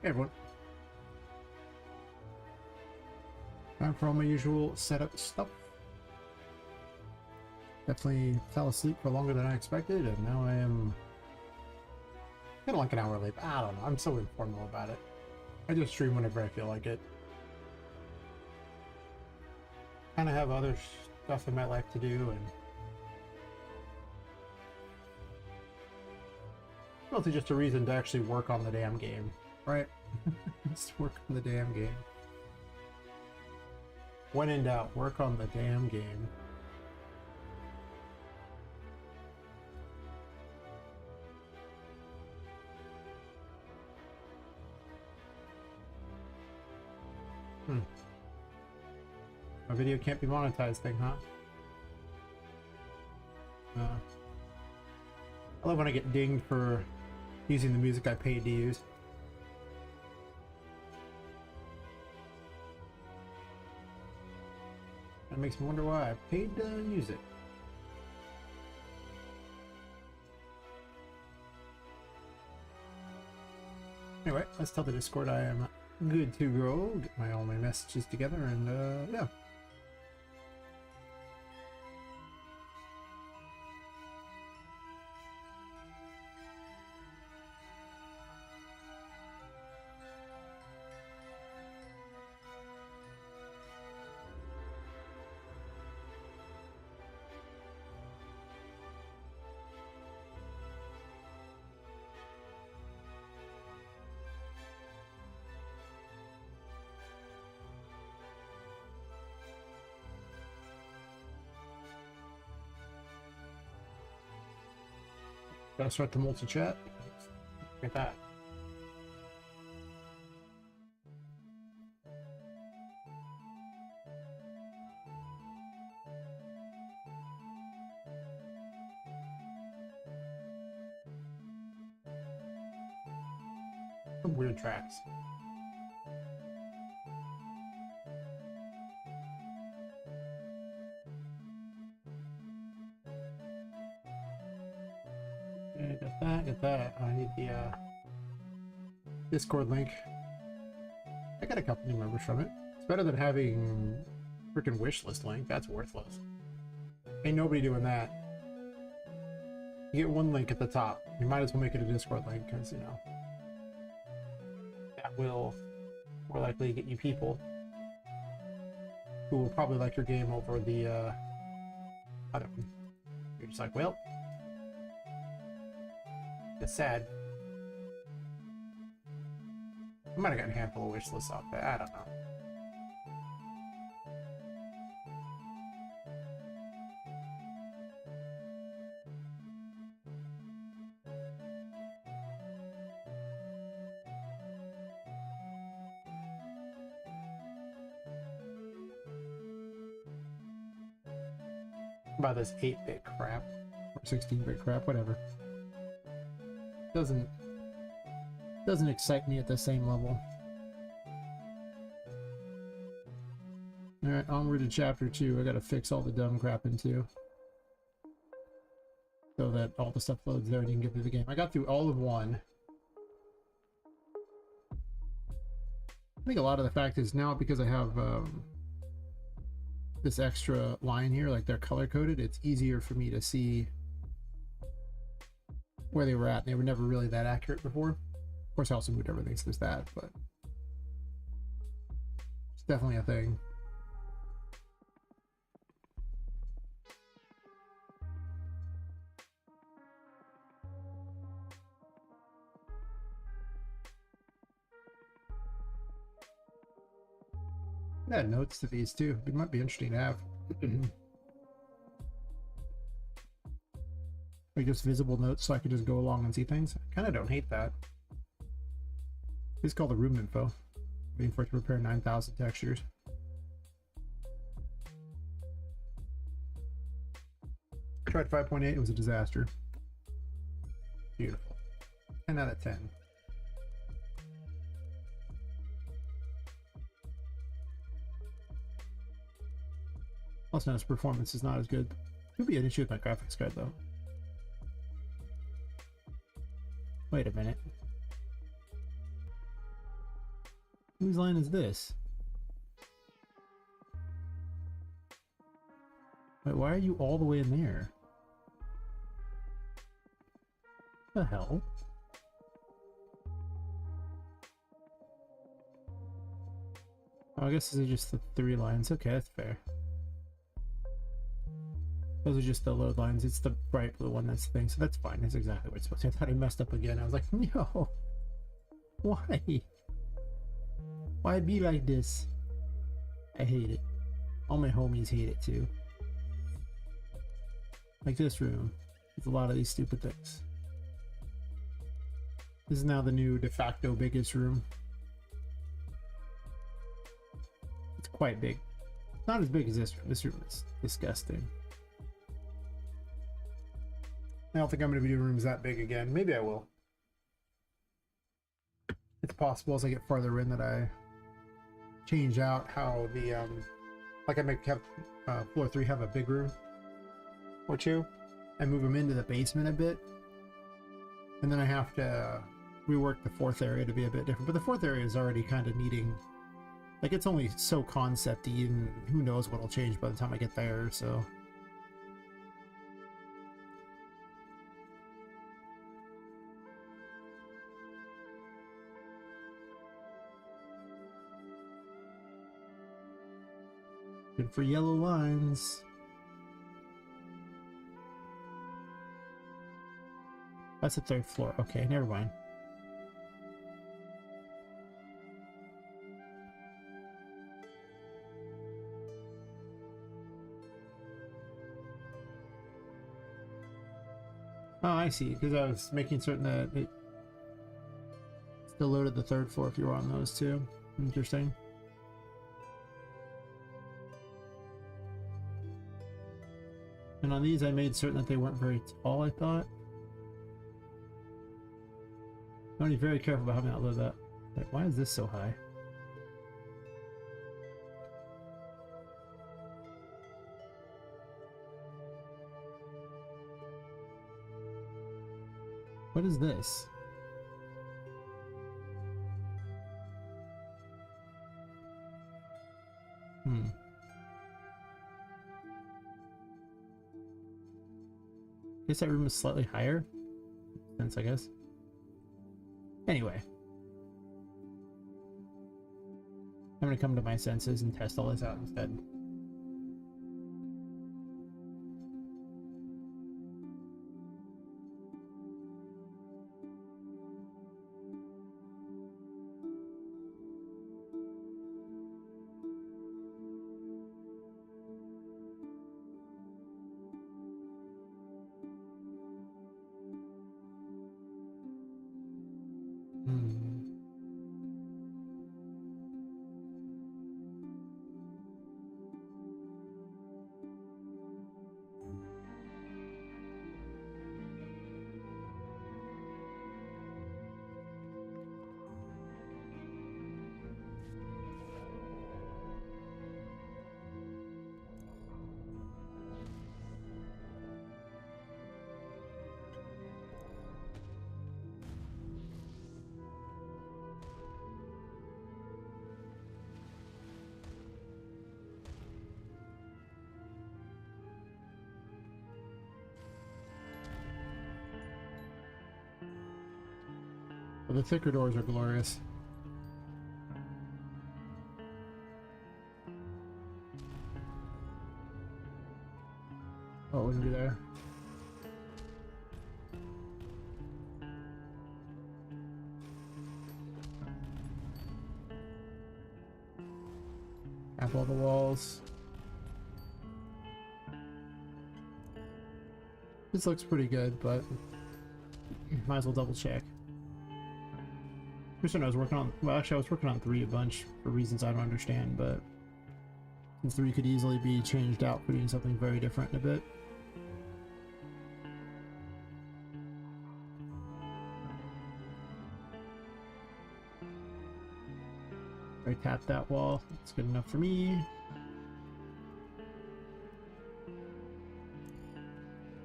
Hey everyone. Time for all my usual setup stuff. Definitely fell asleep for longer than I expected, and now I am kind of like an hour late. I don't know. I'm so informal about it. I just stream whenever I feel like it. Kind of have other stuff in my life to do, and mostly just a reason to actually work on the damn game, right? Just work on the damn game. When in doubt, work on the damn game. My video can't be monetized thing, huh? I love when I get dinged for using the music I paid to use. That makes me wonder why I paid to use it. Anyway, let's tell the Discord I am good to go. Get all my messages together, and yeah. Gotta start the multi-chat. Look at that. Some weird tracks. Okay, get that. I need the Discord link. I got a couple new members from it. It's better than having freaking wishlist link. That's worthless. Ain't nobody doing that. You get one link at the top. You might as well make it a Discord link, because, you know, that will more likely get you people who will probably like your game over the, I don't know. You're just like, well, it's sad. I might have gotten a handful of wish lists off there. I don't know. About this 8-bit crap or 16-bit crap, whatever. Doesn't excite me at the same level. Alright, onward to chapter 2. I gotta fix all the dumb crap in 2. So that all the stuff loads there and you can get through the game. I got through all of 1. I think a lot of the fact is now because I have this extra line here, like they're color coded, it's easier for me to see where they were at. They were never really that accurate before. Of course, I also moved everything, so there's that, but it's definitely a thing. Add notes to these too. It might be interesting to have. Like just visible notes so I can just go along and see things. I kind of don't hate that. It's called the room info. Waiting for it to prepare 9,000 textures. Tried 5.8, it was a disaster. Beautiful. 10 out of 10. Plus, now its performance is not as good. Could be an issue with my graphics card, though. Wait a minute. Whose line is this? Wait, why are you all the way in there? What the hell? Oh, I guess these are just the 3 lines. Okay, that's fair. Those are just the load lines. It's the bright blue one that's the thing, so that's fine. That's exactly what it's supposed to be. I thought I messed up again. I was like, no. Why? Why be like this? I hate it. All my homies hate it too. Like this room. With a lot of these stupid things. This is now the new de facto biggest room. It's quite big. Not as big as this room. This room is disgusting. I don't think I'm going to be doing rooms that big again. Maybe I will. It's possible as I get farther in that I change out how the like I make have floor 3 have a big room or 2 and move them into the basement a bit, and then I have to rework the 4th area to be a bit different. But the 4th area is already kind of needing, like, it's only so concept-y, and who knows what'll change by the time I get there. So good for yellow lines. That's the 3rd floor. Okay, never mind. Oh, I see. Because I was making certain that it still loaded the 3rd floor if you were on those too. Interesting. And on these, I made certain that they weren't very tall, I thought. I want to be very careful about having that load that. Like, why is this so high? What is this? Guess that room is slightly higher. Sense, I guess. Anyway. I'm gonna come to my senses and test all this out instead. But the thicker doors are glorious. Oh, it wouldn't be there. Tap all the walls. This looks pretty good, but might as well double check. First one I was working on, well actually I was working on 3 a bunch for reasons I don't understand, but 3 could easily be changed out, putting something very different in a bit. I tapped that wall, it's good enough for me.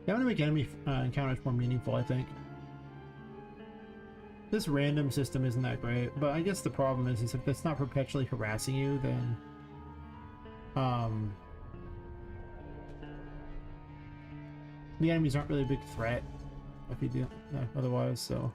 Yeah, I'm gonna make enemy encounters more meaningful, I think. This random system isn't that great, but I guess the problem is if it's not perpetually harassing you, then the enemies aren't really a big threat if you do otherwise, so.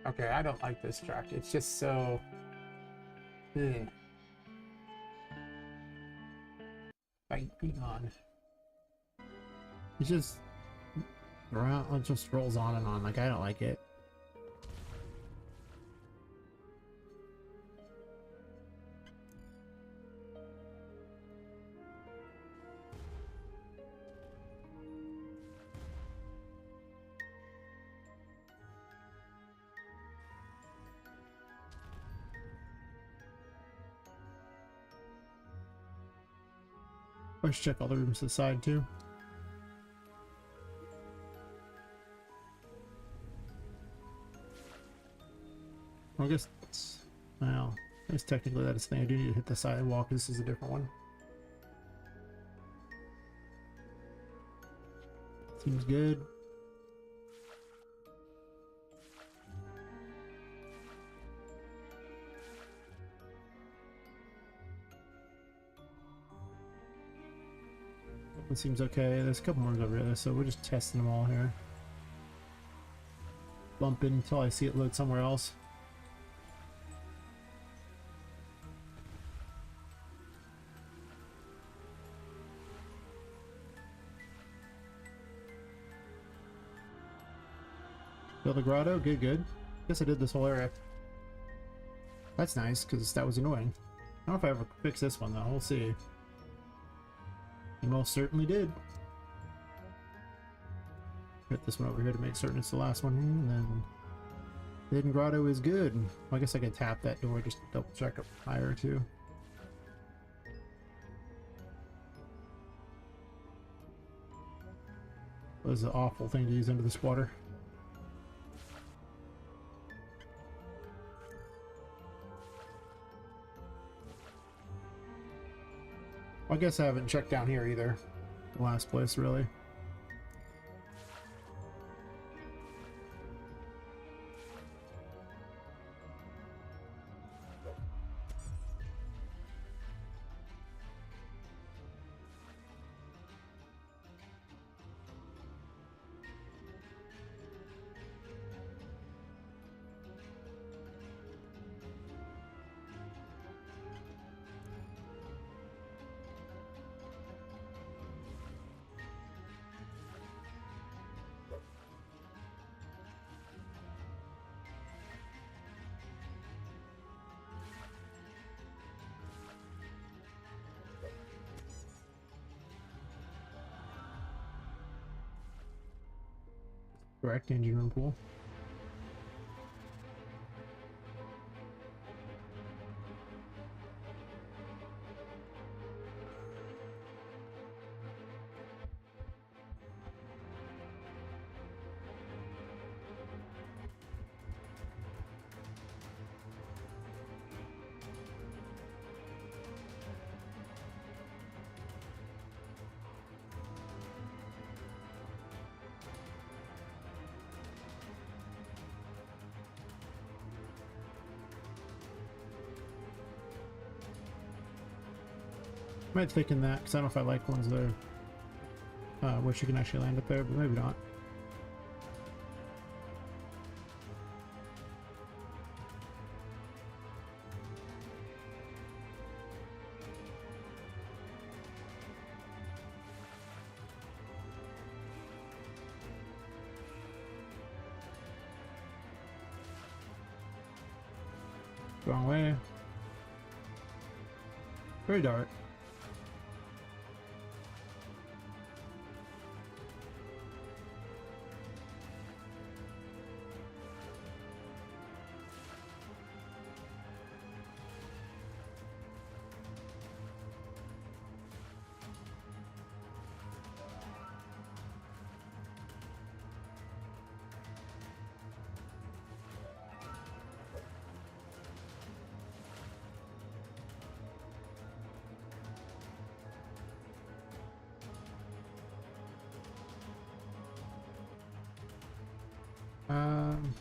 Okay, I don't like this track. It's just so... Ugh. Biting on. It's just around, it just rolls on and on. Like, I don't like it. Let's check all the rooms to the side too. Well, I guess it's, well, I guess technically that is the thing. I do need to hit the sidewalk. This is a different one. Seems good. It seems okay. There's a couple more over there, so we're just testing them all here. Bumping until I see it load somewhere else. Fill the grotto? Good, good. Guess I did this whole area. That's nice, because that was annoying. I don't know if I ever fix this one, though. We'll see. I most certainly did. Hit this one over here to make certain it's the last one, and then the hidden grotto is good. Well, I guess I can tap that door just to double check up higher too. That was an awful thing to use into this water. I guess I haven't checked down here either. The last place, really. Correct, engine room pool. Might thicken that because I don't know if I like ones that are where she can actually land up there, but maybe not. Wrong way. Very dark. Um,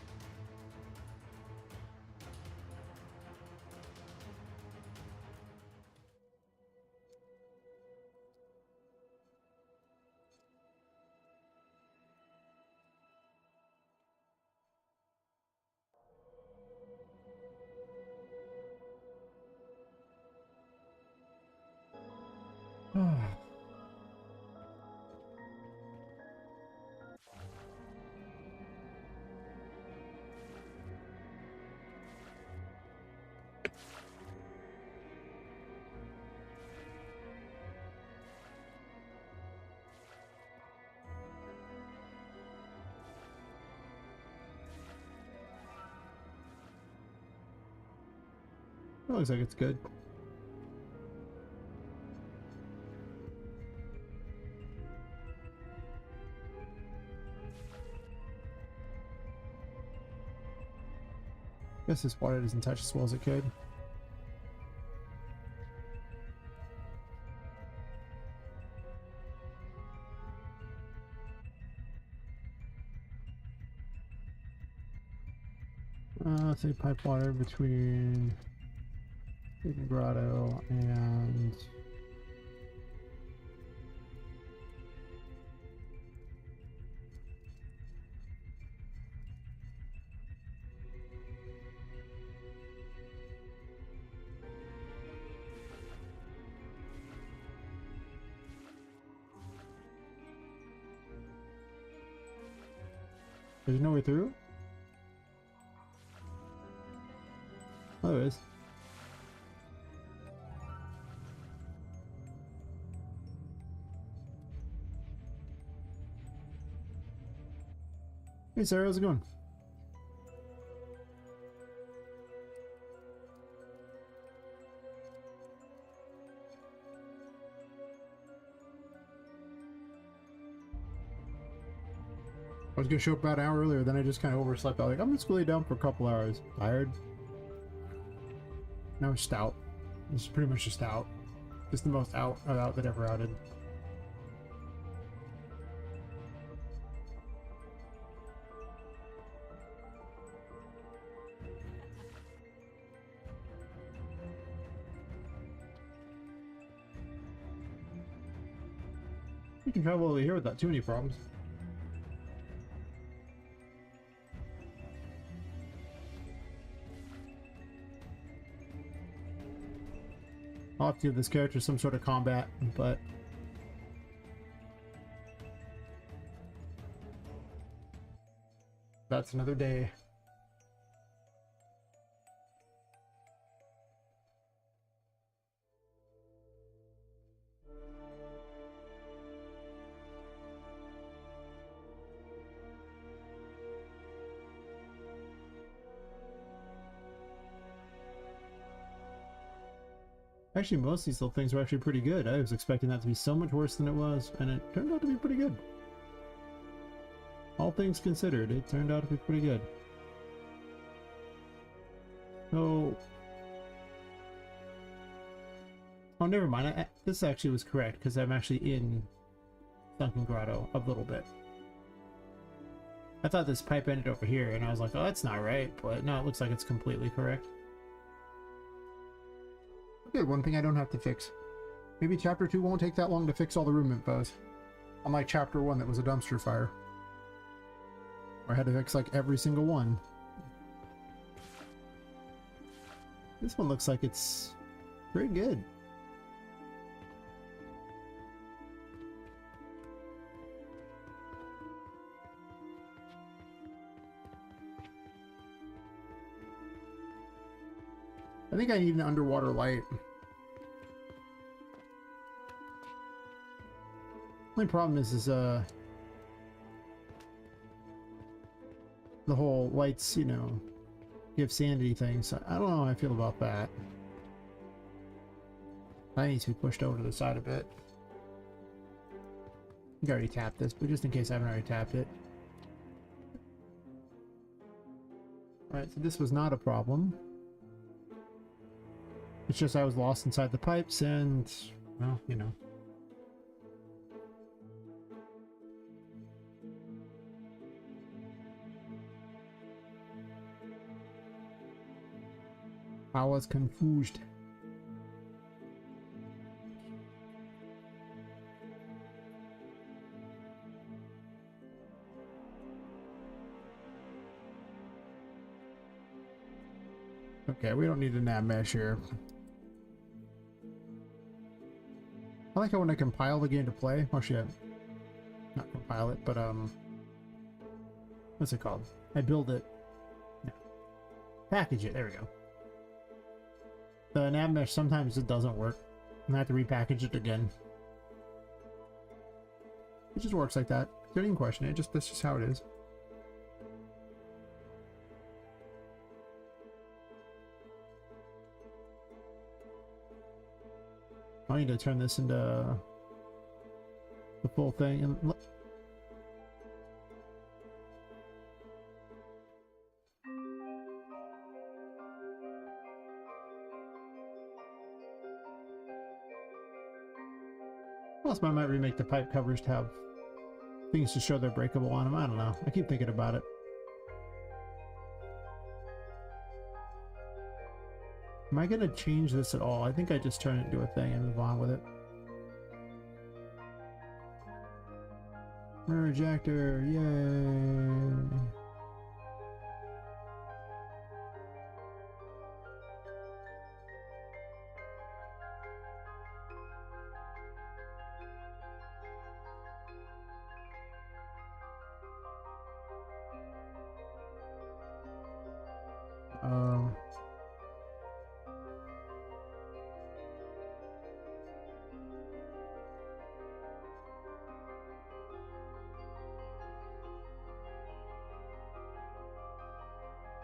It looks like it's good. Guess this water doesn't touch as well as it could. Let's say pipe water between Hidden Grotto and there's no way through? Oh, there is. Hey Sarah, how's it going? I was gonna show up about an hour earlier, then I just kind of overslept. I was like, I'm just gonna lay down for a couple hours. Tired. Now it's stout. This is pretty much just out. Just the most out that ever outed. You can travel over here without too many problems. I'll have to give this character some sort of combat, but that's another day. Actually, most of these little things were actually pretty good. I was expecting that to be so much worse than it was, and it turned out to be pretty good. All things considered, it turned out to be pretty good. So... oh, never mind. This actually was correct, because I'm actually in Sunken Grotto a little bit. I thought this pipe ended over here, and I was like, oh, that's not right, but no, it looks like it's completely correct. Okay, one thing I don't have to fix. Maybe chapter 2 won't take that long to fix all the room infos. Unlike chapter 1 that was a dumpster fire. Where I had to fix like every single one. This one looks like it's pretty good. I think I need an underwater light. Only problem is the whole lights, you know, give sanity thing. So I don't know how I feel about that. That needs to be pushed over to the side a bit. I think I already tapped this, but just in case I haven't already tapped it. Alright, so this was not a problem. It's just I was lost inside the pipes and, well, you know. I was confused. Okay, we don't need a nav mesh here. I like how when I compile the game to play, or shit, not compile it, but what's it called? I build it. No. Package it, there we go. The nav mesh sometimes it doesn't work, and I have to repackage it again. It just works like that. Don't even question it, that's just how it is. I need to turn this into the full thing. And plus, I might remake the pipe covers to have things to show they're breakable on them. I don't know. I keep thinking about it. Am I going to change this at all? I think I just turn it into a thing and move on with it. Merge actor, yay!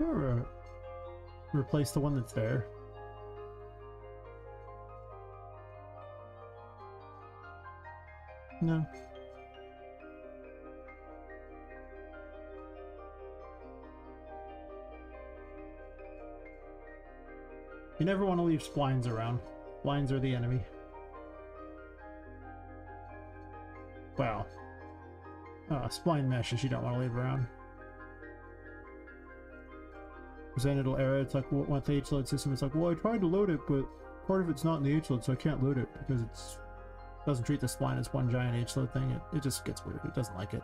Or replace the one that's there. No. You never want to leave splines around. Splines are the enemy. Well, spline meshes you don't want to leave around. Then it'll error. It's like with the H-load system, it's like, well, I tried to load it, but part of it's not in the H-load, so I can't load it because it doesn't treat the spline as one giant H-load thing. It just gets weird. It doesn't like it.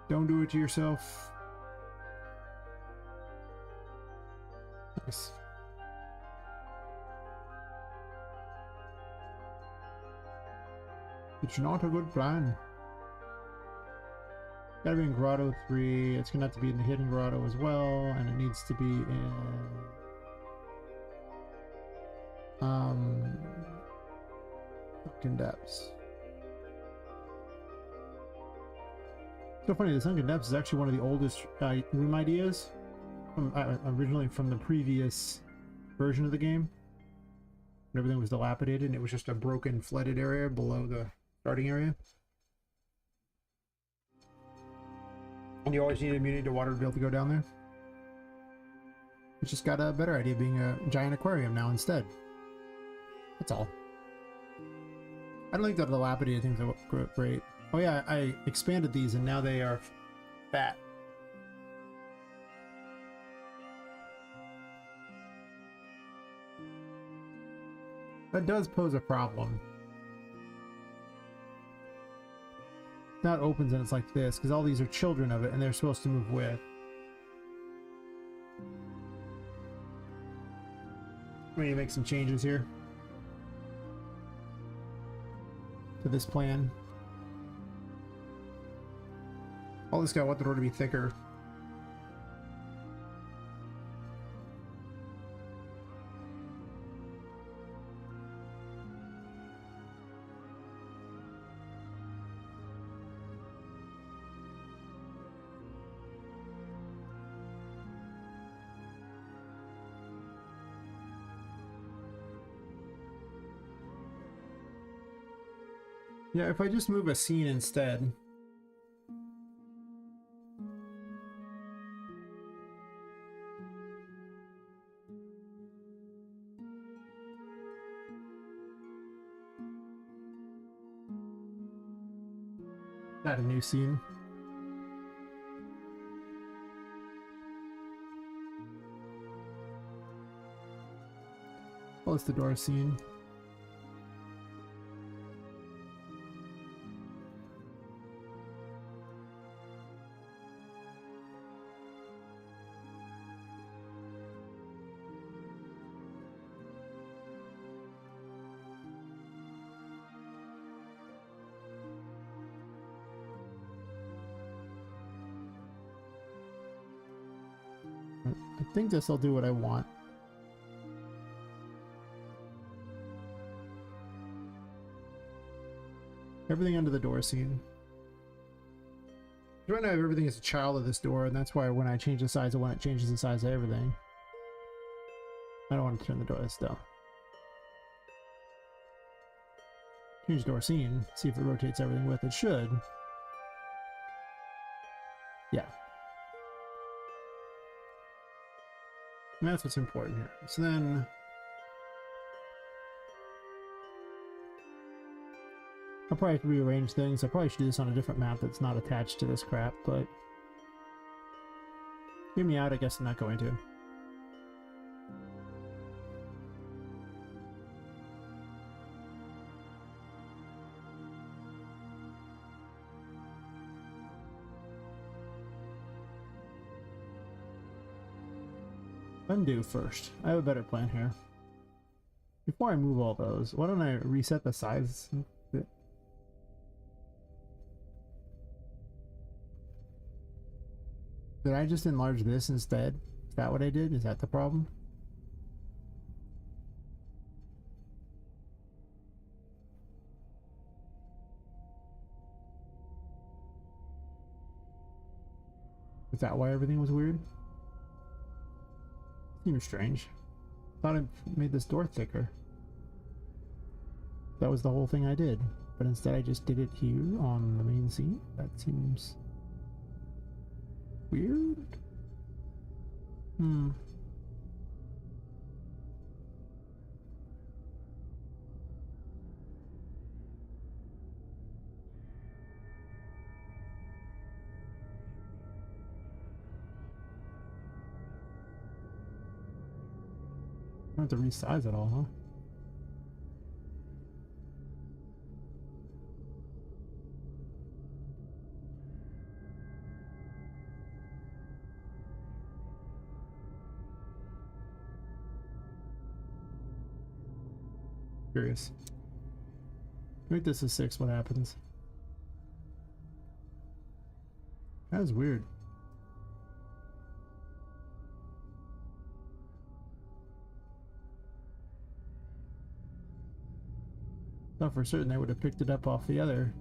Don't do it to yourself. Nice. It's not a good plan. Gotta be in Grotto 3, it's gonna have to be in the Hidden Grotto as well, and it needs to be in... Sunken Depths. So funny, the Sunken Depths is actually one of the oldest room ideas, originally from the previous version of the game. When everything was dilapidated and it was just a broken, flooded area below the starting area. And you always need immunity to water to be able to go down there. It's just got a better idea being a giant aquarium now instead. That's all. I don't think the dilapidated things are great. Oh yeah, I expanded these and now they are fat. That does pose a problem. Now it opens and it's like this, because all these are children of it and they're supposed to move with. We need to make some changes here to this plan. All this guy want the door to be thicker. Yeah, if I just move a scene instead. Add a new scene. close the door scene. I think this will do what I want. Everything under the door scene. Right now everything is a child of this door, and that's why when I change the size of one, it changes the size of everything. I don't want to turn the door this down. Change door scene, see if it rotates everything with it. Should. Yeah. And that's what's important here. So then I'll probably have to rearrange things. I probably should do this on a different map that's not attached to this crap, but hear me out, I guess I'm not going to. Undo first. I have a better plan here. Before I move all those, why don't I reset the size? Did I just enlarge this instead? Is that what I did? Is that the problem? Is that why everything was weird? Seems strange. Thought I made this door thicker. That was the whole thing I did. But instead I just did it here on the main scene? That seems weird? I don't have to resize it all, huh? Curious. Make this a 6, what happens? That was weird. Thought for certain they would have picked it up off the other.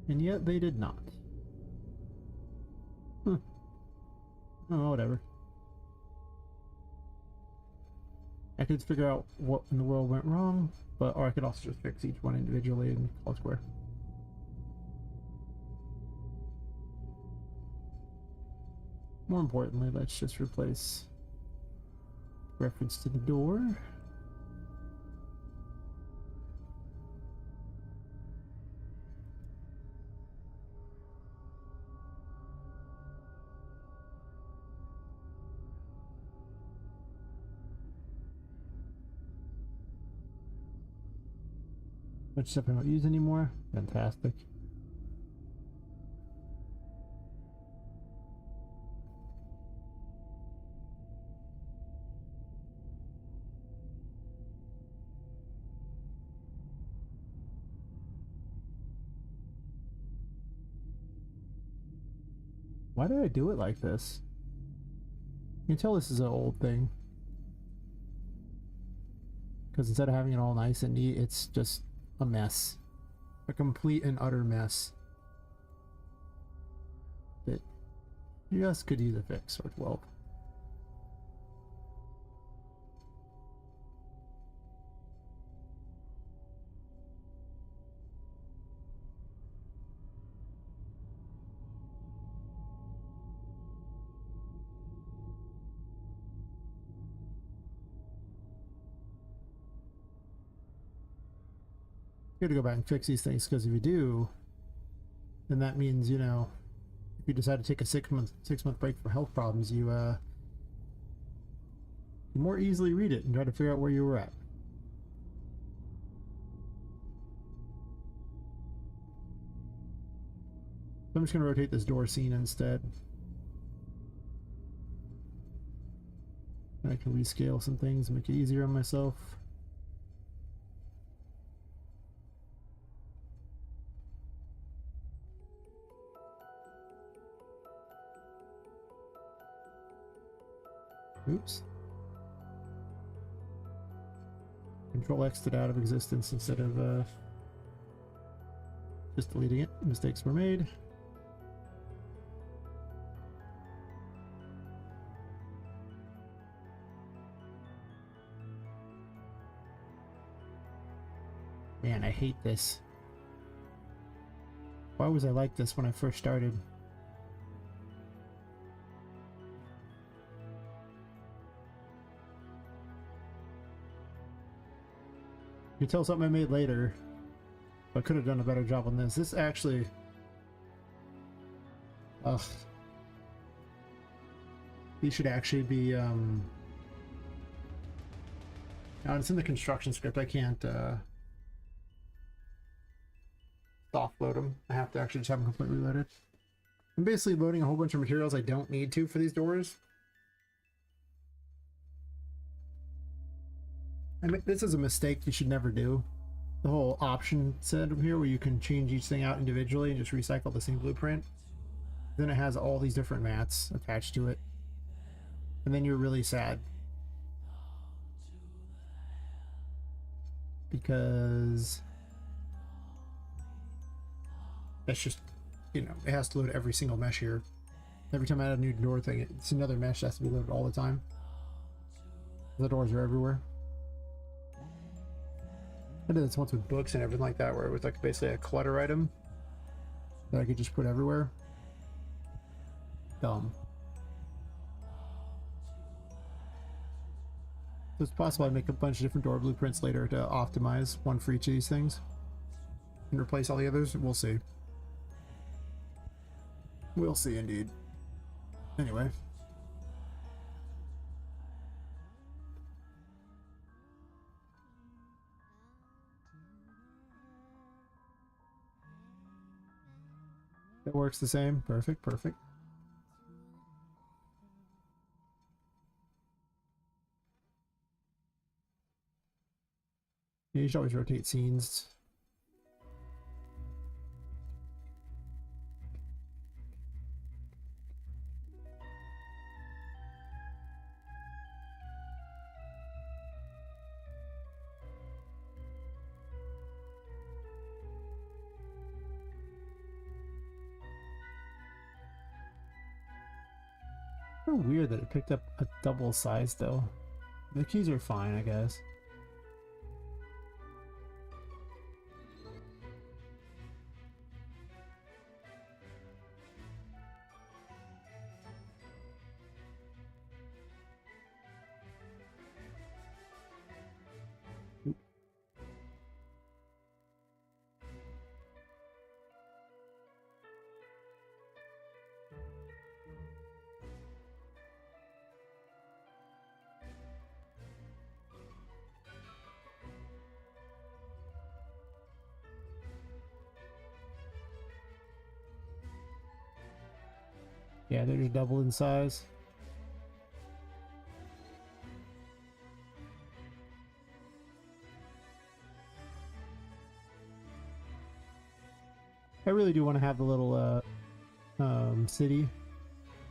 And yet they did not. Huh. Oh, whatever. I could figure out what in the world went wrong, or I could also just fix each one individually and call it square. More importantly, let's just replace reference to the door. Much stuff I don't use anymore. Fantastic. Why did I do it like this? You can tell this is an old thing. Because instead of having it all nice and neat, it's just a mess. A complete and utter mess. That just could use a fix or 12. You gotta go back and fix these things, because if you do, then that means, you know, if you decide to take a 6 month break for health problems, you more easily read it and try to figure out where you were at. I'm just going to rotate this door scene instead. I can rescale some things, make it easier on myself. Oops. Control X'd it out of existence instead of just deleting it. Mistakes were made. Man, I hate this. Why was I like this when I first started? You can tell something I made later. I could have done a better job on this. This actually... Ugh. These should actually be, Now, it's in the construction script. I can't, soft load them. I have to actually just have them completely loaded. I'm basically loading a whole bunch of materials I don't need to for these doors. I mean, this is a mistake you should never do. The whole option set here where you can change each thing out individually and just recycle the same blueprint. Then it has all these different mats attached to it. And then you're really sad. Because that's just, you know, it has to load every single mesh here. Every time I add a new door thing, it's another mesh that has to be loaded all the time. The doors are everywhere. I did this once with books and everything like that, where it was like basically a clutter item that I could just put everywhere. Dumb. So it's possible I make a bunch of different door blueprints later to optimize one for each of these things and replace all the others. We'll see. We'll see indeed. Anyway. That works the same. Perfect, perfect. Yeah, you should always rotate scenes. So weird that it picked up a double size though. The keys are fine, I guess. Yeah, they're just double in size. I really do want to have the little city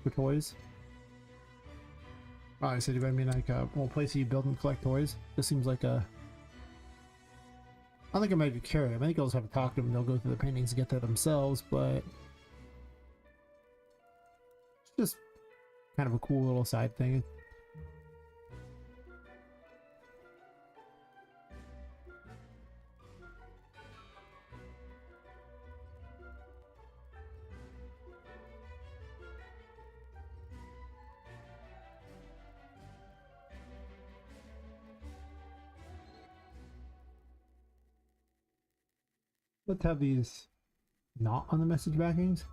for toys. Oh, city, but I mean like a little place you build and collect toys. This seems like a... I don't think I might be carrying them. I think I'll just have to talk to them. They'll go through the paintings and get there themselves, but... just kind of a cool little side thing. Let's have these not on the message backings.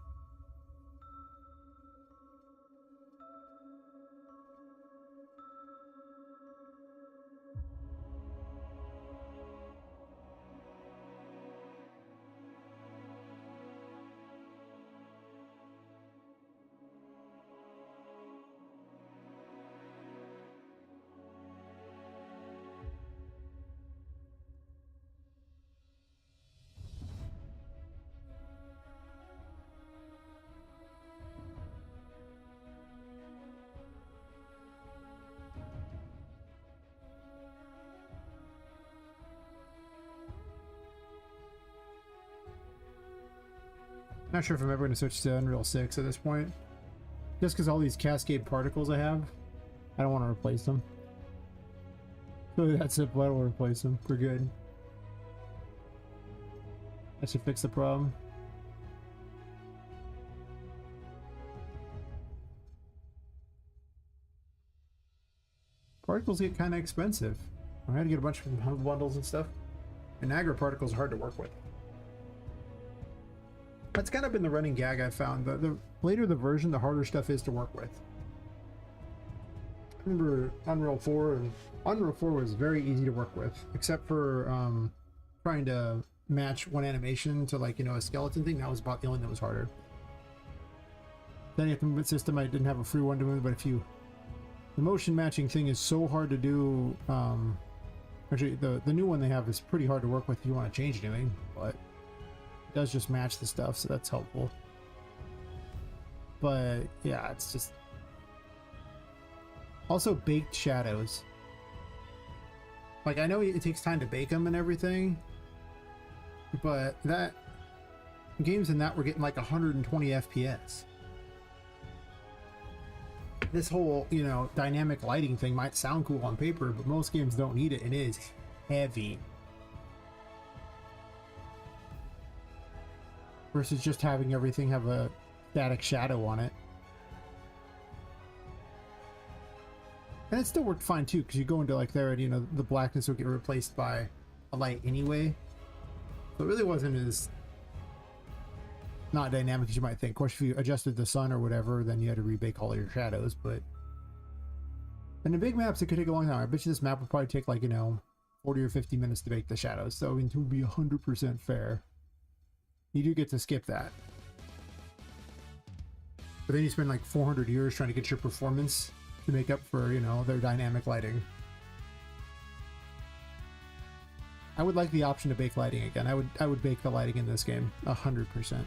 Not sure if I'm ever going to switch to Unreal 6 at this point. Just because all these cascade particles I have, I don't want to replace them. Really that simple, I don't want to replace them. We're good. I should fix the problem. Particles get kind of expensive. I had to get a bunch of bundles and stuff. And aggro particles are hard to work with. That's kind of been the running gag I've found. The later the version, the harder stuff is to work with. I remember Unreal 4, and Unreal 4 was very easy to work with, except for trying to match one animation to, like, you know, a skeleton thing. That was about the only thing that was harder. Then at the movement system, I didn't have a free one to move, but if you... The motion matching thing is so hard to do. Actually, the new one they have is pretty hard to work with if you want to change anything, but it does just match the stuff, so that's helpful. But yeah, it's just... Also, baked shadows. Like, I know it takes time to bake them and everything, but that... Games in that were getting like 120 FPS. This whole, you know, dynamic lighting thing might sound cool on paper, but most games don't need it, and it is heavy. Versus just having everything have a static shadow on it. And it still worked fine too, because you go into like there, you know, the blackness will get replaced by a light anyway. So it really wasn't as not dynamic as you might think. Of course, if you adjusted the sun or whatever, then you had to rebake all your shadows, but... And in big maps, it could take a long time. I bet you this map would probably take, like, you know, 40 or 50 minutes to bake the shadows. So, I mean, to be 100% fair, you do get to skip that. But then you spend, like, 400 years trying to get your performance to make up for, you know, their dynamic lighting. I would like the option to bake lighting again. I would bake the lighting in this game 100%.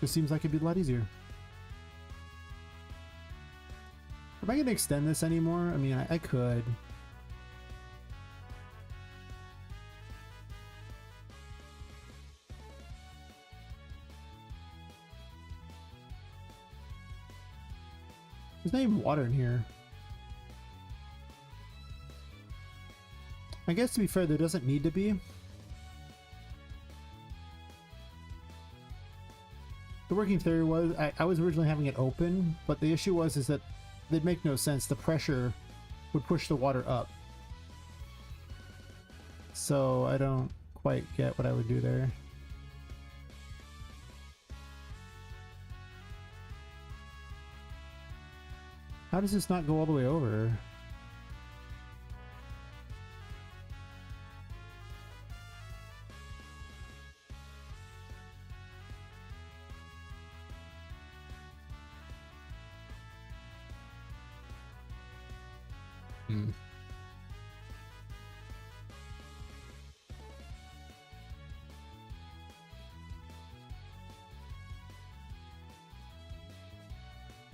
Just seems like it'd be a lot easier. Am I gonna extend this anymore? I mean, I could. There's not even water in here. I guess to be fair, there doesn't need to be. The working theory was I was originally having it open, but the issue was is that it'd make no sense. The pressure would push the water up. So I don't quite get what I would do there. How does this not go all the way over?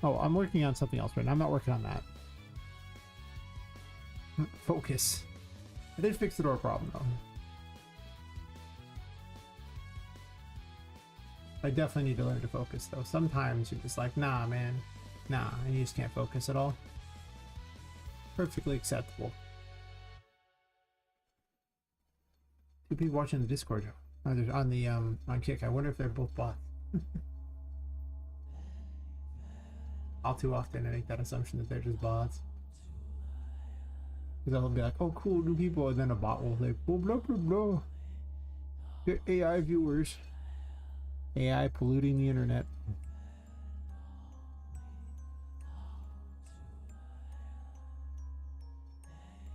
Oh, I'm working on something else right now. I'm not working on that. Focus. I did fix the door problem, though. I definitely need to learn to focus, though. Sometimes you're just like, nah, man. Nah, and you just can't focus at all. Perfectly acceptable. Two people watching the Discord. On the, on Kick. I wonder if they're both bots. All too often I make that assumption that they're just bots. Because I'll be like, oh cool, new people, and then a bot will say, blah blah blah blah. They're AI viewers. AI polluting the internet.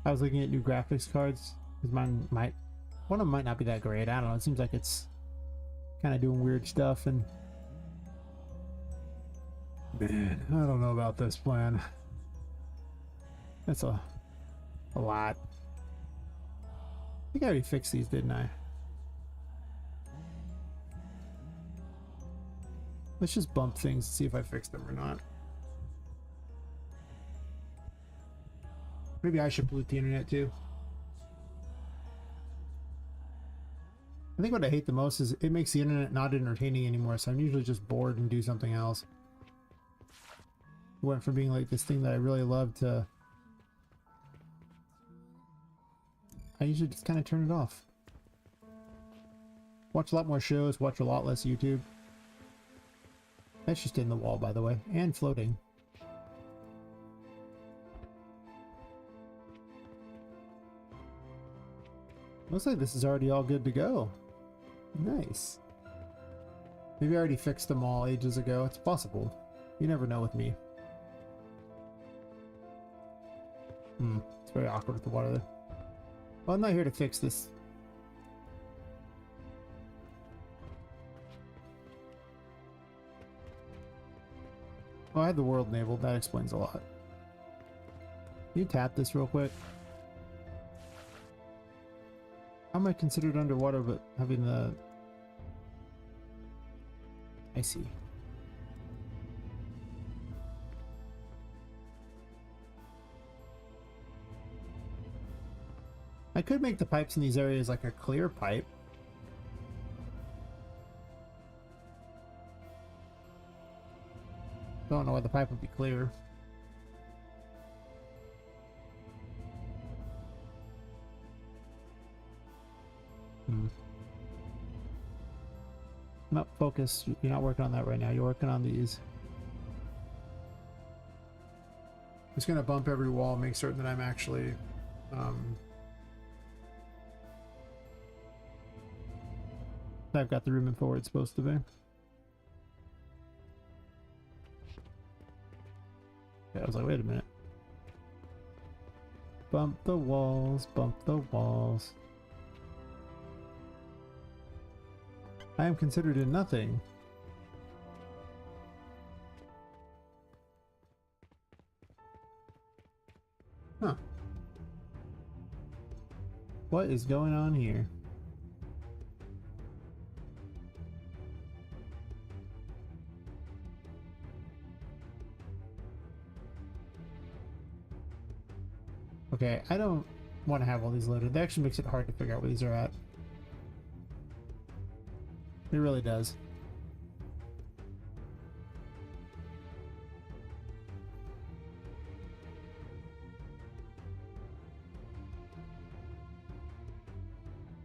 I was looking at new graphics cards, because one of them might not be that great. I don't know, it seems like it's kind of doing weird stuff, and man, I don't know about this plan. That's a lot. I think I already fixed these, didn't I? Let's just bump things and see if I fixed them or not. Maybe I should pollute the internet too. I think what I hate the most is it makes the internet not entertaining anymore, so I'm usually just bored and do something else. It went from being like this thing that I really love to... I usually just kind of turn it off. Watch a lot more shows, watch a lot less YouTube. That's just in the wall, by the way, and floating. Looks like this is already all good to go. Nice. Maybe I already fixed them all ages ago. It's possible. You never know with me. It's very awkward with the water there. Well, I'm not here to fix this. Oh, I had the world enabled. That explains a lot. Can you tap this real quick? How am I considered underwater but having the... I see. I could make the pipes in these areas like a clear pipe. Don't know why the pipe would be clear. Not focus. You're not working on that right now. You're working on these. I'm just gonna bump every wall, make certain that I'm actually I've got the room info where it's supposed to be. Yeah, I was like, wait a minute. Bump the walls, bump the walls. I am considered in nothing. Huh. What is going on here? Okay, I don't want to have all these loaded. That actually makes it hard to figure out where these are at. It really does.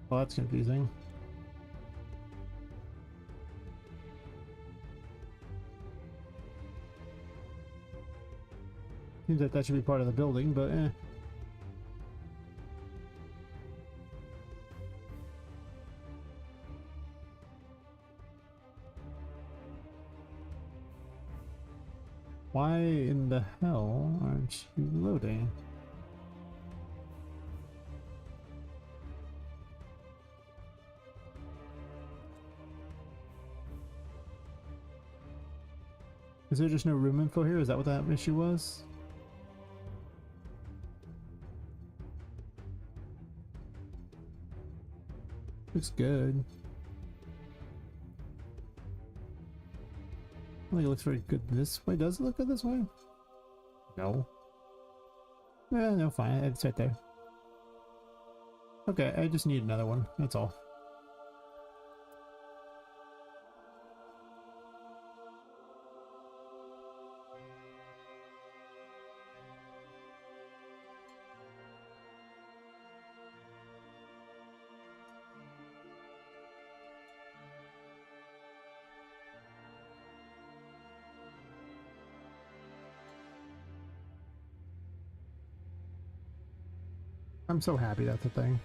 Well, that's confusing. Seems like that should be part of the building, but eh. Why in the hell aren't you loading? Is there just no room info here? Is that what that issue was? Looks good. I think it looks very good this way. Does it look good this way? No. Yeah, no, fine. It's right there. Okay, I just need another one. That's all. I'm so happy that's a thing.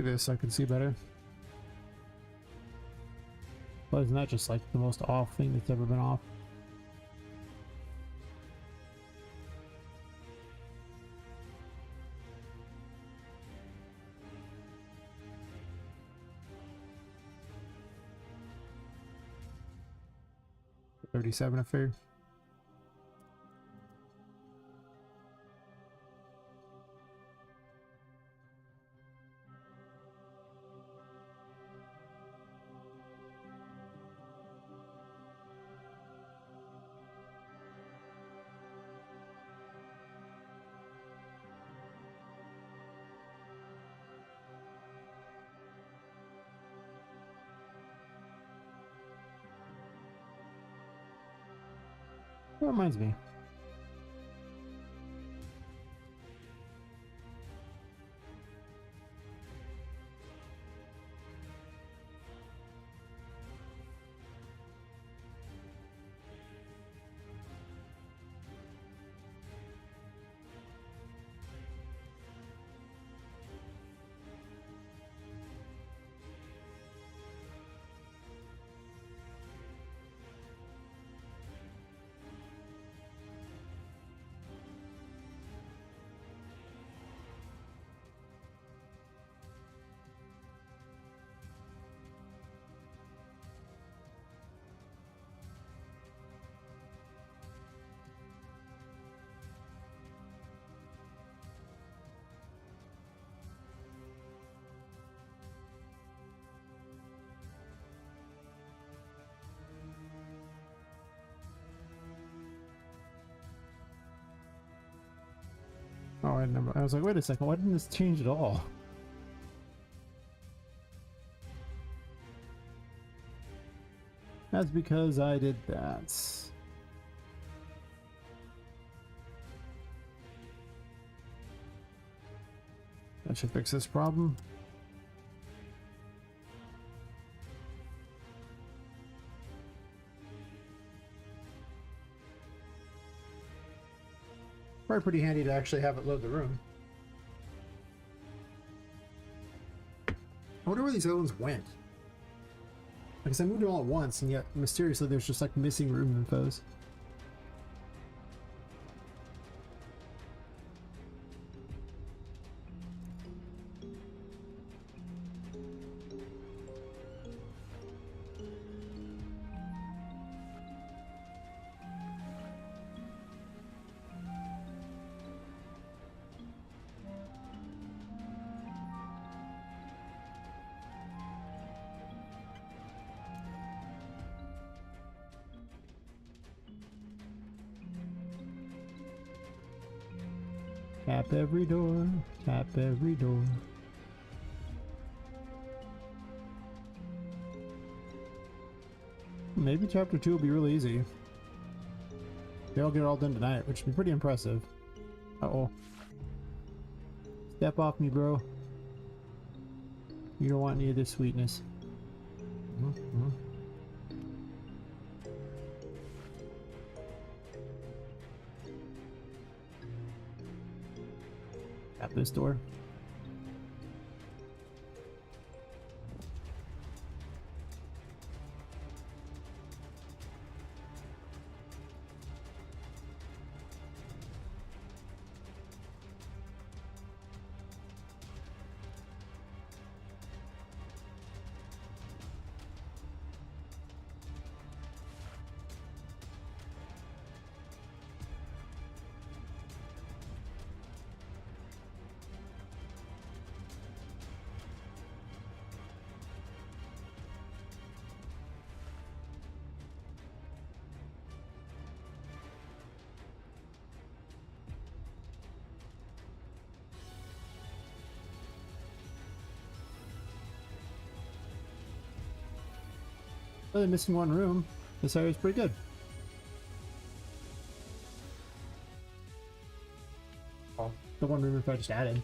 Do this so I can see better. But isn't that just like the most off thing that's ever been off? $37 affair. That reminds me. Oh, I remember. I was like, wait a second, why didn't this change at all? That's because I did that. That should fix this problem. Probably pretty handy to actually have it load the room. I wonder where these other ones went. Because I moved them all at once, and yet mysteriously there's just like missing room infos. Tap every door, tap every door. Maybe chapter 2 will be really easy. They all get it all done tonight, which would be pretty impressive. Uh-oh. Step off me, bro. You don't want any of this sweetness. Tap this door. Well, they're missing one room. This area's pretty good. Oh, the one room if I just added.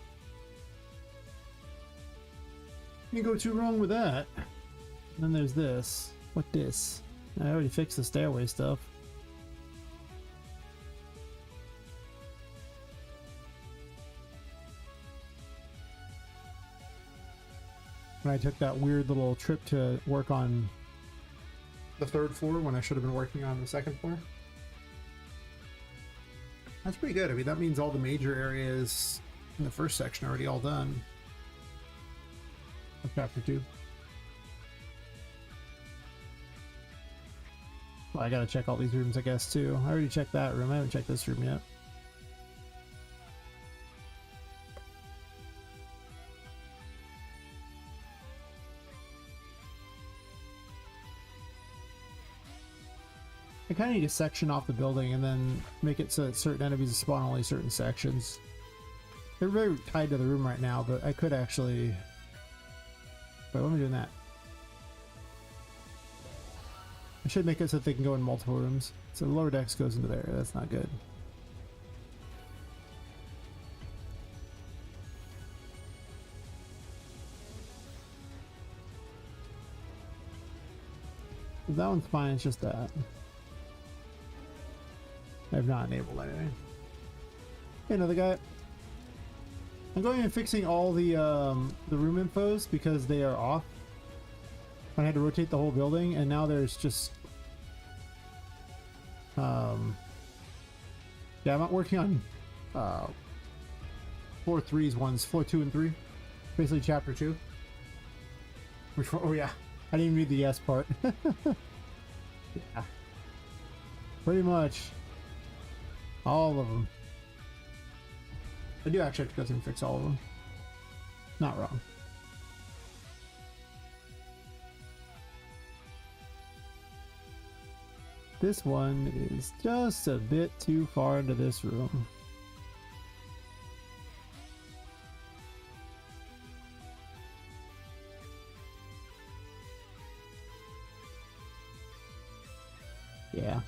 You can go too wrong with that. And then there's this. What this? I already fixed the stairway stuff. when I took that weird little trip to work on the 3rd floor when I should have been working on the 2nd floor. That's pretty good. I mean, that means all the major areas in the first section are already all done. Of chapter 2. Well, I gotta check all these rooms, I guess, too. I already checked that room. I haven't checked this room yet. I kind of need to section off the building and then make it so that certain enemies spawn only certain sections. They're very tied to the room right now, but I could actually... Wait, why am I doing that? I should make it so that they can go in multiple rooms. So the lower decks goes into there. That's not good. That one's fine, it's just that. I have not enabled anything. Hey, another guy. I'm going and fixing all the room infos because they are off. I had to rotate the whole building, and now there's just yeah, I'm not working on floor 3's ones, floor 2 and 3, basically chapter 2. Which one? Oh yeah, I didn't even read the yes part. Yeah, pretty much all of them. I do actually have to go through and fix all of them. Not wrong. This one is just a bit too far into this room. Yeah.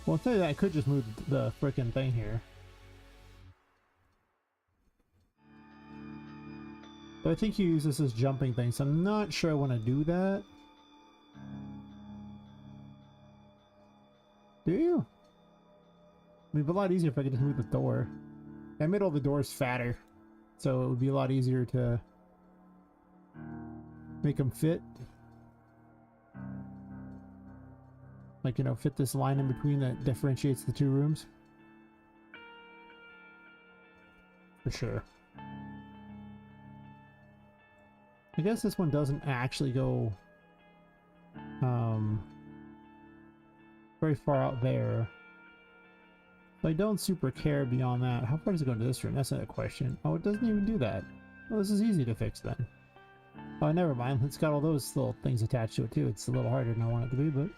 Well, I'll tell you that I could just move the frickin' thing here. But I think you use this as jumping thing, so I'm not sure I want to do that. Do you? I mean, it'd be a lot easier if I could just move the door. I made all the doors fatter, so it would be a lot easier to make them fit. Like, you know, fit this line in between that differentiates the two rooms. For sure. I guess this one doesn't actually go very far out there. So I don't super care beyond that. How far does it go into this room? That's not a question. Oh, it doesn't even do that. Well, this is easy to fix then. Oh, never mind. It's got all those little things attached to it too. It's a little harder than I want it to be, but...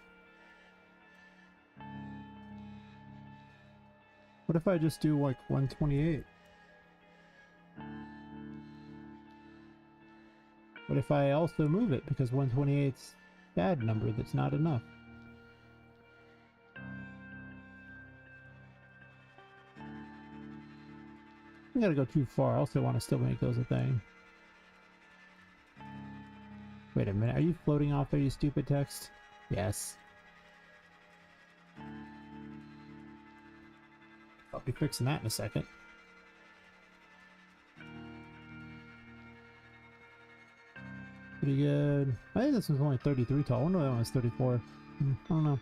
What if I just do like 128? What if I also move it because 128's bad number that's not enough? I gotta go too far. I also want to still make those a thing. Wait a minute, are you floating off there, you stupid text? Yes. I'll be fixing that in a second. Pretty good. I think this was only 33 tall. I wonder that one was 34. I don't know.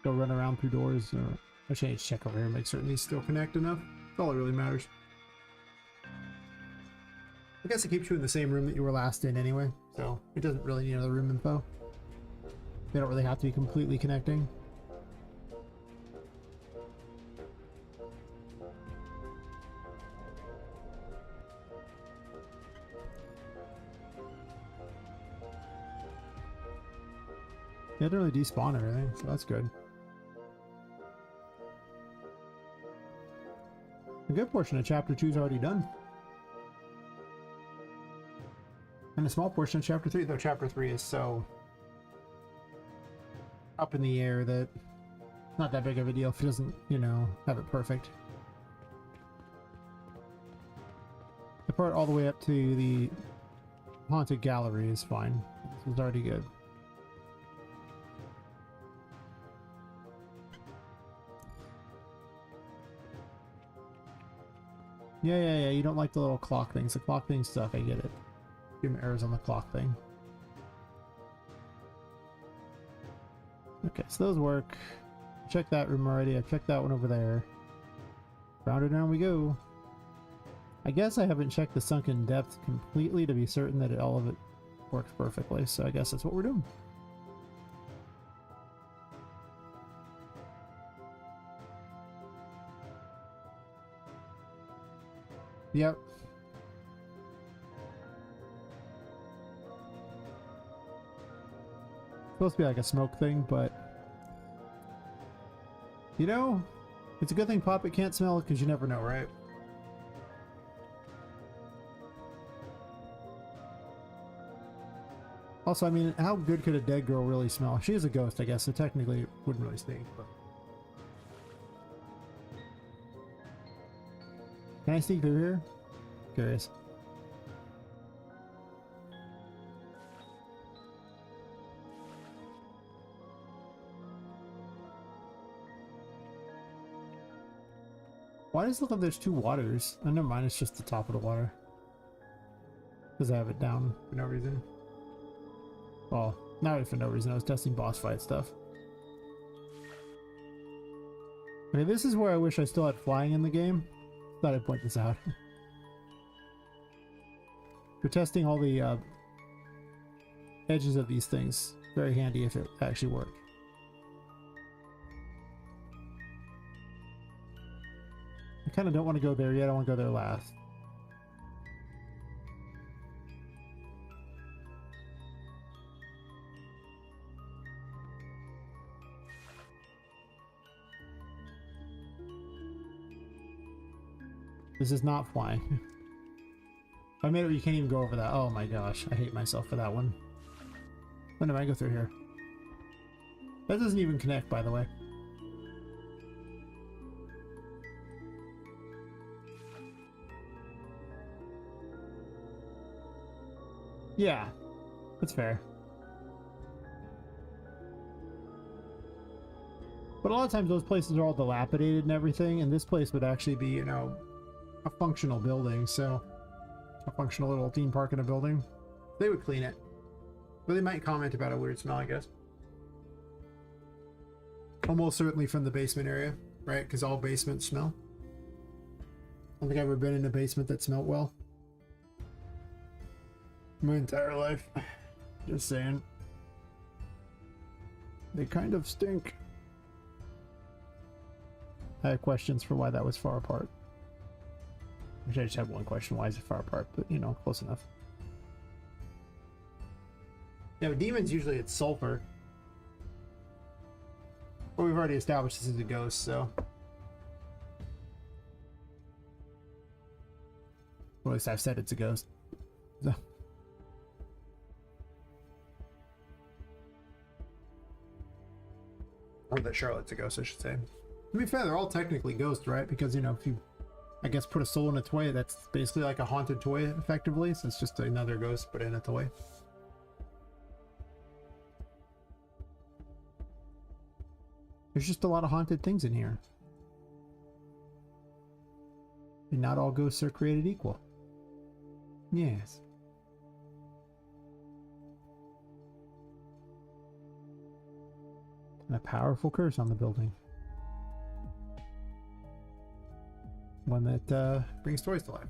Go run around through doors. Actually, I need to check over here and make certain these still connect enough. That's all that really matters. I guess it keeps you in the same room that you were last in anyway, so it doesn't really need another room info. They don't really have to be completely connecting. They didn't really despawn or anything, so that's good. A good portion of chapter 2 is already done. And a small portion of chapter 3, though chapter 3 is so up in the air that it's not that big of a deal if it doesn't, you know, have it perfect. The part all the way up to the haunted gallery is fine. This was already good. Yeah, you don't like the little clock things. The clock thing stuff, I get it. Give him errors on the clock thing. Okay, so those work. Check that room already. I checked that one over there. Round and round we go. I guess I haven't checked the sunken depth completely to be certain that all of it works perfectly, so I guess that's what we're doing. Yep. Supposed to be like a smoke thing, but you know, it's a good thing Poppet can't smell it because you never know, right? Also, I mean, how good could a dead girl really smell? She is a ghost, I guess, so technically it wouldn't really stink, but... Can I sneak through here? Curious. Why does it look like there's two waters? Oh, never mind, it's just the top of the water. Because I have it down for no reason. Well, not really for no reason, I was testing boss fight stuff. Okay, this is where I wish I still had flying in the game. Thought I'd point this out. For testing all the edges of these things. Very handy if it actually worked. I kind of don't want to go there yet, I want to go there last. This is not flying. I made it, you can't even go over that. Oh my gosh, I hate myself for that one. When did I go through here? That doesn't even connect, by the way. Yeah, that's fair. But a lot of times those places are all dilapidated and everything, and this place would actually be, you know, a functional building, so a functional little theme park in a building. They would clean it. But they might comment about a weird smell, I guess. Almost certainly from the basement area, right? Because all basements smell. I don't think I've ever been in a basement that smelled well. My entire life. Just saying. They kind of stink. I have questions for why that was far apart. Actually, I just have one question. Why is it far apart? But, you know, close enough. Yeah, with demons, usually it's sulfur. But we've already established this is a ghost, so... Well, at least I've said it's a ghost. So... Or that Charlotte's a ghost, I should say. To be fair, they're all technically ghosts, right? Because, you know, if you... I guess put a soul in a toy, that's basically like a haunted toy, effectively, so it's just another ghost put in a toy. There's just a lot of haunted things in here. And not all ghosts are created equal. Yes. And a powerful curse on the building. One that brings toys to life.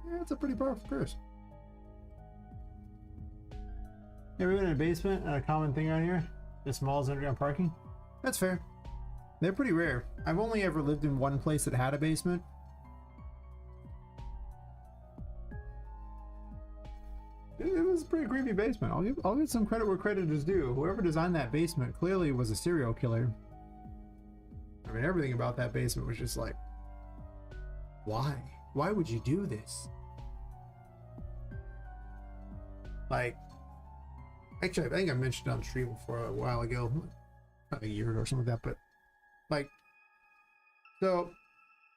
Yeah, it's a pretty powerful curse. Ever been in a basement and a common thing around here? This mall's underground parking? That's fair. They're pretty rare. I've only ever lived in one place that had a basement. It was a pretty creepy basement. I'll give some credit where credit is due. Whoever designed that basement clearly was a serial killer. I mean, everything about that basement was just like, why? Why would you do this? Like, actually, I think I mentioned it on stream before a while ago, probably a year ago or something like that, but like, so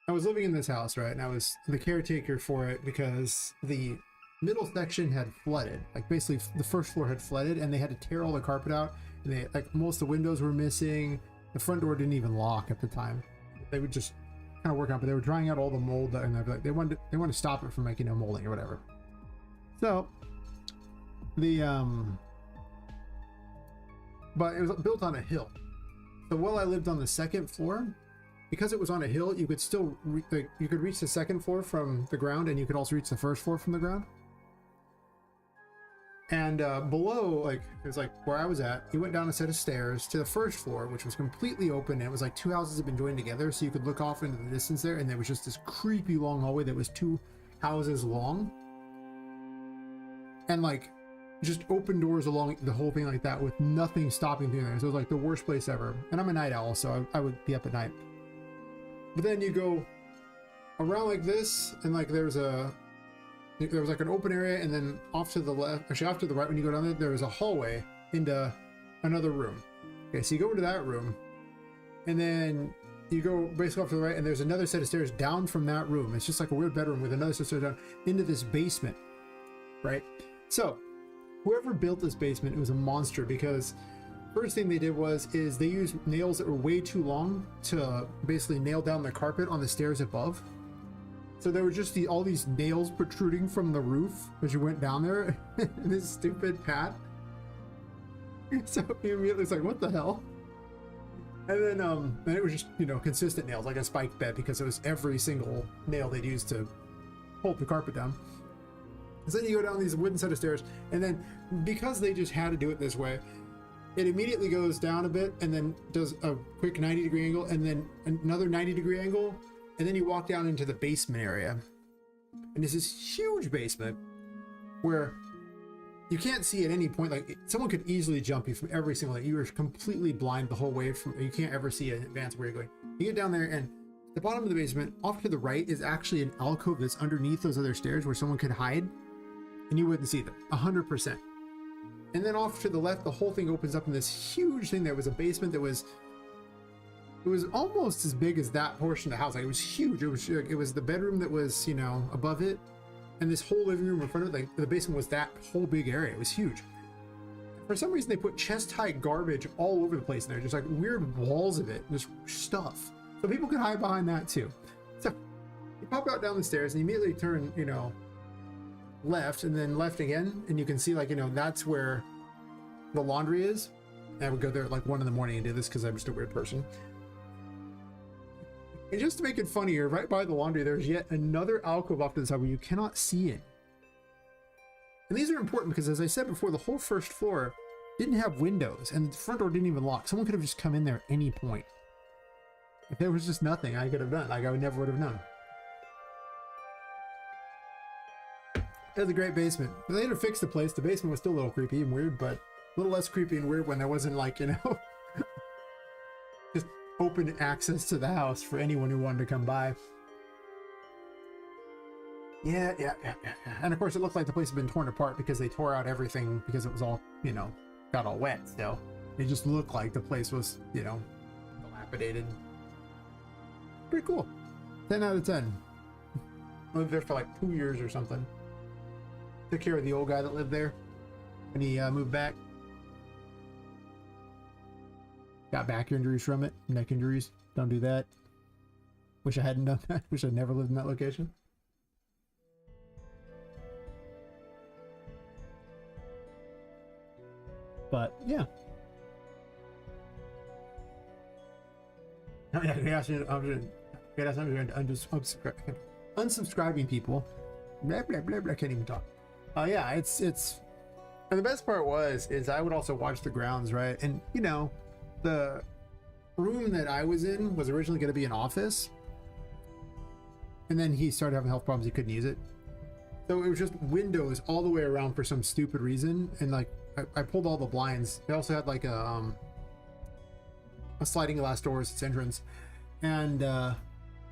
I was living in this house, right? And I was the caretaker for it because the middle section had flooded. Like basically the first floor had flooded, and they had to tear all the carpet out, and they like most of the windows were missing. The front door didn't even lock at the time. They would just kind of work out, but they were drying out all the mold, and they wanted to stop it from like, you know, molding or whatever. So the but it was built on a hill. So while I lived on the second floor, because it was on a hill, you could still you could reach the second floor from the ground, and you could also reach the first floor from the ground. And below, like it was like where I was at, you went down a set of stairs to the first floor, which was completely open, and it was like two houses had been joined together, so you could look off into the distance there, and there was just this creepy long hallway that was two houses long, and like just open doors along the whole thing like that with nothing stopping through there. So it was like the worst place ever. And I'm a night owl, so I would be up at night. But then you go around like this, and like there was like an open area, and then off to the left, actually off to the right, when you go down there was a hallway into another room. Okay, so you go into that room, and then you go basically off to the right, and there's another set of stairs down from that room. It's just like a weird bedroom with another set of stairs down into this basement, right? So whoever built this basement, it was a monster, because first thing they did is they used nails that were way too long to basically nail down the carpet on the stairs above. So there were just all these nails protruding from the roof as you went down there in this stupid path. So immediately it's like, what the hell? And then it was just, you know, consistent nails, like a spike bed, because it was every single nail they'd used to hold the carpet down. So then you go down these wooden set of stairs, and then because they just had to do it this way, it immediately goes down a bit and then does a quick 90-degree angle, and then another 90-degree angle, and then you walk down into the basement area. And it's this huge basement where you can't see at any point, like someone could easily jump you from every single, like you were completely blind the whole way from, you can't ever see in advance where you're going. You get down there, and the bottom of the basement off to the right is actually an alcove that's underneath those other stairs where someone could hide, and you wouldn't see them 100%. And then off to the left, the whole thing opens up in this huge thing. There was a basement that was, it was almost as big as that portion of the house. Like it was huge. It was the bedroom that was, you know, above it, and this whole living room in front of it. Like the basement was that whole big area. It was huge. For some reason, they put chest-high garbage all over the place in there, just like weird walls of it, just stuff. So people could hide behind that too. So you pop out down the stairs and you immediately turn, you know, left, and then left again, and you can see, like, you know, that's where the laundry is. And I would go there at like 1 in the morning and do this because I'm just a weird person. And just to make it funnier, right by the laundry there's yet another alcove off to the side where you cannot see it. And these are important because, as I said before, the whole first floor didn't have windows, and the front door didn't even lock. Someone could have just come in there at any point. If there was just nothing I could have done, like I never would have known. It was a great basement. They later fixed the place. The basement was still a little creepy and weird, but a little less creepy and weird when there wasn't, like, you know, just open access to the house for anyone who wanted to come by. Yeah. And of course, it looked like the place had been torn apart because they tore out everything because it was all, you know, got all wet still. It just looked like the place was, you know, dilapidated. Pretty cool. 10 out of 10. I lived there for like 2 years or something. Took care of the old guy that lived there when he moved back. Got back injuries from it, neck injuries. Don't do that. Wish I hadn't done that. Wish I'd never lived in that location. But yeah. Unsubscribing people. Blah blah blah blah. I can't even talk. Yeah, it's and the best part is I would also watch the grounds, right? And you know, the room that I was in was originally going to be an office, and then he started having health problems. He couldn't use it, so it was just windows all the way around for some stupid reason. And like I pulled all the blinds. They also had like a sliding glass door as its entrance, and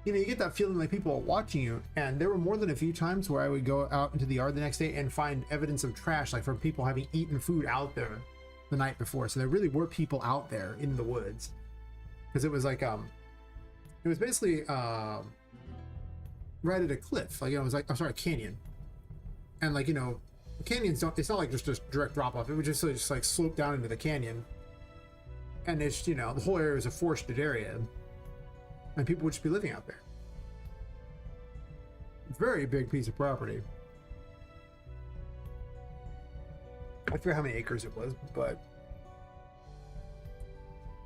you know, you get that feeling like people are watching you. And there were more than a few times where I would go out into the yard the next day and find evidence of trash, like from people having eaten food out there the night before. So there really were people out there in the woods, because it was like it was basically right at a cliff. Like, it was like, I'm sorry, a canyon. And like, you know, canyons don't, it's not like just a direct drop off. It would just like slope down into the canyon. And it's, you know, the whole area is a forested area. And people would just be living out there. Very big piece of property. I forget how many acres it was, but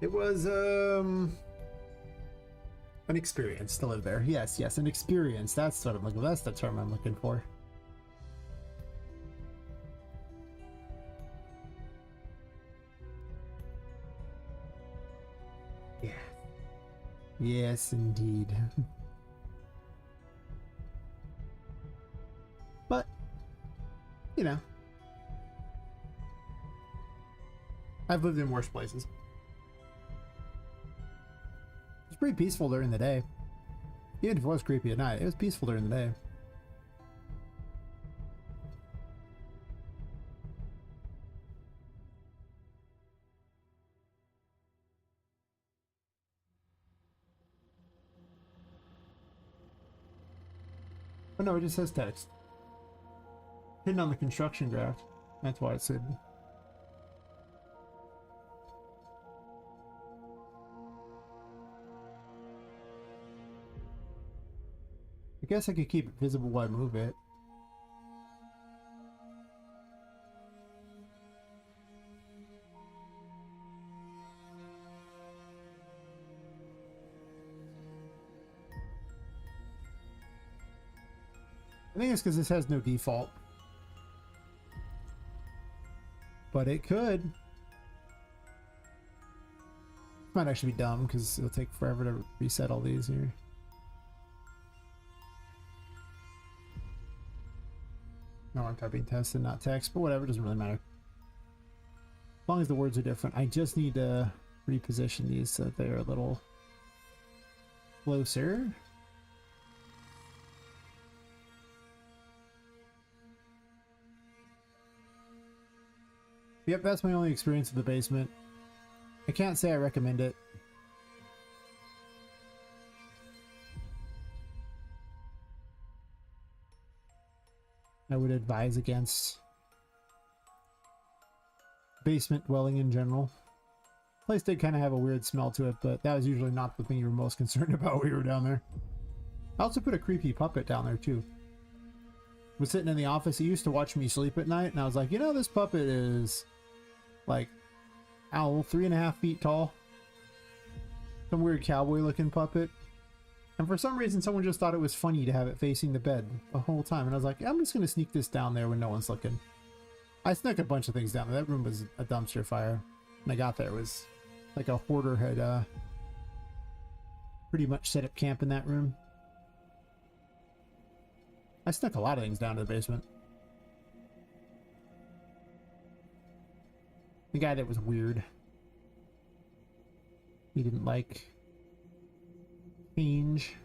it was an experience to live there. Yes, yes, an experience. That's what I'm looking for. That's the term I'm looking for. Yeah. Yes, indeed. But, you know, I've lived in worse places. It's pretty peaceful during the day. Even if it was creepy at night, it was peaceful during the day. Oh no, it just says text. Hidden on the construction graph. That's why it's hidden. I guess I could keep it visible while I move it. I think it's because this has no default. But it could. Might actually be dumb because it'll take forever to reset all these here. No, I'm typing text and not text, but whatever, it doesn't really matter. As long as the words are different. I just need to reposition these so that they're a little closer. Yep, that's my only experience with the basement. I can't say I recommend it. I would advise against basement dwelling in general. The place did kind of have a weird smell to it, but that was usually not the thing you were most concerned about when you were down there. I also put a creepy puppet down there too. I was sitting in the office. He used to watch me sleep at night, and I was like, you know, this puppet is like, owl, 3.5 feet tall. Some weird cowboy looking puppet. And for some reason, someone just thought it was funny to have it facing the bed the whole time. And I was like, I'm just going to sneak this down there when no one's looking. I snuck a bunch of things down there. That room was a dumpster fire. When I got there, it was like a hoarder had pretty much set up camp in that room. I snuck a lot of things down to the basement. The guy that was weird. He didn't like change.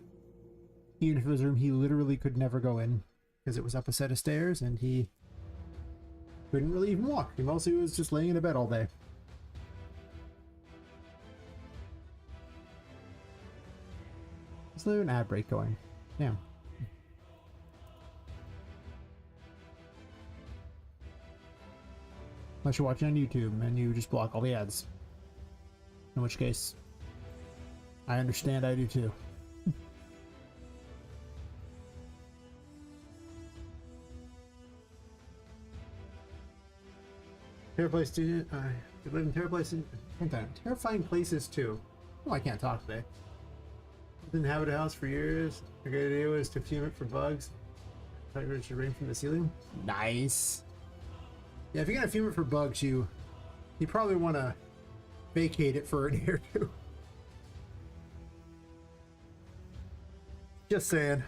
Even if it was a room he literally could never go in because it was up a set of stairs and he couldn't really even walk. He mostly was just laying in a bed all day. Is there an ad break going? Damn. Unless you're watching on YouTube and you just block all the ads. In which case, I understand, I do too. You live in terrifying places too. Oh, I can't talk today. Didn't have a house for years. A good idea was to fume it for bugs. Thought it should rain from the ceiling. Nice. Yeah, if you're gonna fume it for bugs, you probably want to vacate it for a day or two. Just saying.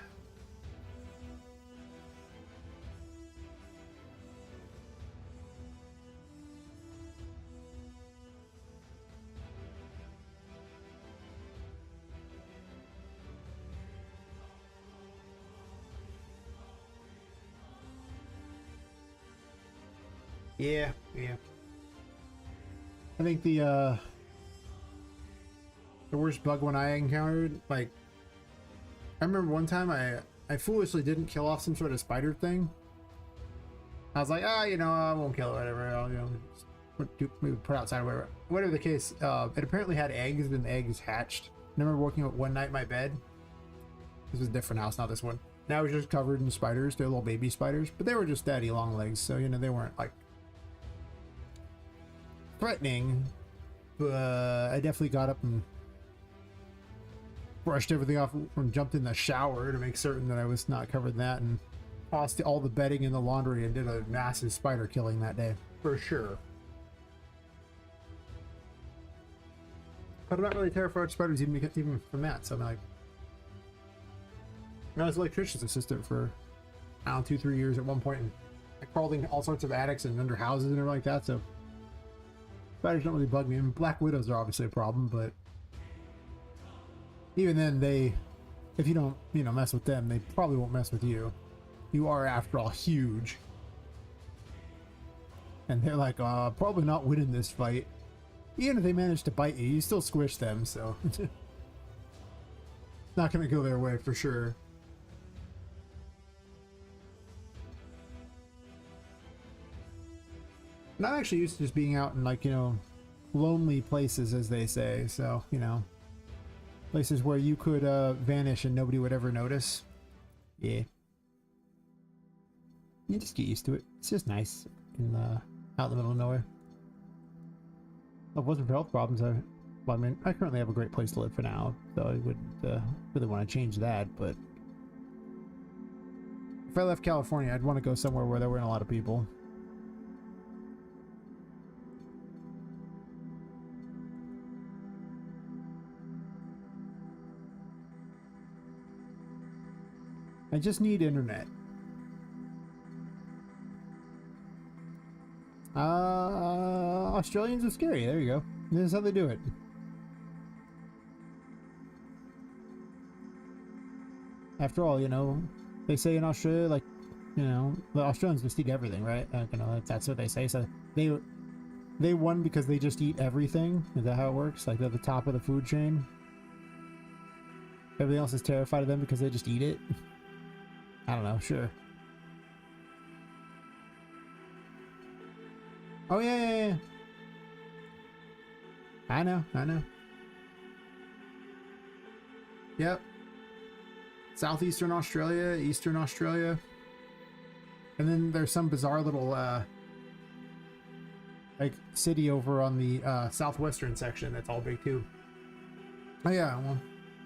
Yeah. I think the worst bug one I encountered, like, I remember one time I foolishly didn't kill off some sort of spider thing, I was like, ah, you know, I won't kill it, whatever. I'll, you know, just maybe put it outside, whatever. Whatever the case, it apparently had eggs, and the eggs hatched. I remember waking up one night in my bed. This was a different house, not this one. Now it was just covered in spiders. They're little baby spiders, but they were just daddy long legs, so you know they weren't like threatening. But I definitely got up and brushed everything off and jumped in the shower to make certain that I was not covered in that, and tossed all the bedding in the laundry and did a massive spider killing that day for sure. But I'm not really terrified of spiders even from that, so I'm like, I was an electrician's assistant for, I don't know, 2-3 years at one point, and I crawled in all sorts of attics and under houses and everything like that, so spiders don't really bug me. I mean, black widows are obviously a problem, but even then, if you don't, you know, mess with them, they probably won't mess with you. You are, after all, huge. And they're like, probably not winning this fight. Even if they manage to bite you, you still squish them, so not gonna go their way for sure. And I'm actually used to just being out in, like, you know, lonely places, as they say, so, you know, places where you could vanish and nobody would ever notice. Yeah. You just get used to it. It's just nice in out in the middle of nowhere. If it wasn't for health problems, well, I mean, I currently have a great place to live for now, so I wouldn't really want to change that, but if I left California, I'd want to go somewhere where there weren't a lot of people. I just need internet. Australians are scary. There you go. This is how they do it. After all, you know, they say in Australia, like, you know, the Australians just eat everything, right? You know, that's what they say. So they won because they just eat everything. Is that how it works? Like they're the top of the food chain. Everything else is terrified of them because they just eat it. I don't know. Sure. Oh yeah. I know. Yep. Southeastern Australia, Eastern Australia. And then there's some bizarre little like city over on the southwestern section that's all big too. Oh yeah, well,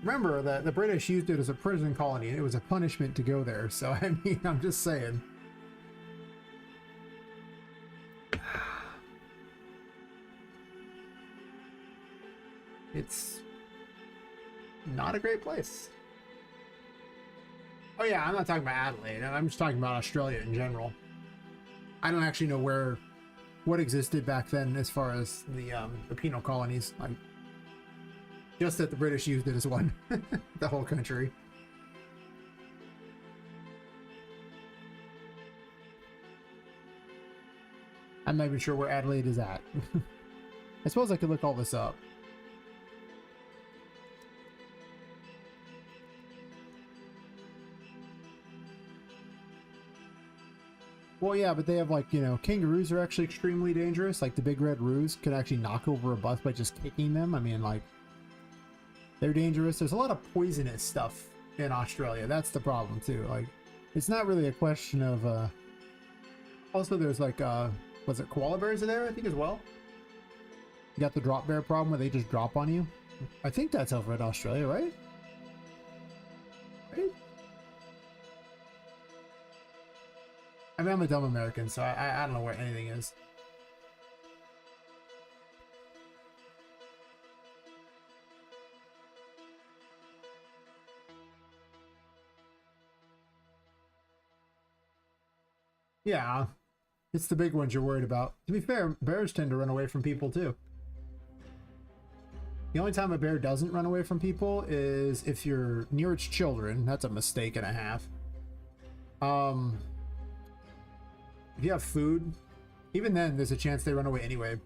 remember that the British used it as a prison colony and it was a punishment to go there, so I mean, I'm just saying. It's not a great place. Oh yeah, I'm not talking about Adelaide. I'm just talking about Australia in general. I don't actually know what existed back then as far as the penal colonies. Like, just that the British used it as one, the whole country. I'm not even sure where Adelaide is at. I suppose I could look all this up. Well, yeah, but they have, like, you know, kangaroos are actually extremely dangerous. Like, the big red roos can actually knock over a bus by just kicking them. I mean, like, they're dangerous. There's a lot of poisonous stuff in Australia. That's the problem, too. Like, it's not really a question of, also, there's, like, was it koala bears are there, I think, as well? You got the drop bear problem where they just drop on you. I think that's over in Australia, right? Right? I mean, I'm a dumb American, so I don't know where anything is. Yeah, it's the big ones you're worried about. To be fair, bears tend to run away from people too. The only time a bear doesn't run away from people is if you're near its children. That's a mistake and a half. If you have food, even then, there's a chance they run away anyway.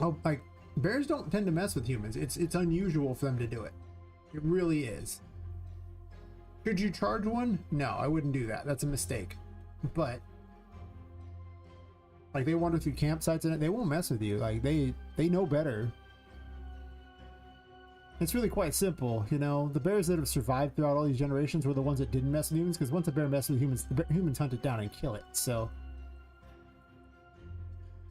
Oh, like, bears don't tend to mess with humans. It's unusual for them to do it. It really is. Should you charge one? No, I wouldn't do that. That's a mistake. But like, they wander through campsites and they won't mess with you. Like, they know better. It's really quite simple, you know. The bears that have survived throughout all these generations were the ones that didn't mess with humans, because once a bear messes with humans, the humans hunt it down and kill it. So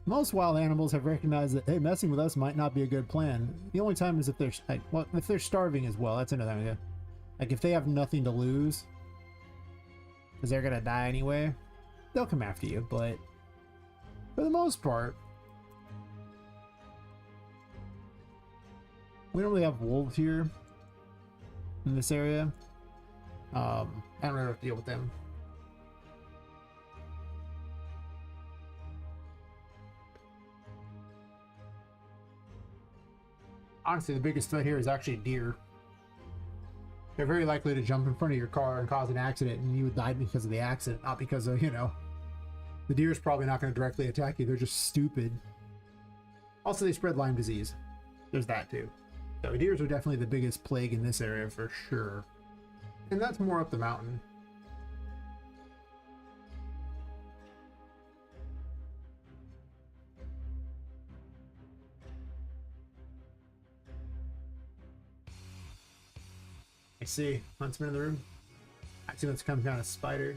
most wild animals have recognized that, hey, messing with us might not be a good plan. The only time is if they're like, well, if they're starving as well. That's another idea. Like, if they have nothing to lose, because they're gonna die anyway, they'll come after you. But for the most part, we don't really have wolves here in this area. I don't really have to deal with them. Honestly, the biggest threat here is actually deer. They're very likely to jump in front of your car and cause an accident, and you would die because of the accident, not because of, you know. The deer is probably not going to directly attack you. They're just stupid. Also, they spread Lyme disease. There's that too. So deers are definitely the biggest plague in this area for sure. And that's more up the mountain. I see. Huntsman in the room. I see what's coming down a spider.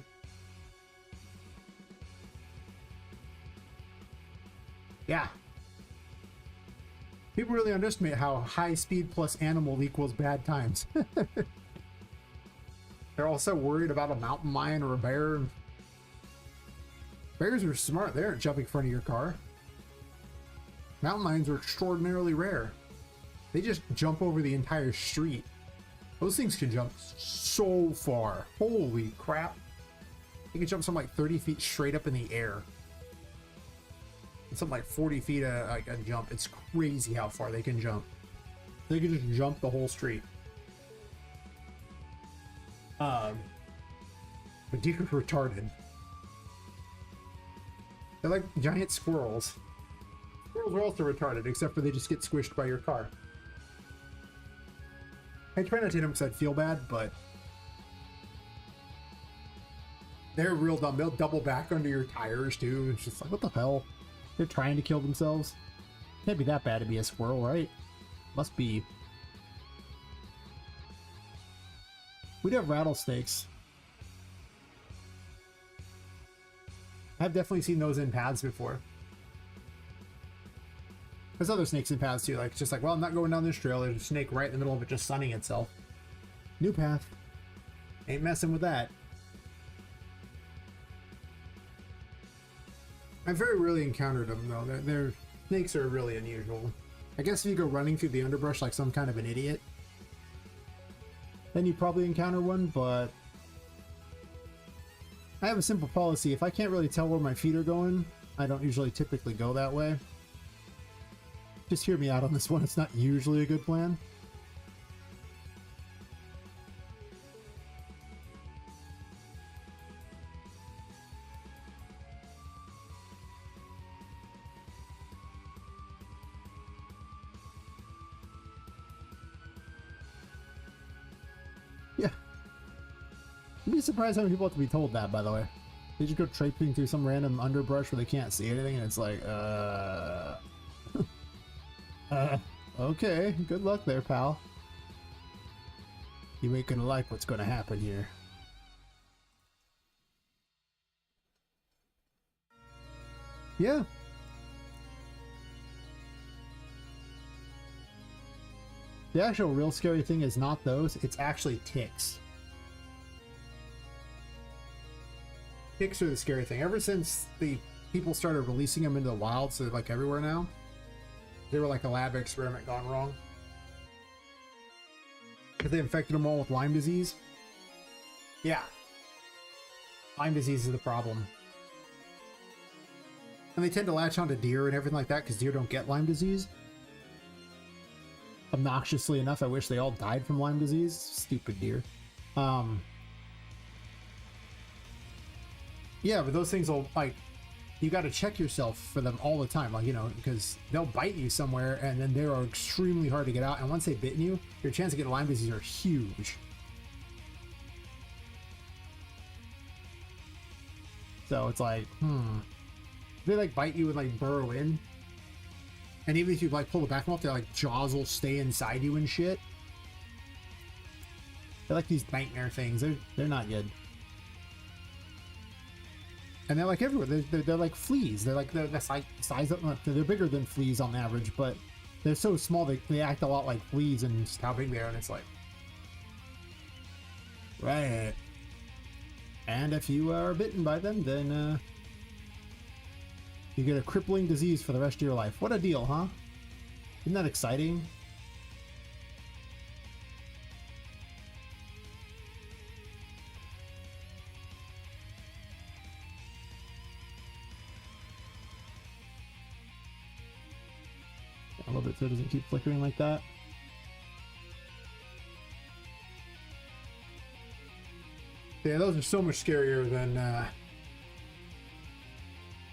Yeah. People really underestimate how high speed plus animal equals bad times. They're also worried about a mountain lion or a bear. Bears are smart. They aren't jumping in front of your car. Mountain lions are extraordinarily rare. They just jump over the entire street. Those things can jump so far. Holy crap. They can jump something like 30 feet straight up in the air. And something like 40 feet a jump. It's crazy how far they can jump. They can just jump the whole street. But deer are retarded. They're like giant squirrels. Squirrels are also retarded, except for they just get squished by your car. I try not to hit them because I'd feel bad, but they're real dumb. They'll double back under your tires too. It's just like, what the hell? They're trying to kill themselves. Can't be that bad to be a squirrel, right? Must be. We'd have rattlesnakes. I've definitely seen those in paths before. There's other snakes in paths too. Like, it's just like, well, I'm not going down this trail. There's a snake right in the middle of it just sunning itself. New path. Ain't messing with that. I've very rarely encountered them though. Their snakes are really unusual. I guess if you go running through the underbrush like some kind of an idiot, then you probably encounter one, but I have a simple policy. If I can't really tell where my feet are going, I don't usually typically go that way. Just hear me out on this one. It's not usually a good plan. Yeah. You'd be surprised how many people have to be told that, by the way. They just go traipsing through some random underbrush where they can't see anything, and it's like, okay, good luck there, pal. You ain't gonna like what's gonna happen here. Yeah. The actual real scary thing is not those, it's actually ticks. Ticks are the scary thing. Ever since the people started releasing them into the wild, so they're like everywhere now, they were like a lab experiment gone wrong. Because they infected them all with Lyme disease. Yeah. Lyme disease is the problem. And they tend to latch onto deer and everything like that because deer don't get Lyme disease. Obnoxiously enough, I wish they all died from Lyme disease. Stupid deer. Yeah, but those things will, like, you got to check yourself for them all the time, like, you know, because they'll bite you somewhere and then they are extremely hard to get out. And once they've bitten you, your chance of getting Lyme disease are huge. So it's like, they like bite you and like burrow in. And even if you like pull the back off, their like jaws will stay inside you and shit. They're like these nightmare things. They're not good. And they're like everywhere. They're like fleas. They're like the size of, they're bigger than fleas on average, but they're so small they act a lot like fleas and just how big they are. And it's like, right. And if you are bitten by them, then you get a crippling disease for the rest of your life. What a deal, huh? Isn't that exciting? I love it so it doesn't keep flickering like that. Yeah, those are so much scarier than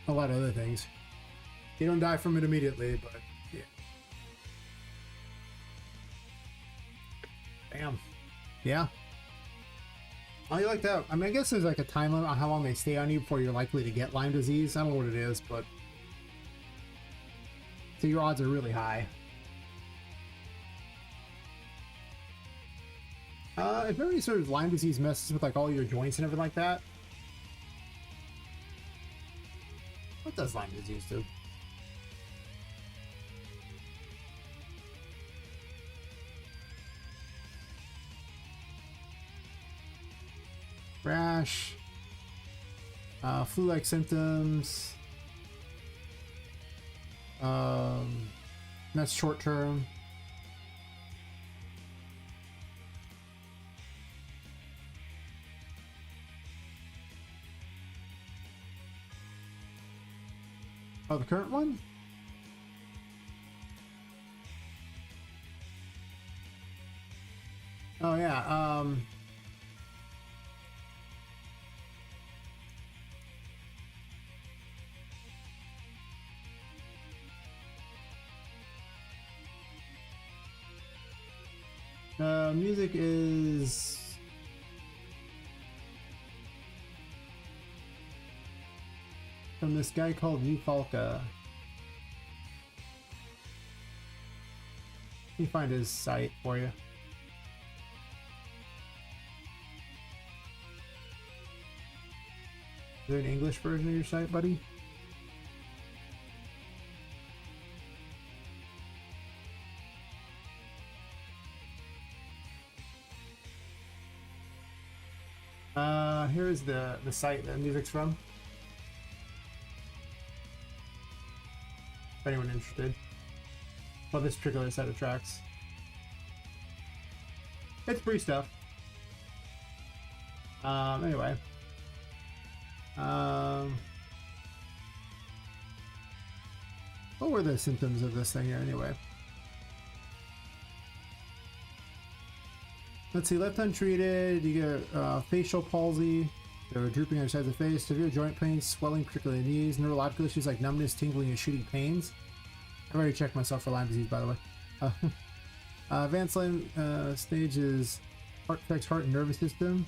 a lot of other things. You don't die from it immediately, but yeah. Damn. Yeah. Oh, you like that? I mean, I guess there's like a time limit on how long they stay on you before you're likely to get Lyme disease. I don't know what it is, but so your odds are really high. If every sort of Lyme disease messes with like all your joints and everything like that, what does Lyme disease do? Rash, flu-like symptoms. That's short term. Oh, the current one? Oh yeah, music is from this guy called New Falca. Let me find his site for you. Is there an English version of your site, buddy? Here's the site that music's from. If anyone interested. Well, this particular set of tracks. It's free stuff. Anyway. What were the symptoms of this thing here anyway? Let's see, left untreated, you get facial palsy, or drooping on the sides of the face, severe joint pain, swelling, particularly in the knees, neurological issues like numbness, tingling, and shooting pains. I've already checked myself for Lyme disease, by the way. Advanced Lyme stage is affects heart and nervous system,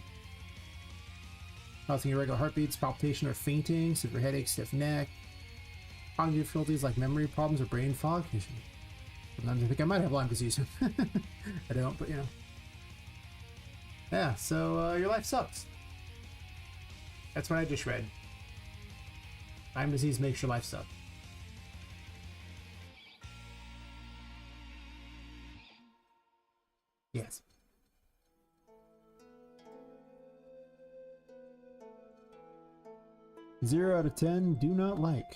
causing irregular heartbeats, palpitation or fainting, severe headache, stiff neck, cognitive difficulties like memory problems or brain fog. Sometimes I think I might have Lyme disease. I don't, but you know. Yeah, so your life sucks. That's what I just read. Lyme disease makes your life suck. Yes. Zero out of 10, do not like.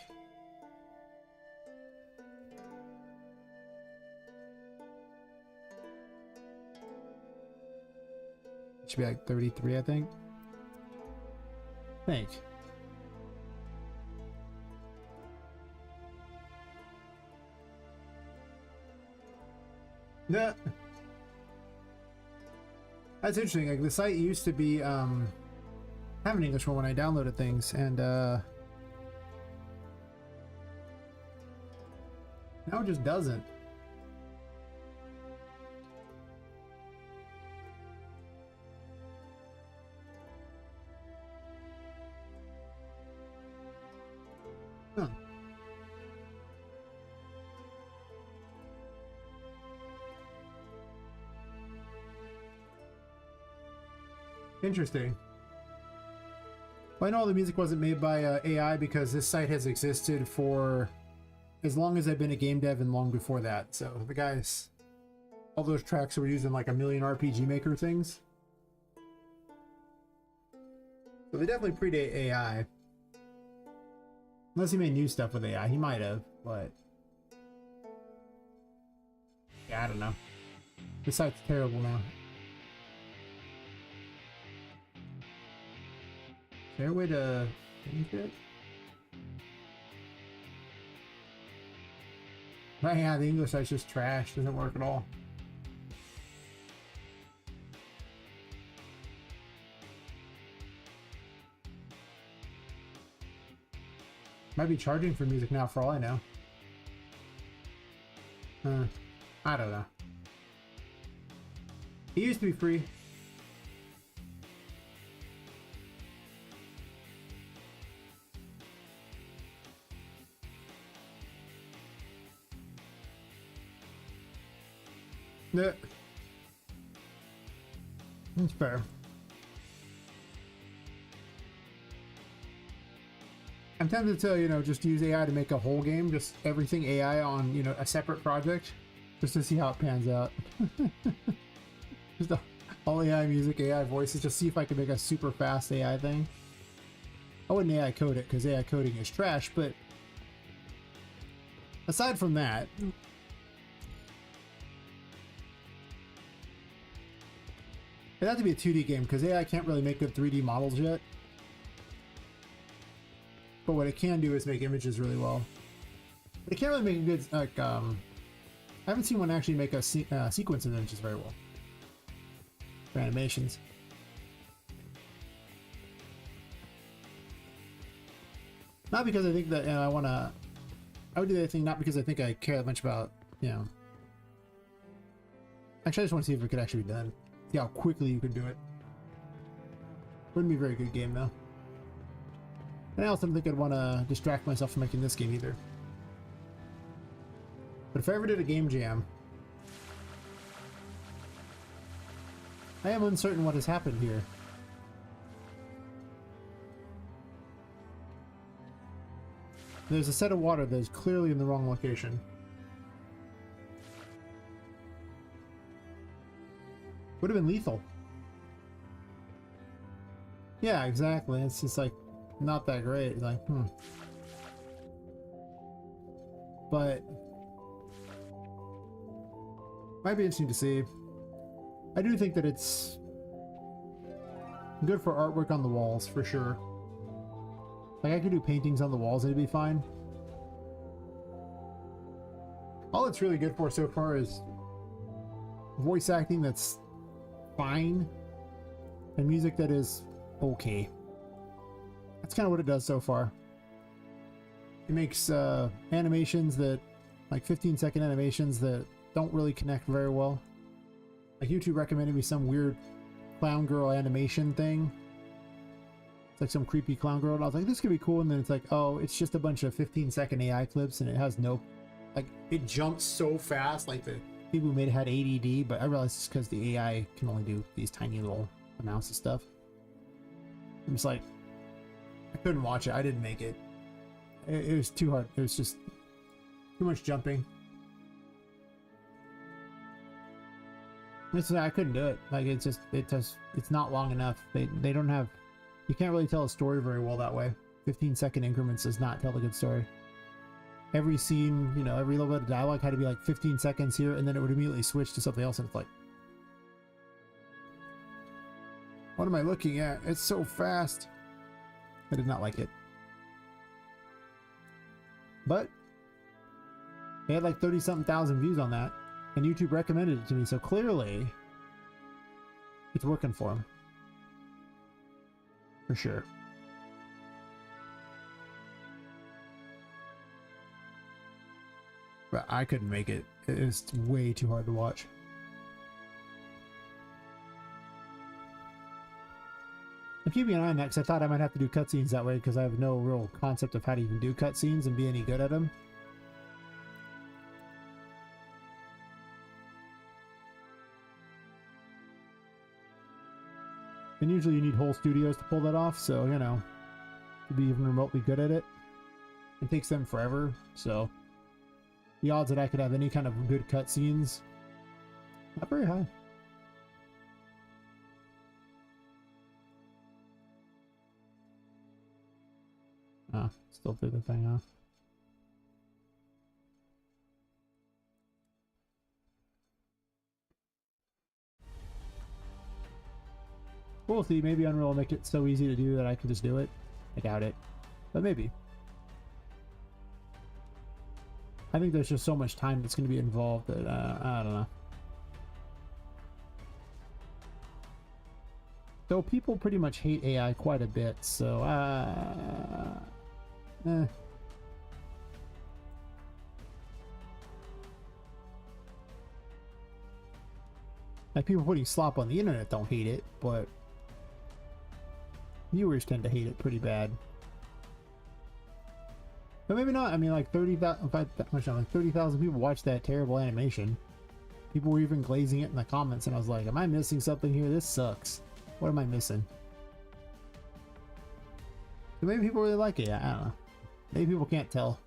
It should be like 33, I think. Yeah. That's interesting. Like the site used to be have an English one when I downloaded things, and now it just doesn't. Huh. Interesting. Well, I know the music wasn't made by AI because this site has existed for as long as I've been a game dev and long before that. So the guys, all those tracks were using like a million RPG Maker things. So they definitely predate AI. Unless he made new stuff with AI, he might have, but yeah, I don't know. This site's terrible now. Is there a way to change it? Right, yeah, the English site's just trash. Doesn't work at all. Might be charging for music now, for all I know. I don't know. It used to be free. Yeah. That's fair. I'm tempted to, you know, just use AI to make a whole game, just everything AI on, you know, a separate project, just to see how it pans out. Just all AI music, AI voices, just see if I can make a super fast AI thing. I wouldn't AI code it, because AI coding is trash, but aside from that, it'd have to be a 2D game, because AI can't really make good 3D models yet. But what it can do is make images really well. But it can't really make a good, like, I haven't seen one actually make a sequence of images very well. For animations. Not because I think that, you know, I would do that thing not because I think I care that much about, you know. Actually, I just want to see if it could actually be done. See how quickly you could do it. Wouldn't be a very good game, though. And I also don't think I'd want to distract myself from making this game either. But if I ever did a game jam, I am uncertain what has happened here. There's a set of water that is clearly in the wrong location. Would have been lethal. Yeah, exactly. It's just like not that great. It's like, But might be interesting to see. I do think that it's good for artwork on the walls, for sure. Like, I could do paintings on the walls and it'd be fine. All it's really good for so far is voice acting that's fine and music that is okay. That's kind of what it does so far. It makes animations that, like 15-second animations that don't really connect very well. Like, YouTube recommended me some weird clown girl animation thing. It's like some creepy clown girl, and I was like, this could be cool, and then it's like, oh, it's just a bunch of 15-second AI clips, and it has no, like, it jumps so fast, like the people who made it had ADD, but I realized it's because the AI can only do these tiny little amounts of stuff. I'm just like, I couldn't watch it. I didn't make it. It was too hard. It was just too much jumping. I couldn't do it. Like, it's not long enough. They don't have, you can't really tell a story very well that way. 15-second increments does not tell a good story. Every scene, you know, every little bit of dialogue had to be like 15 seconds here, and then it would immediately switch to something else, and it's like, what am I looking at? It's so fast. I did not like it. But they had like 30-something thousand views on that, and YouTube recommended it to me, so clearly it's working for them. For sure. But I couldn't make it. It was way too hard to watch. I'm keeping an eye on that because I thought I might have to do cutscenes that way because I have no real concept of how to even do cutscenes and be any good at them. And usually you need whole studios to pull that off, so, you know, to be even remotely good at it, it takes them forever, so the odds that I could have any kind of good cutscenes, not very high. Ah, still through the thing, huh? We'll see. Maybe Unreal will make it so easy to do that I can just do it. I doubt it, but maybe. I think there's just so much time that's going to be involved that I don't know. So people pretty much hate AI quite a bit, so Like, people putting slop on the internet don't hate it, but viewers tend to hate it pretty bad. But maybe not. I mean, like 30,000, like 30,000 people watched that terrible animation. People were even glazing it in the comments, and I was like, am I missing something here? This sucks. What am I missing? So maybe people really like it. I don't know. Maybe people can't tell.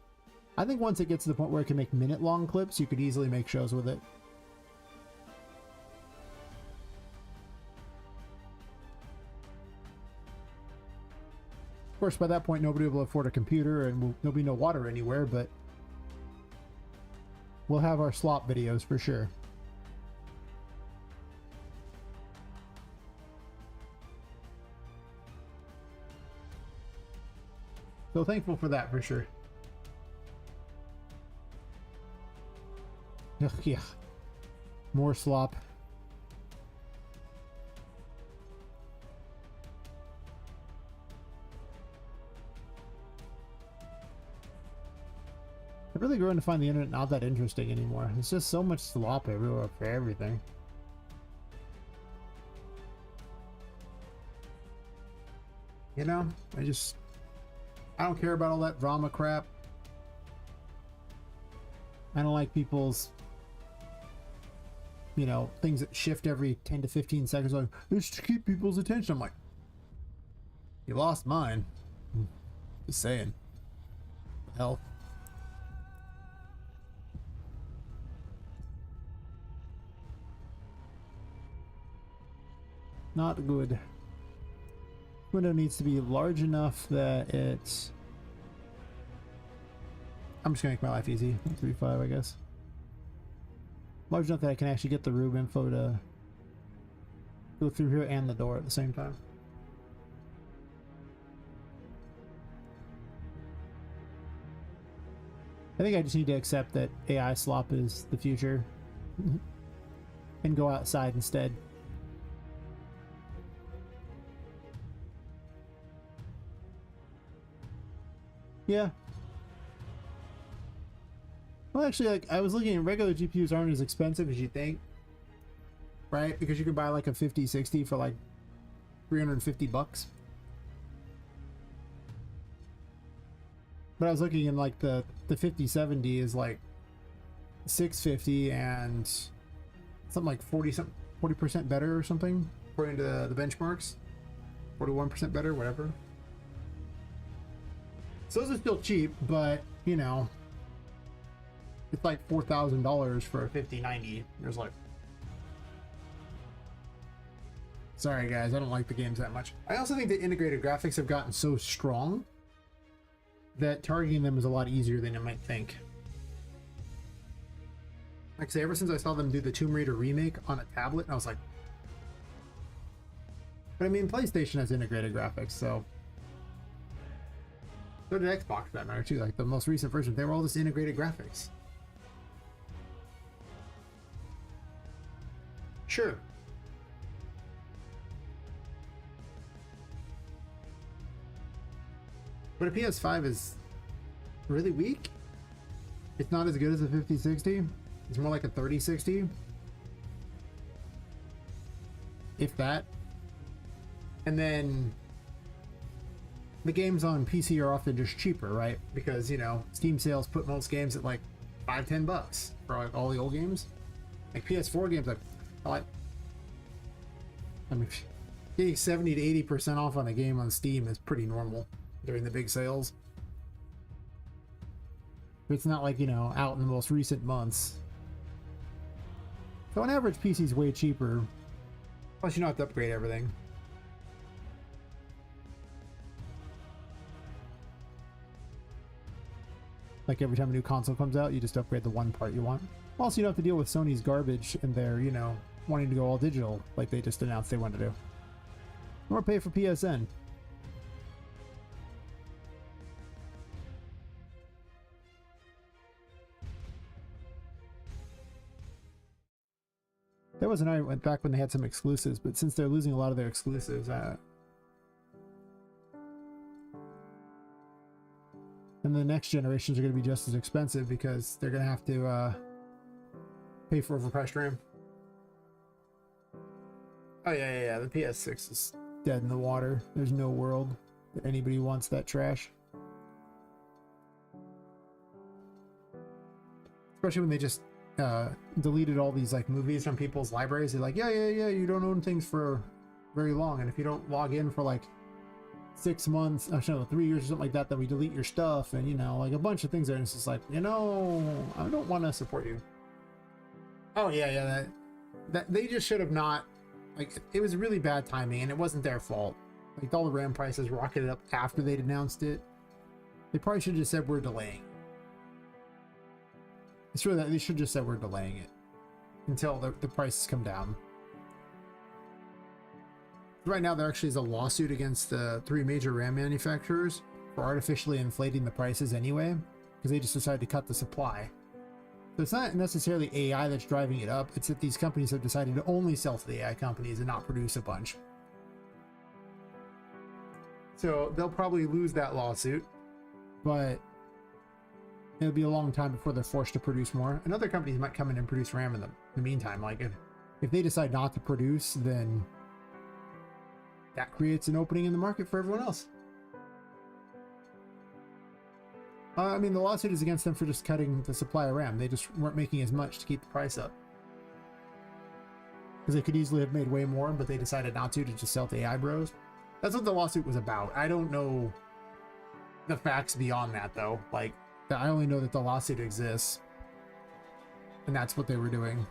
I think once it gets to the point where it can make minute-long clips, you could easily make shows with it. Of course, by that point, nobody will afford a computer and there'll be no water anywhere, but we'll have our slop videos for sure. So thankful for that for sure. Ugh, yeah. More slop. I've really grown to find the internet not that interesting anymore. It's just so much slop everywhere for everything. You know, I don't care about all that drama crap. I don't like people's, you know, things that shift every 10 to 15 seconds. Like, it's to keep people's attention. I'm like, you lost mine. Just saying. Hell. Not good. Window needs to be large enough that it's... I'm just gonna make my life easy. 3.5, I guess. Large enough that I can actually get the room info to go through here and the door at the same time. I think I just need to accept that AI slop is the future and go outside instead. Yeah. Well, actually, like, I was looking at regular GPUs aren't as expensive as you think, right? Because you can buy like a 5060 for like 350 bucks. But I was looking in like the 5070 is like 650 and something like 40% better or something according to the benchmarks. 41% better, whatever. So those are still cheap, but you know, it's like $4,000 for a 5090. There's like, sorry guys, I don't like the games that much. I also think the integrated graphics have gotten so strong that targeting them is a lot easier than you might think. Like I say, ever since I saw them do the Tomb Raider remake on a tablet, I was like, but I mean, PlayStation has integrated graphics, so. So did Xbox, for that matter, too. Like the most recent version, they were all just integrated graphics. Sure. But a PS5 is really weak. It's not as good as a 5060. It's more like a 3060. If that. And then the games on PC are often just cheaper, right? Because, you know, Steam sales put most games at like $5-10 for like all the old games. Like PS4 games, I mean, getting 70 to 80% off on a game on Steam is pretty normal during the big sales. It's not like, you know, out in the most recent months. So on average, PC is way cheaper. Plus, you don't have to upgrade everything. Like every time a new console comes out, you just upgrade the one part you want. Also, you don't have to deal with Sony's garbage and their, you know, wanting to go all digital like they just announced they want to do. Or pay for PSN. That was an I went back when they had some exclusives, but since they're losing a lot of their exclusives, and the next generations are going to be just as expensive because they're going to have to pay for overpriced RAM. Oh yeah. The PS6 is dead in the water. There's no world that anybody wants that trash. Especially when they just deleted all these like movies from people's libraries. They're like, yeah, you don't own things for very long, and if you don't log in for like 6 months, actually no, 3 years or something like that, then we delete your stuff, and you know, like a bunch of things there. And it's just like, you know, I don't want to support you. Oh yeah, that they just should have not, like, it was really bad timing, and it wasn't their fault. Like all the RAM prices rocketed up after they'd announced it. They probably should have just said we're delaying. It's really that they should just said we're delaying it until the prices come down. Right now, there actually is a lawsuit against the 3 major RAM manufacturers for artificially inflating the prices anyway, because they just decided to cut the supply. So it's not necessarily AI that's driving it up, it's that these companies have decided to only sell to the AI companies and not produce a bunch. So they'll probably lose that lawsuit, but it'll be a long time before they're forced to produce more. And other companies might come in and produce RAM in the meantime. Like if they decide not to produce, then that creates an opening in the market for everyone else. I mean, the lawsuit is against them for just cutting the supply of RAM. They just weren't making as much to keep the price up. Because they could easily have made way more, but they decided not to just sell to AI bros. That's what the lawsuit was about. I don't know the facts beyond that, though. Like, I only know that the lawsuit exists. And that's what they were doing.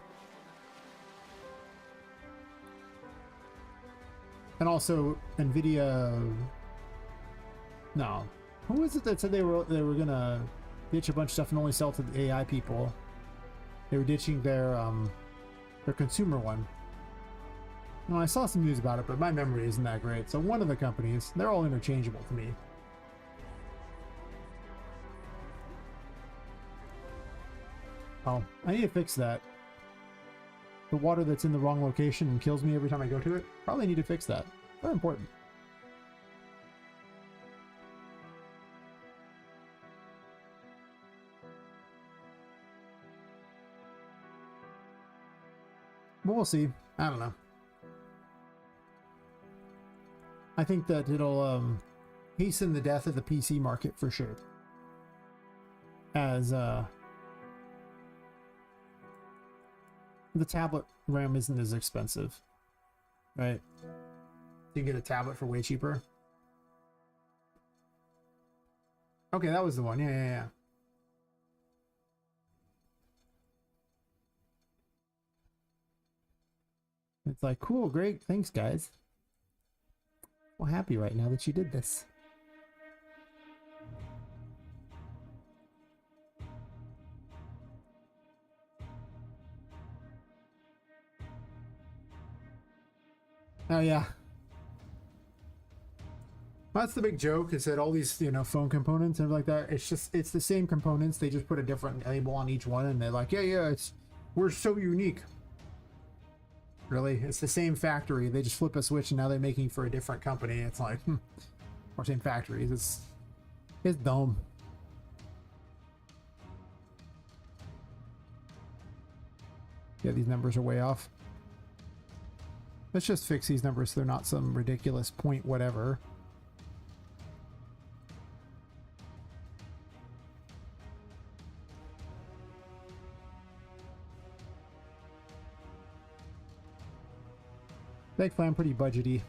And also, NVIDIA... No. Who was it that said they were gonna ditch a bunch of stuff and only sell to the AI people? They were ditching their consumer one. Well, I saw some news about it, but my memory isn't that great. So one of the companies, they're all interchangeable to me. Oh, I need to fix that. The water that's in the wrong location and kills me every time I go to it. Probably need to fix that. Very important. But we'll see. I don't know. I think that it'll hasten the death of the PC market for sure. As the tablet RAM isn't as expensive, right? You can get a tablet for way cheaper. Okay, that was the one. Yeah. It's like, cool, great, thanks guys. Well, happy right now that you did this. Oh yeah. That's the big joke, is that all these, you know, phone components and like that, it's the same components, they just put a different label on each one, and they're like, yeah, we're so unique. Really? It's the same factory, they just flip a switch and now they're making for a different company. It's like, or same factories, it's dumb. Yeah, these numbers are way off. Let's just fix these numbers so they're not some ridiculous point whatever. Thankfully, I'm pretty budgety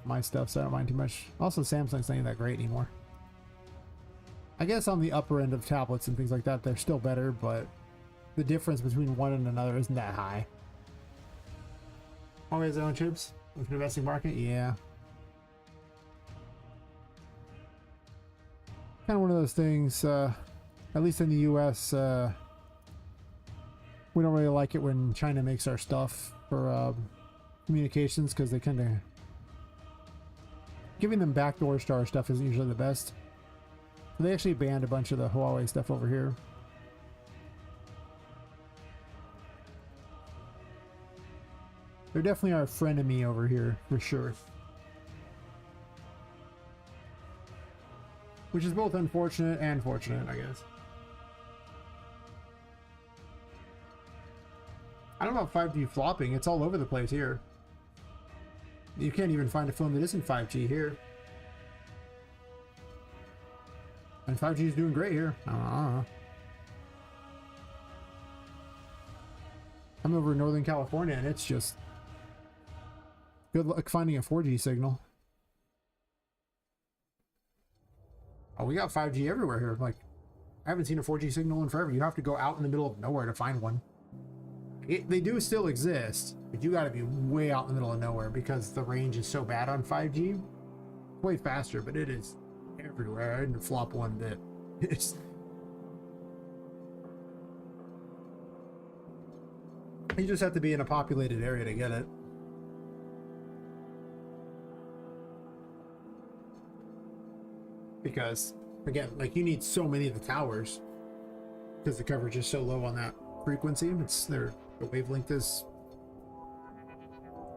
my stuff, so I don't mind too much. Also, Samsung's not even that great anymore. I guess on the upper end of tablets and things like that, they're still better, but the difference between one and another isn't that high. Always own chips with the investing market, yeah. Kind of one of those things. At least in the U.S., we don't really like it when China makes our stuff for communications, because they kind of giving them backdoors to our stuff isn't usually the best. They actually banned a bunch of the Huawei stuff over here. They're definitely our frenemy over here, for sure. Which is both unfortunate and fortunate, I guess. I don't know about 5G flopping. It's all over the place here. You can't even find a phone that isn't 5G here. And 5G is doing great here. I'm over in Northern California, and it's just good luck finding a 4G signal. Oh, we got 5G everywhere here. Like, I haven't seen a 4G signal in forever. You have to go out in the middle of nowhere to find one. They do still exist, but you got to be way out in the middle of nowhere because the range is so bad on 5G. Way faster, but it is everywhere. I didn't flop one bit. It's... You just have to be in a populated area to get it. Because, again, like, you need so many of the towers because the coverage is so low on that frequency. It's the wavelength is,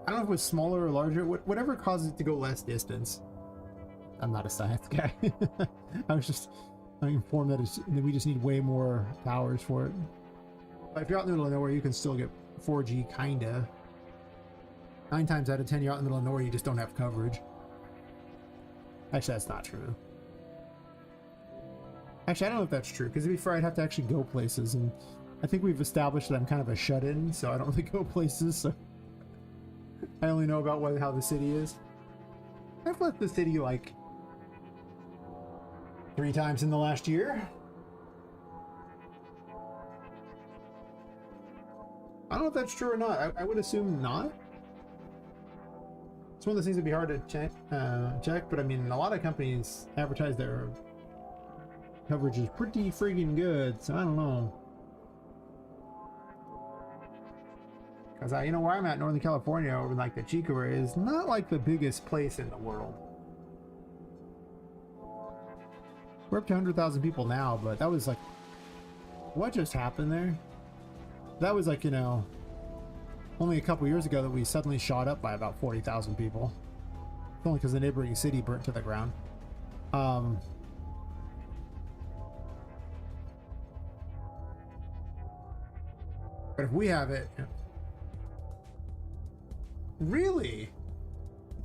I don't know if it was smaller or larger, whatever causes it to go less distance. I'm not a science guy. I'm informed that we just need way more towers for it. But if you're out in the middle of nowhere, you can still get 4G, kinda. 9 times out of 10, you're out in the middle of nowhere, you just don't have coverage. Actually, that's not true. Actually, I don't know if that's true, because to be fair, I'd have to actually go places, and I think we've established that I'm kind of a shut-in, so I don't really go places, so I only know about how the city is. I've left the city like 3 times in the last year. I don't know if that's true or not. I would assume not. It's one of those things that'd be hard to check, but I mean, a lot of companies advertise their coverage is pretty friggin' good, so I don't know. Because you know where I'm at, Northern California, over like the Chico area, is not like the biggest place in the world. We're up to 100,000 people now, but that was like, what just happened there? That was like, you know, only a couple years ago that we suddenly shot up by about 40,000 people. It's only because the neighboring city burnt to the ground. But if we have it... Really?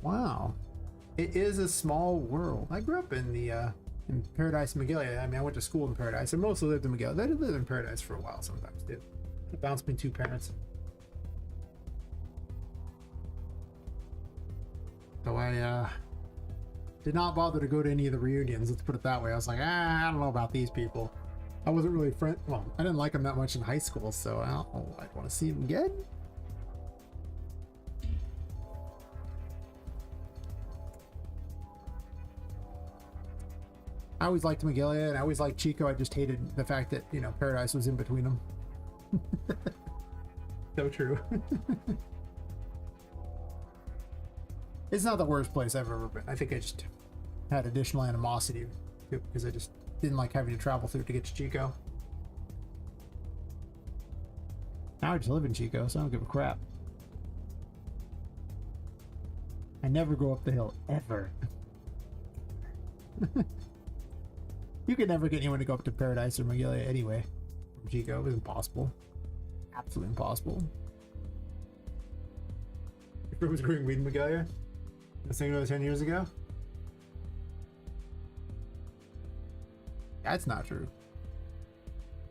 Wow. It is a small world. I grew up in the in Paradise, Magalia. I mean, I went to school in Paradise. I mostly lived in Magalia. I did live in Paradise for a while sometimes, too. It bounced between 2 parents. So I did not bother to go to any of the reunions, let's put it that way. I was like, I don't know about these people. I wasn't really well, I didn't like them that much in high school, so I'd want to see them again. I always liked Magalia, and I always liked Chico. I just hated the fact that, you know, Paradise was in between them. So true. It's not the worst place I've ever been. I think I just had additional animosity because I just didn't like having to travel through to get to Chico. Now I just live in Chico, so I don't give a crap. I never go up the hill, ever. You could never get anyone to go up to Paradise or Magalia anyway. From Chico, it was impossible. Absolutely impossible. If it was growing weed in Magalia? This thing another 10 years ago? That's not true.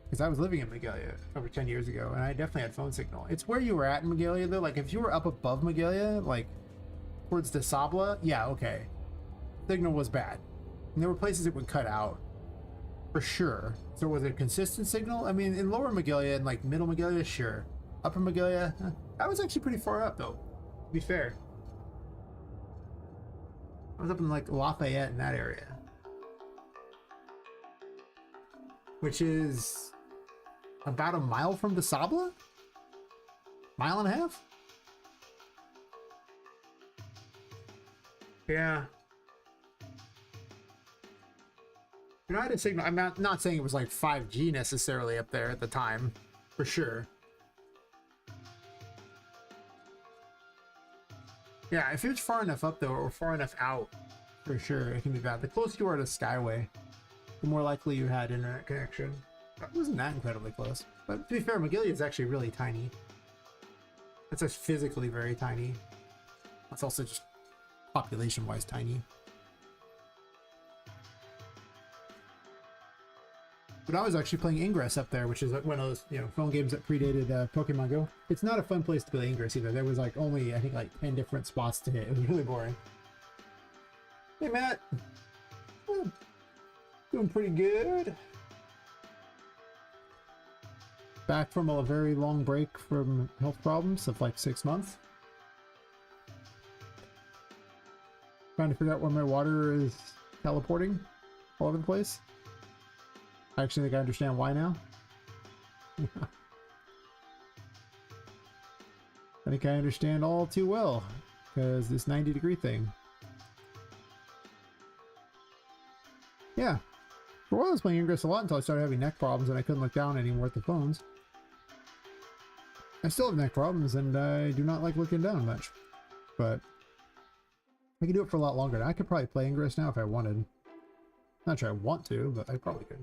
Because I was living in Magalia over 10 years ago, and I definitely had phone signal. It's where you were at in Magalia, though. Like, if you were up above Magalia, like, towards the Sabla, yeah, okay. Signal was bad. And there were places it would cut out. For sure. So was it a consistent signal? I mean, in Lower Magalia and like Middle Magalia, sure. Upper Magalia, I was actually pretty far up though, to be fair. I was up in like Lafayette in that area. Which is about a mile from the Sabla? Mile and a half? Yeah. You know, I had a signal. I'm not saying it was like 5G necessarily up there at the time, for sure. Yeah, if it's far enough up though, or far enough out, for sure, it can be bad. The closer you are to Skyway, the more likely you had internet connection. It wasn't that incredibly close. But to be fair, Magalia is actually really tiny. It's just physically very tiny. It's also just population-wise tiny. But I was actually playing Ingress up there, which is one of those, you know, phone games that predated Pokemon Go. It's not a fun place to play Ingress either. There was like only, I think, like 10 different spots to hit. It was really boring. Hey, Matt. Oh, doing pretty good. Back from a very long break from health problems of like 6 months. Trying to figure out where my water is teleporting all over the place. I actually think I understand why now. I think I understand all too well, because this 90-degree thing. Yeah. For a while I was playing Ingress a lot until I started having neck problems and I couldn't look down anymore at the phones. I still have neck problems and I do not like looking down much. But I can do it for a lot longer. I could probably play Ingress now if I wanted. Not sure I want to, but I probably could.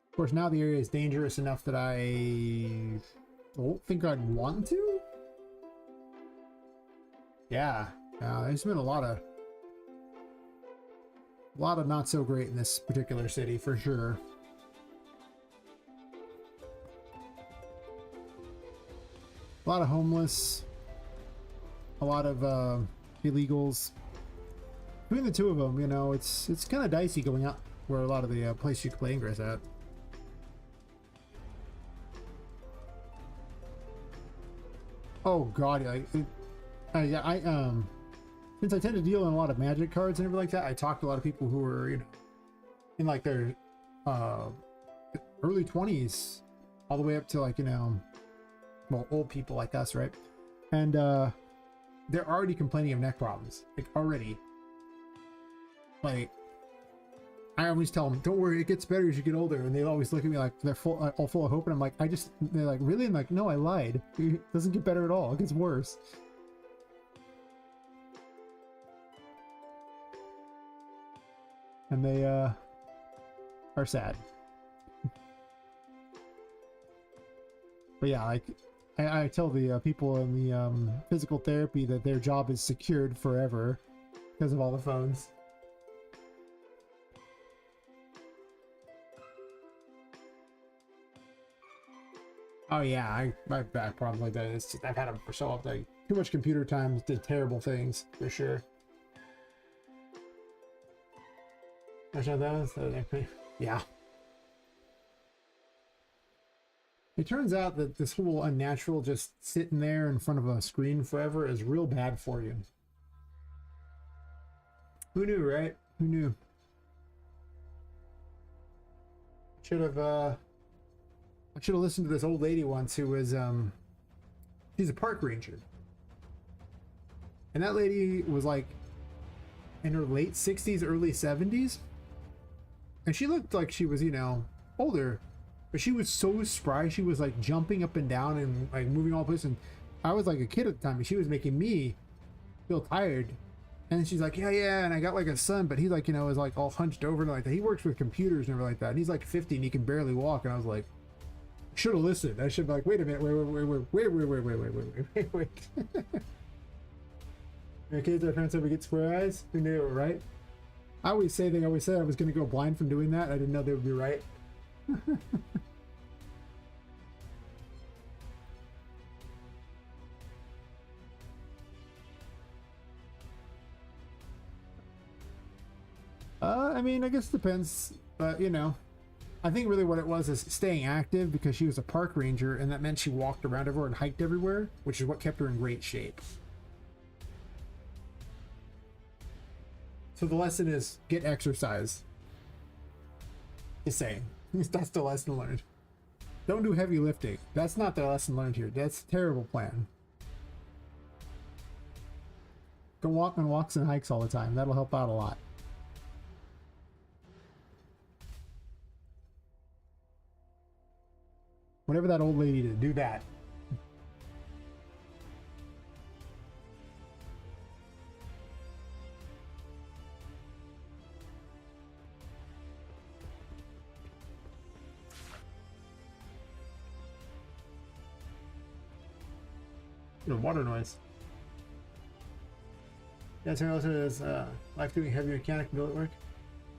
Of course, now the area is dangerous enough that I don't think I'd want to. Yeah, there's been a lot of not so great in this particular city for sure. A lot of homeless, a lot of illegals. Between the two of them, you know, it's kind of dicey going out where a lot of the places you can play Ingress at. Oh god, I since I tend to deal in a lot of magic cards and everything like that, I talk to a lot of people who are, you know, in like their early 20s all the way up to like, you know, well, old people like us, right? And they're already complaining of neck problems, like already. Like, I always tell them, don't worry, it gets better as you get older. And they always look at me like they're all full of hope. And I'm like, they're like, really? I'm like, no, I lied. It doesn't get better at all. It gets worse. And they are sad. But yeah, like I tell the people in the physical therapy that their job is secured forever because of all the phones. Oh yeah, I've had problems like that. It's just, I've had them for so long. Like, too much computer time did terrible things for sure. Yeah. It turns out that this whole unnatural just sitting there in front of a screen forever is real bad for you. Who knew, right? Who knew? I should have listened to this old lady once who was she's a park ranger. And that lady was like in her late 60s, early 70s. And she looked like she was, you know, older. But she was so spry. She was like jumping up and down and like moving all places. And I was like a kid at the time, and she was making me feel tired. And then she's like, yeah, and I got like a son, but he like, you know, is like all hunched over and like that. He works with computers and everything like that. And he's like 50 and he can barely walk. And I was like, should have listened. I should be like, wait a minute, wait. Our kids, our parents ever get square eyes? Who knew, right? They always said I was going to go blind from doing that. I didn't know they would be right. I mean, I guess it depends, but you know, I think really what it was is staying active because she was a park ranger, and that meant she walked around everywhere and hiked everywhere, which is what kept her in great shape. So the lesson is get exercise. Just saying. That's the lesson learned. Don't do heavy lifting. That's not the lesson learned here. That's a terrible plan. Go walk on walks and hikes all the time. That'll help out a lot. Whatever that old lady did, do that. The water noise. Yeah, so also is life doing heavy mechanic and billet work.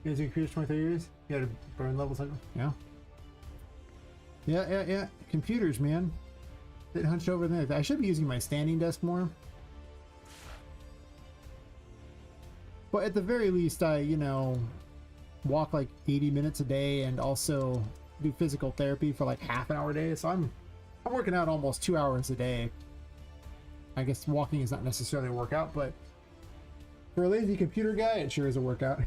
You guys doing computers 23 years? You gotta burn level cycle. Yeah. Yeah. Computers, man. They hunched over there. I should be using my standing desk more. But at the very least, I, you know, walk like 80 minutes a day and also do physical therapy for like half an hour a day. So I'm working out almost 2 hours a day. I guess walking is not necessarily a workout, but for a lazy computer guy, it sure is a workout.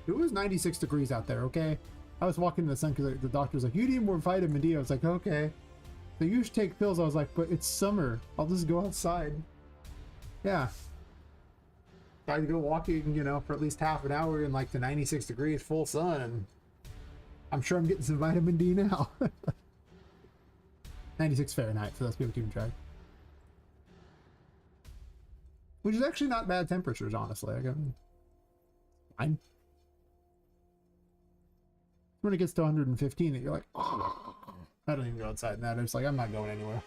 It was 96 degrees out there, okay? I was walking in the sun because the doctor was like, you need more vitamin D. I was like, okay. So you should take pills. I was like, but it's summer. I'll just go outside. Yeah. So I go walking, you know, for at least half an hour in like the 96 degrees full sun, and I'm sure I'm getting some vitamin D now. 96 Fahrenheit, for those people keeping track. Which is actually not bad temperatures, honestly. I got fine. When it gets to 115, that you're like, oh, I don't even go outside in that. It's like, I'm not going anywhere.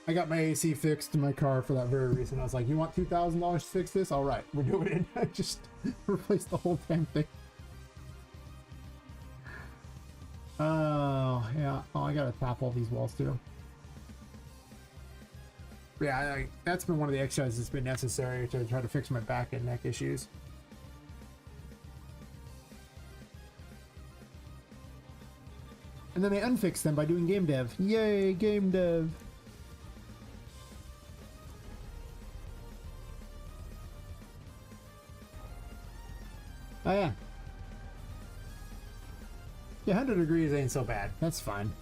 I got my AC fixed in my car for that very reason. I was like, you want $2,000 to fix this? All right, we're doing it. I just replaced the whole damn thing. Oh, yeah. Oh, I gotta tap all these walls too. Yeah, that's been one of the exercises that's been necessary to try to fix my back and neck issues. And then I unfix them by doing game dev. Yay, game dev. Oh yeah. Yeah, 100 degrees ain't so bad. That's fine.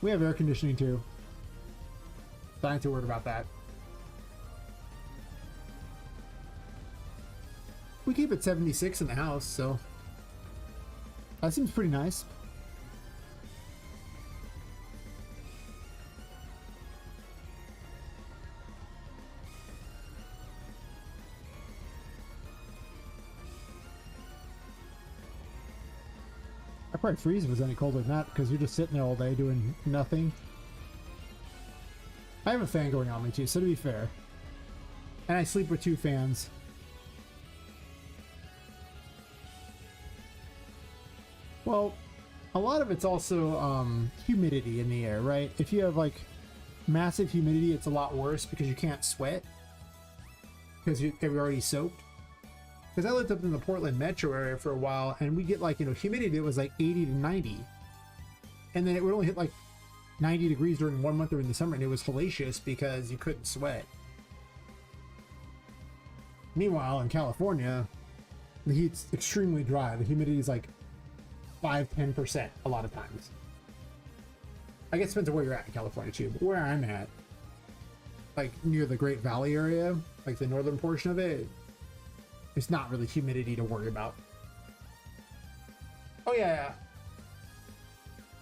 We have air conditioning too. Not too worried about that. We keep it 76 in the house, so that seems pretty nice. I probably freeze if it was any colder than that because you're just sitting there all day doing nothing. I have a fan going on me too, so to be fair. And I sleep with 2 fans. Well, a lot of it's also humidity in the air, right? If you have like massive humidity, it's a lot worse because you can't sweat because you're already soaked. Because I lived up in the Portland metro area for a while, and we get like, you know, humidity that was like 80 to 90. And then it would only hit like 90 degrees during 1 month during the summer, and it was hellacious because you couldn't sweat. Meanwhile, in California, the heat's extremely dry. The humidity is like 5–10% a lot of times. I guess it depends on where you're at in California too, but where I'm at, like near the Great Valley area, like the northern portion of it, it's not really humidity to worry about. Oh yeah.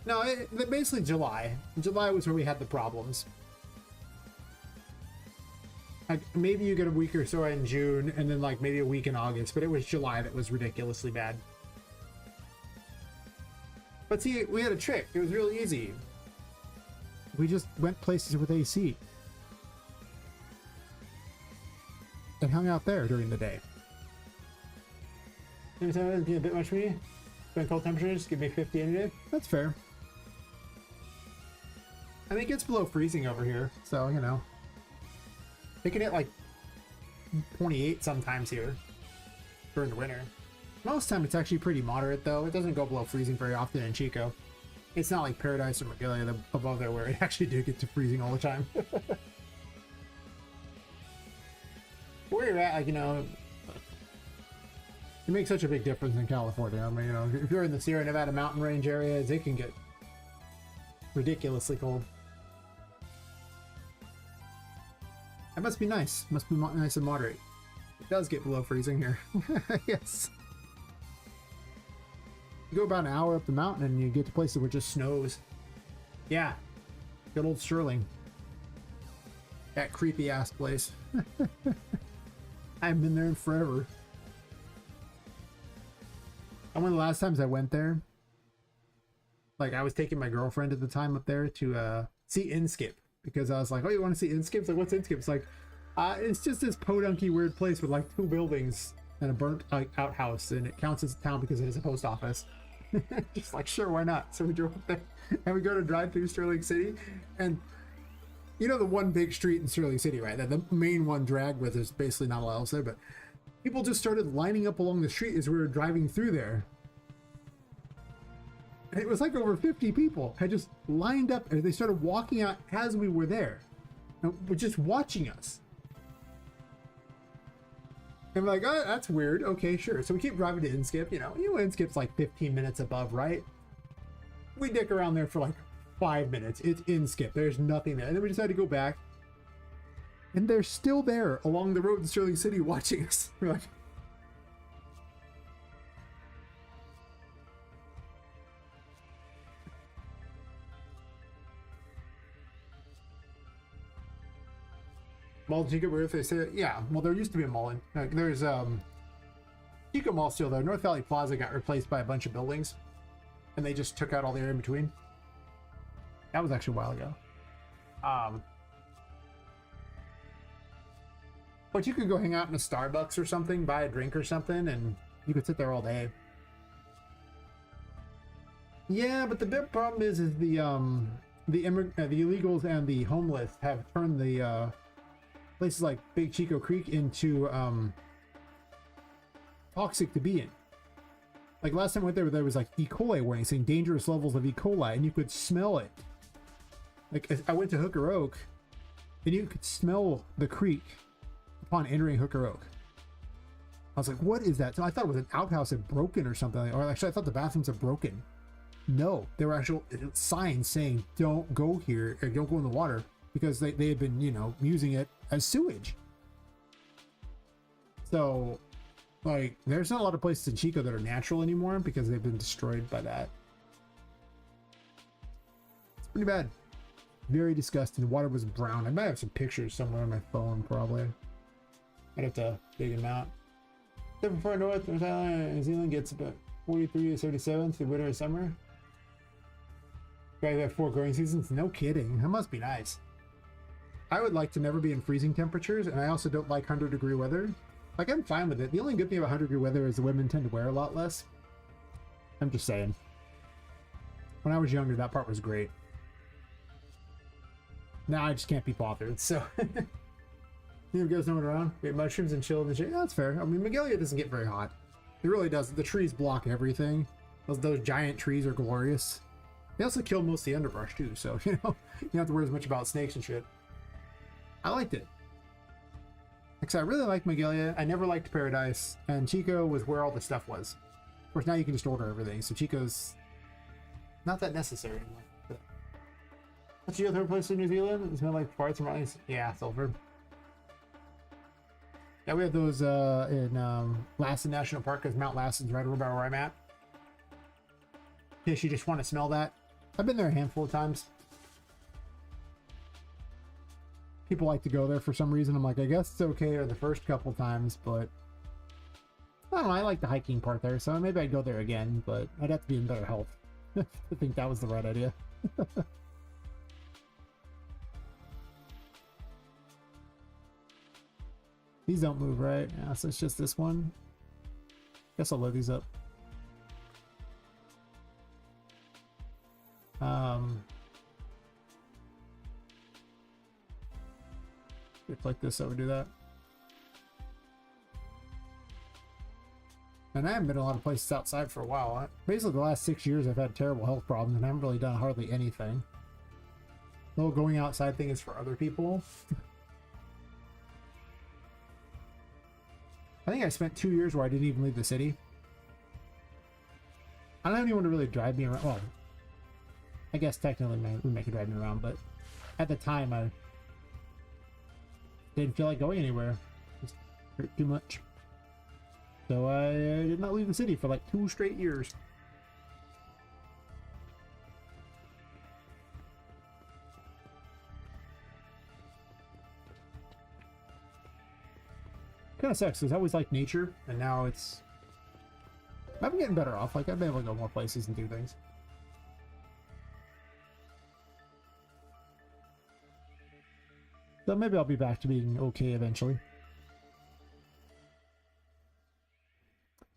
No, basically July. July was where we had the problems. Like maybe you get a week or so in June, and then like maybe a week in August, but it was July that was ridiculously bad. But see, we had a trick. It was really easy. We just went places with AC. And hung out there during the day. Every time it'd be a bit much for me. When cold temperatures, give me 50 any day. That's fair. I mean, it gets below freezing over here, so, you know. It can hit like 28 sometimes here during the winter. Most time it's actually pretty moderate though. It doesn't go below freezing very often in Chico. It's not like Paradise or Magalia above there where it actually did get to freezing all the time. Where you're at, like, you know, it makes such a big difference in California. I mean, you know, if you're in the Sierra Nevada mountain range areas, it can get ridiculously cold. that must be nice. Must be nice and moderate. It does get below freezing here. Yes. You go about an hour up the mountain and you get to places where it just snows. Yeah. Good old Sterling. That creepy ass place. I haven't been there in forever. And one of the last times I went there, like I was taking my girlfriend at the time up there to see Inskip because I was like, oh, you want to see Inskip? It's like, what's Inskip? It's like, it's just this podunky weird place with like 2 buildings and a burnt outhouse, and it counts as a town because it is a post office. Just like, sure, why not? So we drove up there and we go to drive through Sterling City, and you know the one big street in Sterling City, right? That the main one drag with is basically not a lot else there, but people just started lining up along the street as we were driving through there. And it was like over 50 people had just lined up, and they started walking out as we were there. And were just watching us. And we're like, oh, that's weird. Okay, sure. So we keep driving to Inskip. You know, Inskip's like 15 minutes above, right? We dick around there for like 5 minutes. It's Inskip. There's nothing there. And then we decided to go back. And they're still there along the road in Sterling City watching us. We're like, Mall Chico, where if they say, yeah, well, there used to be a mall in, there's Chico Mall still there. North Valley Plaza got replaced by a bunch of buildings, and they just took out all the area in between. That was actually a while ago. But you could go hang out in a Starbucks or something, buy a drink or something, and you could sit there all day. Yeah, but the big problem is the illegals and the homeless have turned the places like Big Chico Creek into toxic to be in. Like last time I went there was like E. coli warning saying dangerous levels of E. coli, and you could smell it. Like I went to Hooker Oak, and you could smell the creek upon entering Hooker Oak. I was like, what is that? So I thought it was an outhouse had broken or something. Or actually, I thought the bathrooms had broken. No, there were actual signs saying don't go here, or don't go in the water, because they had been, you know, using it as sewage. So, like, there's not a lot of places in Chico that are natural anymore because they've been destroyed by that. It's pretty bad. Very disgusting. The water was brown. I might have some pictures somewhere on my phone, probably. I'd have to dig them out. Except for North Island, New Zealand gets about 43 to 37 through winter and summer. Guys have 4 growing seasons? No kidding. That must be nice. I would like to never be in freezing temperatures, and I also don't like 100-degree weather. Like, I'm fine with it. The only good thing about 100-degree weather is the women tend to wear a lot less. I'm just saying. When I was younger, that part was great. Now I just can't be bothered, so... You guys know what around? We have mushrooms and chill and shit. Yeah, that's fair. I mean, Magalia doesn't get very hot. It really doesn't. The trees block everything. Those giant trees are glorious. They also kill most of the underbrush, too, so, you know, you don't have to worry as much about snakes and shit. I liked it. Because I really liked Magalia. I never liked Paradise, and Chico was where all the stuff was. Of course, now you can just order everything, so Chico's not that necessary anymore. But... What's your other place in New Zealand? It smells like farts and rotting. Yeah, sulfur. Yeah, we have those in Lassen National Park, because Mount Lassen's right over by where I'm at. In case you just want to smell that. I've been there a handful of times. People like to go there for some reason. I'm like, I guess it's okay the first couple times, but I don't know. I like the hiking part there, so maybe I'd go there again, but I'd have to be in better health to think that was the right idea. These don't move, right? Yeah, so it's just this one. Guess I'll load these up. If like this, I would do that. And I haven't been to a lot of places outside for a while. Basically, the last 6 years, I've had terrible health problems, and I haven't really done hardly anything. The whole going outside thing is for other people. I think I spent 2 years where I didn't even leave the city. I don't have anyone to really drive me around. Well, I guess technically we could drive me around, but at the time I didn't feel like going anywhere. Just hurt too much. So I did not leave the city for like 2 straight years. Kind of sucks because I always liked nature, and now it's... I'm getting better off. Like, I've been able to go more places and do things. So maybe I'll be back to being okay eventually.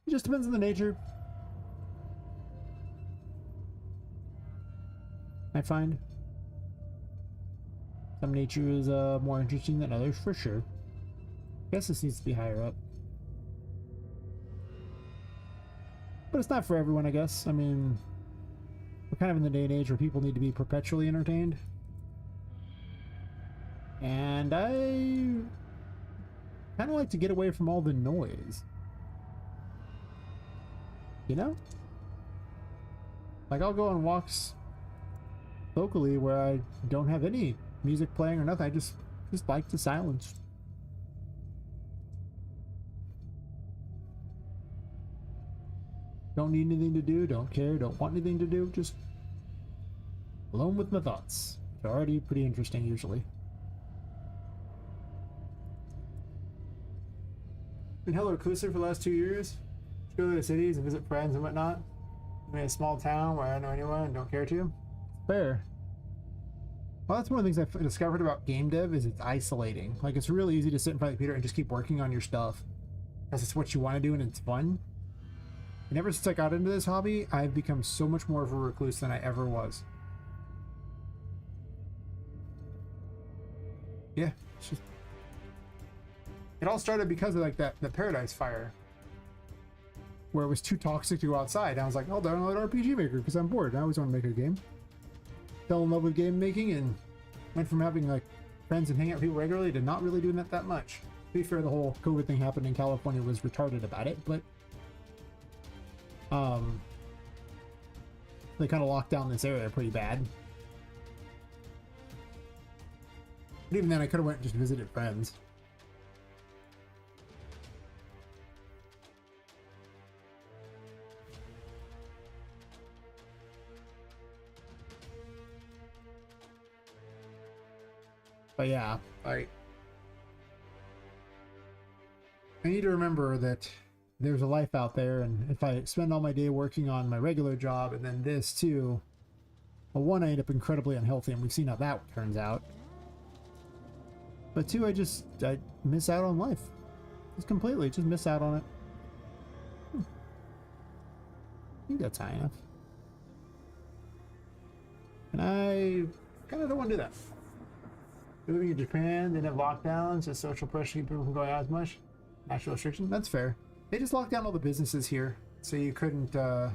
It just depends on the nature. I find some nature is more interesting than others, for sure. I guess this needs to be higher up. But it's not for everyone, I guess. I mean, we're kind of in the day and age where people need to be perpetually entertained. And I kind of like to get away from all the noise. You know? Like, I'll go on walks locally where I don't have any music playing or nothing. I just like the silence. Don't need anything to do, don't care, don't want anything to do, just alone with my thoughts. They're already pretty interesting usually. Been hella reclusive for the last 2 years. Go to the cities and visit friends and whatnot. I'm in a small town where I don't know anyone and don't care to. Fair. Well, that's one of the things I've discovered about game dev is it's isolating. Like, it's really easy to sit in front of the computer and just keep working on your stuff. Because it's what you want to do and it's fun. And ever since I got into this hobby, I've become so much more of a recluse than I ever was. Yeah, it's just... It all started because of like the Paradise Fire, where it was too toxic to go outside. And I was like, I'll download RPG Maker because I'm bored. I always want to make a game. Fell in love with game making and went from having like friends and hanging out with people regularly to not really doing that much. To be fair, the whole COVID thing happened in California was retarded about it, but they kind of locked down this area pretty bad. But even then, I could have went and just visited friends. But yeah, I need to remember that there's a life out there, and if I spend all my day working on my regular job and then this too, well, one, I end up incredibly unhealthy, and we've seen how that turns out. But two, I miss out on life. Just completely, just miss out on it. I think that's high enough. And I kind of don't want to do that. Living in Japan, they didn't have lockdowns, so social pressure keep people from going out as much. National restriction, that's fair. They just locked down all the businesses here, so you couldn't go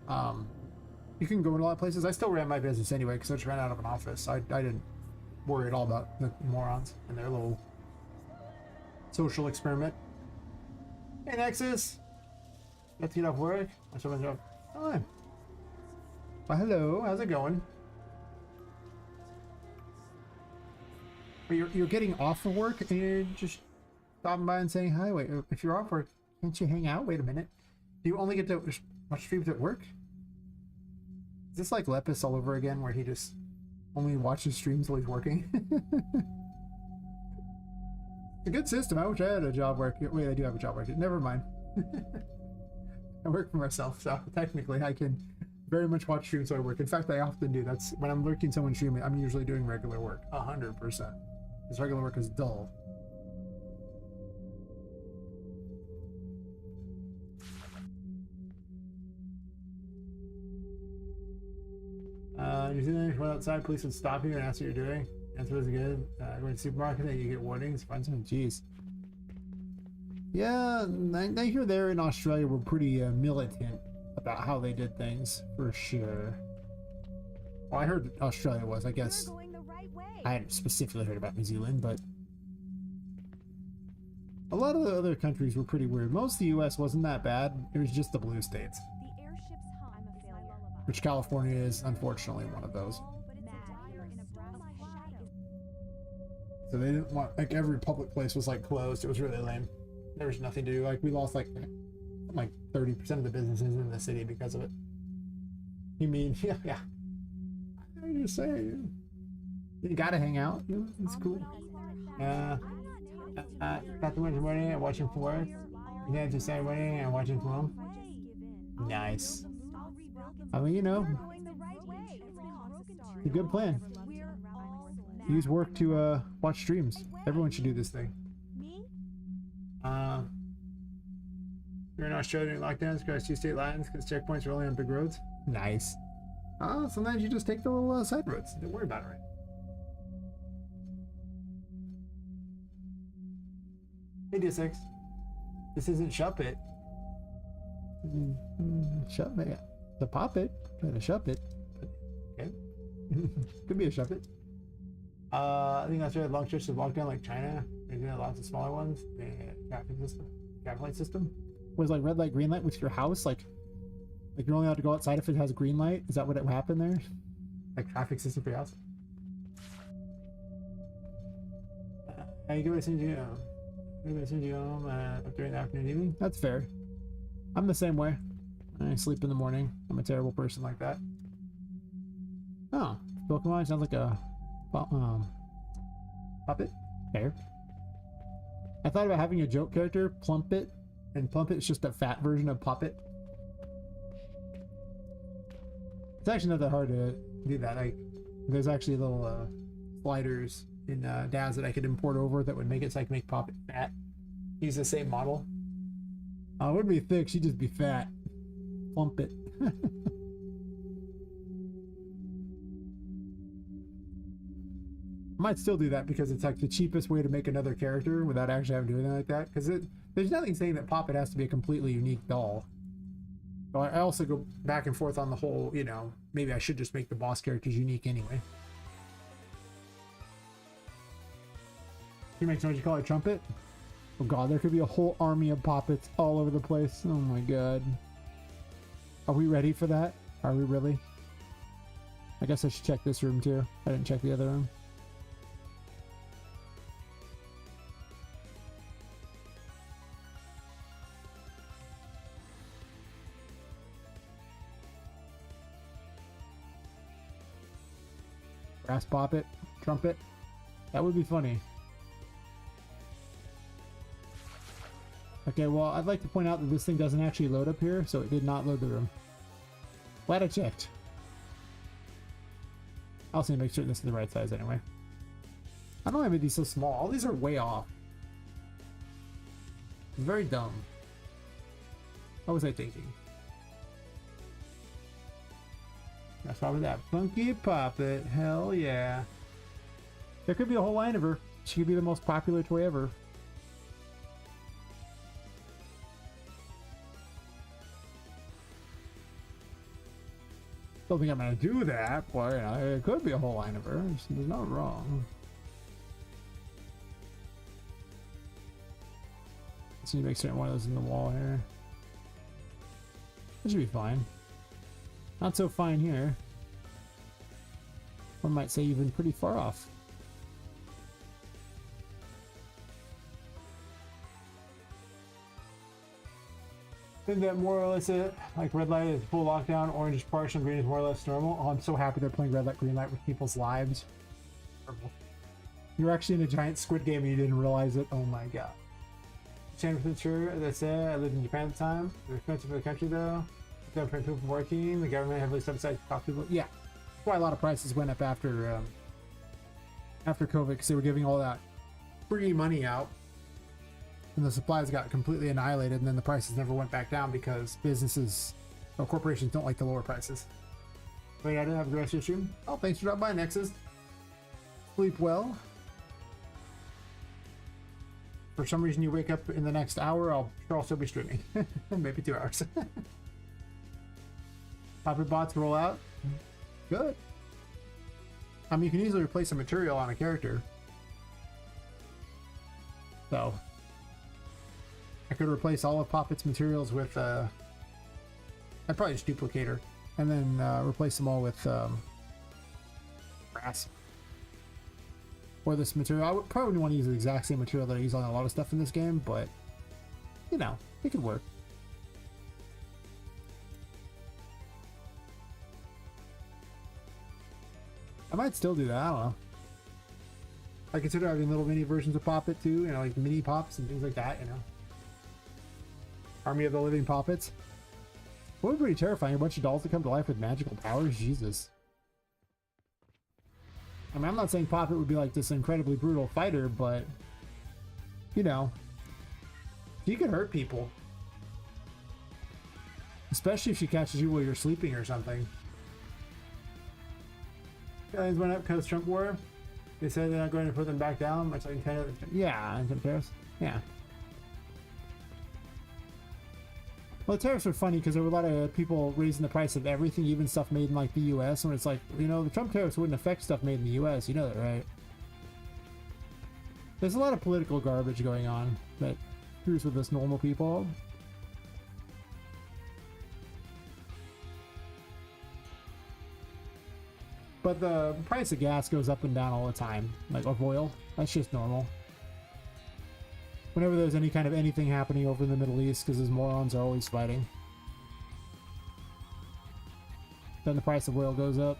in a lot of places. I still ran my business anyway because I just ran out of an office. I didn't worry at all about the morons and their little social experiment. Hey Nexus, let's get off work. That's what my job. Hi. Well, hello. How's it going? You're getting off of work and you're just stopping by and saying hi. Wait, if you're off work, can't you hang out? Wait a minute. Do you only get to watch streams at work? Is this like Lepus all over again, where he just only watches streams while he's working? It's a good system. I wish I had a job work. Wait, I do have a job work. Never mind. I work for myself, so technically I can very much watch streams while I work. In fact, I often do. That's when I'm lurking someone streaming. I'm usually doing regular work, 100%. Because regular work is dull. New Zealand, went outside, police would stop you and ask what you're doing. That's really good. Going to the supermarket, then you get warnings. Find some. Jeez. Yeah, I hear there in Australia we're pretty militant about how they did things, for sure. Well, I heard Australia was, I guess. I hadn't specifically heard about New Zealand, but a lot of the other countries were pretty weird. Most of the US wasn't that bad. It was just the blue states. Which California is, unfortunately, one of those. So they didn't want, like, every public place was, like, closed. It was really lame. There was nothing to do. Like, we lost, like 30% of the businesses in the city because of it. You mean, yeah. I'm just saying. You gotta hang out. You know, it's cool. Got the Wednesday morning and watching from work. Then to Saturday morning and watching from home. Nice. I mean, you know, it's a good plan. Use work to watch streams. Everyone should do this thing. You're in Australia during lockdowns, cross 2 state lines because checkpoints are only on big roads. Nice. Sometimes you just take the little side roads. Don't worry about it, right? Hey, D6. This isn't Shuppet. Shuppet. The Poppet. But a Shuppet. Okay. Could be a Shuppet. I think that's right. Long stretches of lockdown like China. There's lots of smaller ones. The traffic light system. Was like red light, green light with your house? Like you're only allowed to go outside if it has a green light? Is that what happened there? Like traffic system for your house? You go to send you home during the afternoon evening? That's fair. I'm the same way. I sleep in the morning. I'm a terrible person like that. Oh, Pokemon sounds like a Puppet? Fair. I thought about having a joke character, Plumpet, and Plumpet's just a fat version of Poppet. It's actually not that hard to do that. There's actually little sliders in DAS that I could import over that would make it so I can make Poppet fat. Use the same model. It wouldn't be thick, she'd just be fat. Plumpet. I might still do that because it's like the cheapest way to make another character without actually having to do anything like that. Because there's nothing saying that Poppet has to be a completely unique doll. So I also go back and forth on the whole, you know, maybe I should just make the boss characters unique anyway. You make what you call it, Trumpet? Oh god, there could be a whole army of Poppets all over the place. Oh my god. Are we ready for that? Are we really? I guess I should check this room too. I didn't check the other room. Brass Poppet, Trumpet. That would be funny. Okay, well, I'd like to point out that this thing doesn't actually load up here, so it did not load the room. Glad I checked. I'll also make sure this is the right size anyway. I don't know why I made these so small. All these are way off. It's very dumb. What was I thinking? That's probably that funky Poppet. Hell yeah. There could be a whole line of her. She could be the most popular toy ever. Don't think I'm gonna do that, but you know, it could be a whole line of her. There's no wrong. Let's see, make certain one of those in the wall here. That should be fine. Not so fine here. One might say even pretty far off. Isn't that more or less it? Like red light is full lockdown, orange is partial, green is more or less normal. Oh, I'm so happy they're playing red light, green light with people's lives. You're actually in a giant Squid Game and you didn't realize it. Oh my god. 10% sure, as I said, I lived in Japan at the time. They're expensive for the country though. It's prevent people from working. The government heavily subsidized cost people. Yeah, that's why a lot of prices went up after COVID, because they were giving all that free money out, and the supplies got completely annihilated, and then the prices never went back down because businesses or corporations don't like to lower prices. But yeah, I didn't have a great stream. Oh, thanks for dropping by, Nexus. Sleep well. For some reason you wake up in the next hour, I'll sure also be streaming. Maybe 2 hours. Poppet bots roll out. Good. I mean, you can easily replace a material on a character. So, I could replace all of Poppet's materials with, I'd probably just duplicate her. And then replace them all with brass. Or this material. I would probably want to use the exact same material that I use on a lot of stuff in this game, but, you know, it could work. I might still do that, I don't know. I consider having little mini versions of Poppet too, you know, like mini pops and things like that, you know. Army of the Living Poppets. It would be pretty terrifying, a bunch of dolls that come to life with magical powers, Jesus. I mean, I'm not saying Poppet would be like this incredibly brutal fighter, but, you know, she could hurt people. Especially if she catches you while you're sleeping or something. Guys went up because Trump war. They said they're not going to put them back down, much like Canada. Yeah, and some tariffs. Yeah. Well, the tariffs were funny because there were a lot of people raising the price of everything, even stuff made in like the U.S. And it's like, you know, the Trump tariffs wouldn't affect stuff made in the U.S. You know that, right? There's a lot of political garbage going on that screws with us normal people. But the price of gas goes up and down all the time, like of oil. That's just normal. Whenever there's any kind of anything happening over in the Middle East, because those morons are always fighting, then the price of oil goes up.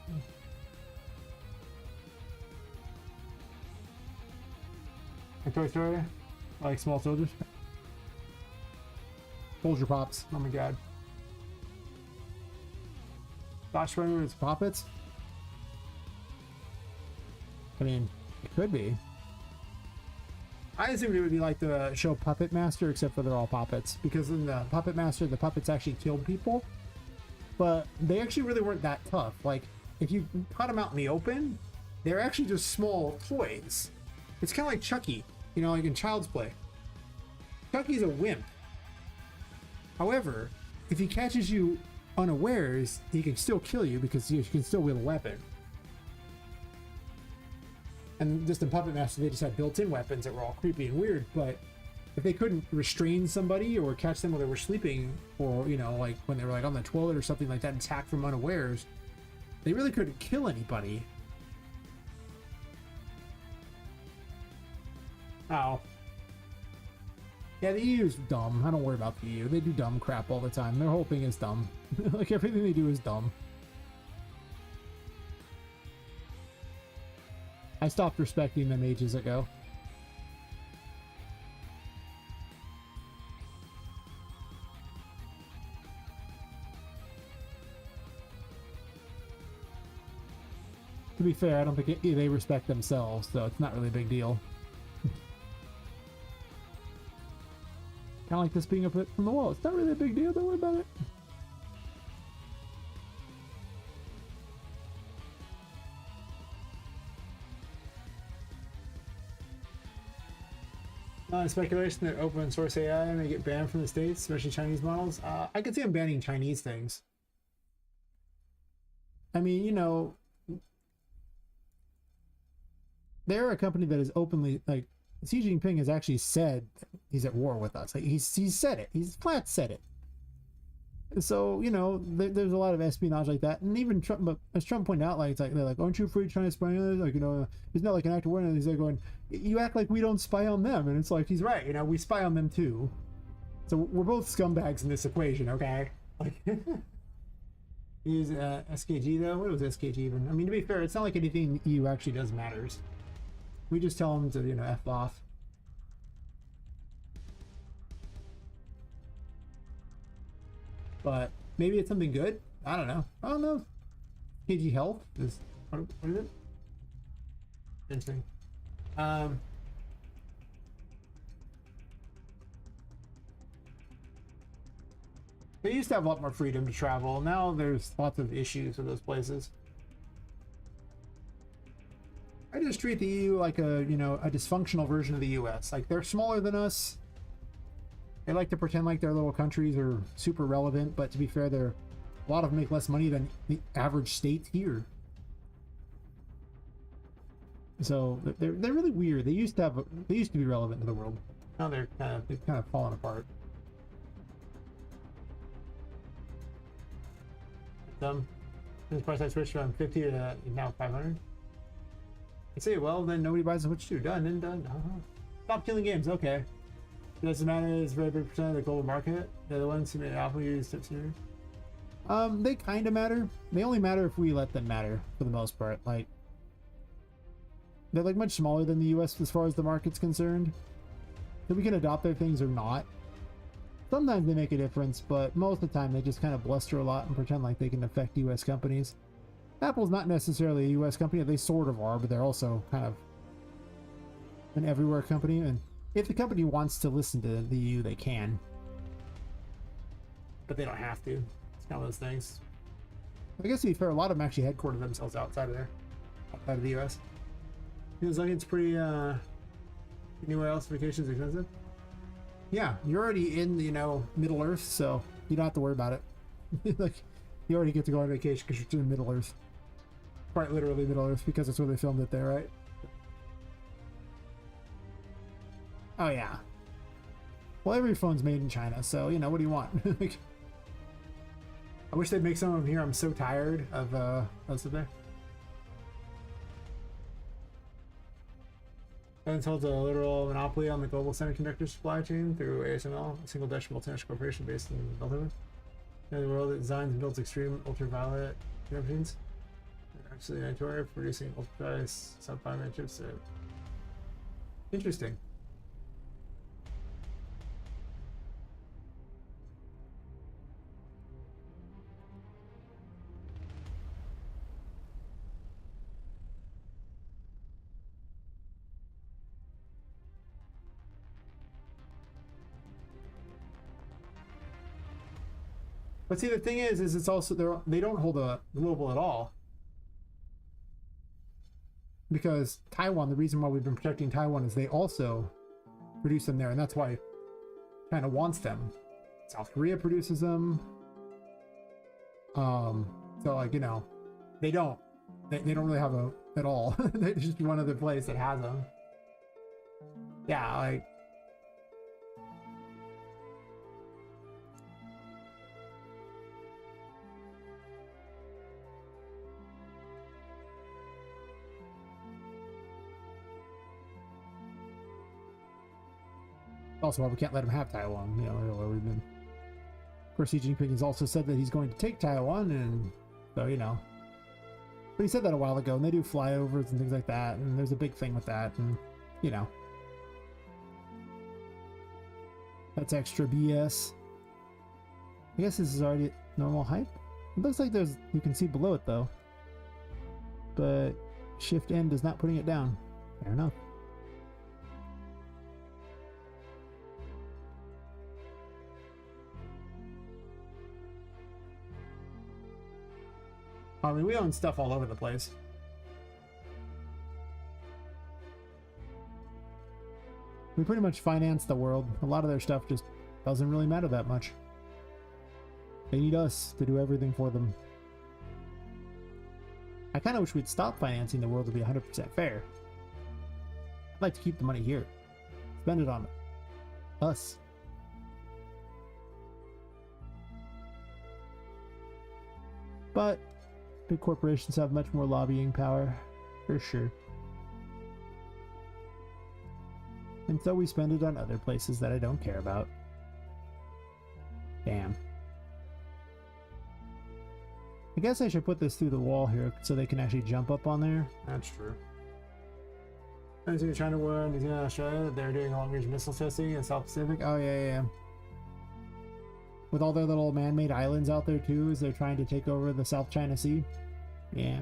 A Toy Story? Like Small Soldiers? Soldier Pops. Oh my god. Josh Runner is Poppets? I mean, it could be. I assumed it would be like the show Puppet Master, except for they're all puppets. Because in the Puppet Master, the puppets actually killed people. But they actually really weren't that tough. Like, if you cut them out in the open, they're actually just small toys. It's kind of like Chucky, you know, like in Child's Play. Chucky's a wimp. However, if he catches you unawares, he can still kill you because you can still wield a weapon. And just in Puppet Master, they just had built-in weapons that were all creepy and weird, but if they couldn't restrain somebody or catch them while they were sleeping, or, you know, like when they were like on the toilet or something like that and attack from unawares, they really couldn't kill anybody. Oh. Yeah, the EU's dumb. I don't worry about the EU. They do dumb crap all the time. Their whole thing is dumb. Like, everything they do is dumb. I stopped respecting them ages ago. To be fair, I don't think they respect themselves, so it's not really a big deal. Kind of like this being a bit from the wall. It's not really a big deal. Don't worry about it. Speculation that open source AI may get banned from the States, especially Chinese models. I could see them banning Chinese things. I mean, you know, they're a company that is openly, like, Xi Jinping has actually said he's at war with us. Like, he's said it. He's flat said it. So, you know, there's a lot of espionage like that. And even Trump, but as Trump pointed out, like, it's like, they're like, aren't you afraid of China spying on us? Like, you know, it's not like an act of war. And he's like going, you act like we don't spy on them. And it's like, he's right. You know, we spy on them too. So we're both scumbags in this equation, okay? Like, use SKG though? What was SKG even? I mean, to be fair, it's not like anything EU actually does matters. We just tell them to, you know, F off. But maybe it's something good. I don't know. I don't know. KG Health is what is it? Interesting. They used to have a lot more freedom to travel. Now there's lots of issues with those places. I just treat the EU like a, you know, a dysfunctional version of the US. Like, they're smaller than us. They like to pretend like their little countries are super relevant, but to be fair, a lot of them make less money than the average state here. So they're really weird. They used to be relevant to the world. Now they've kind of fallen apart. This price I switched from 50 to now 500. I say, well, then nobody buys the Switch 2. Done and done. Stop killing games. Okay. It doesn't matter. It's a very big percent of the global market. They're the ones who made Apple use tips here. They kind of matter. They only matter if we let them matter, for the most part. Like, they're like much smaller than the US as far as the market's concerned. So we can adopt their things or not. Sometimes they make a difference, but most of the time they just kind of bluster a lot and pretend like they can affect US companies. Apple's not necessarily a US company. They sort of are, but they're also kind of an everywhere company. And if the company wants to listen to the EU, they can. But they don't have to. It's kind of those things. I guess to be fair, a lot of them actually headquarter themselves outside of there. Outside of the US. Feels like it's pretty, anywhere else vacation's expensive. Yeah, you're already in, you know, Middle Earth, so you don't have to worry about it. Like, you already get to go on vacation because you're in Middle Earth. Quite literally Middle Earth, because that's where they filmed it there, right? Oh, yeah. Well, every phone's made in China, so, you know, what do you want? Like, I wish they'd make some of them here. I'm so tired of, most of there. Evans holds a literal monopoly on the global semiconductor supply chain through ASML, a single-Dutch multinational corporation based in Belgium. In the world, it designs and builds extreme ultraviolet machines. They're actually an for producing ultra-precise sub-5 chips. Interesting. But see, the thing is it's also they don't hold a global at all, because Taiwan. The reason why we've been protecting Taiwan is they also produce them there, and that's why China wants them. South Korea produces them. So like, you know, they don't really have a at all. There's just one other place that has them. Yeah, like. Also, why we can't let him have Taiwan, you know, where we've been. Of course, Xi Jinping has also said that he's going to take Taiwan, and so, you know. But he said that a while ago, and they do flyovers and things like that, and there's a big thing with that, and, you know. That's extra BS. I guess this is already normal height. It looks like there's, you can see below it, though. But Shift N is not putting it down. Fair enough. I mean, we own stuff all over the place. We pretty much finance the world. A lot of their stuff just doesn't really matter that much. They need us to do everything for them. I kind of wish we'd stop financing the world to be 100% fair. I'd like to keep the money here. Spend it on us. But big corporations have much more lobbying power, for sure. And so we spend it on other places that I don't care about. Damn. I guess I should put this through the wall here so they can actually jump up on there. That's true. I think China war, New Zealand, Australia, they're doing long-range missile testing in South Pacific. Oh, yeah. With all their little man-made islands out there, too, as they're trying to take over the South China Sea. Yeah.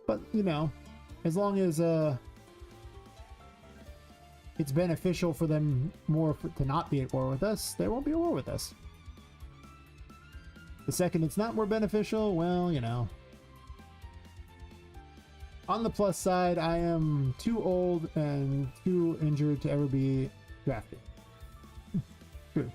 But, you know, as long as it's beneficial for them more to not be at war with us, they won't be at war with us. The second it's not more beneficial, well, you know, On the plus side, I am too old and too injured to ever be drafted. True.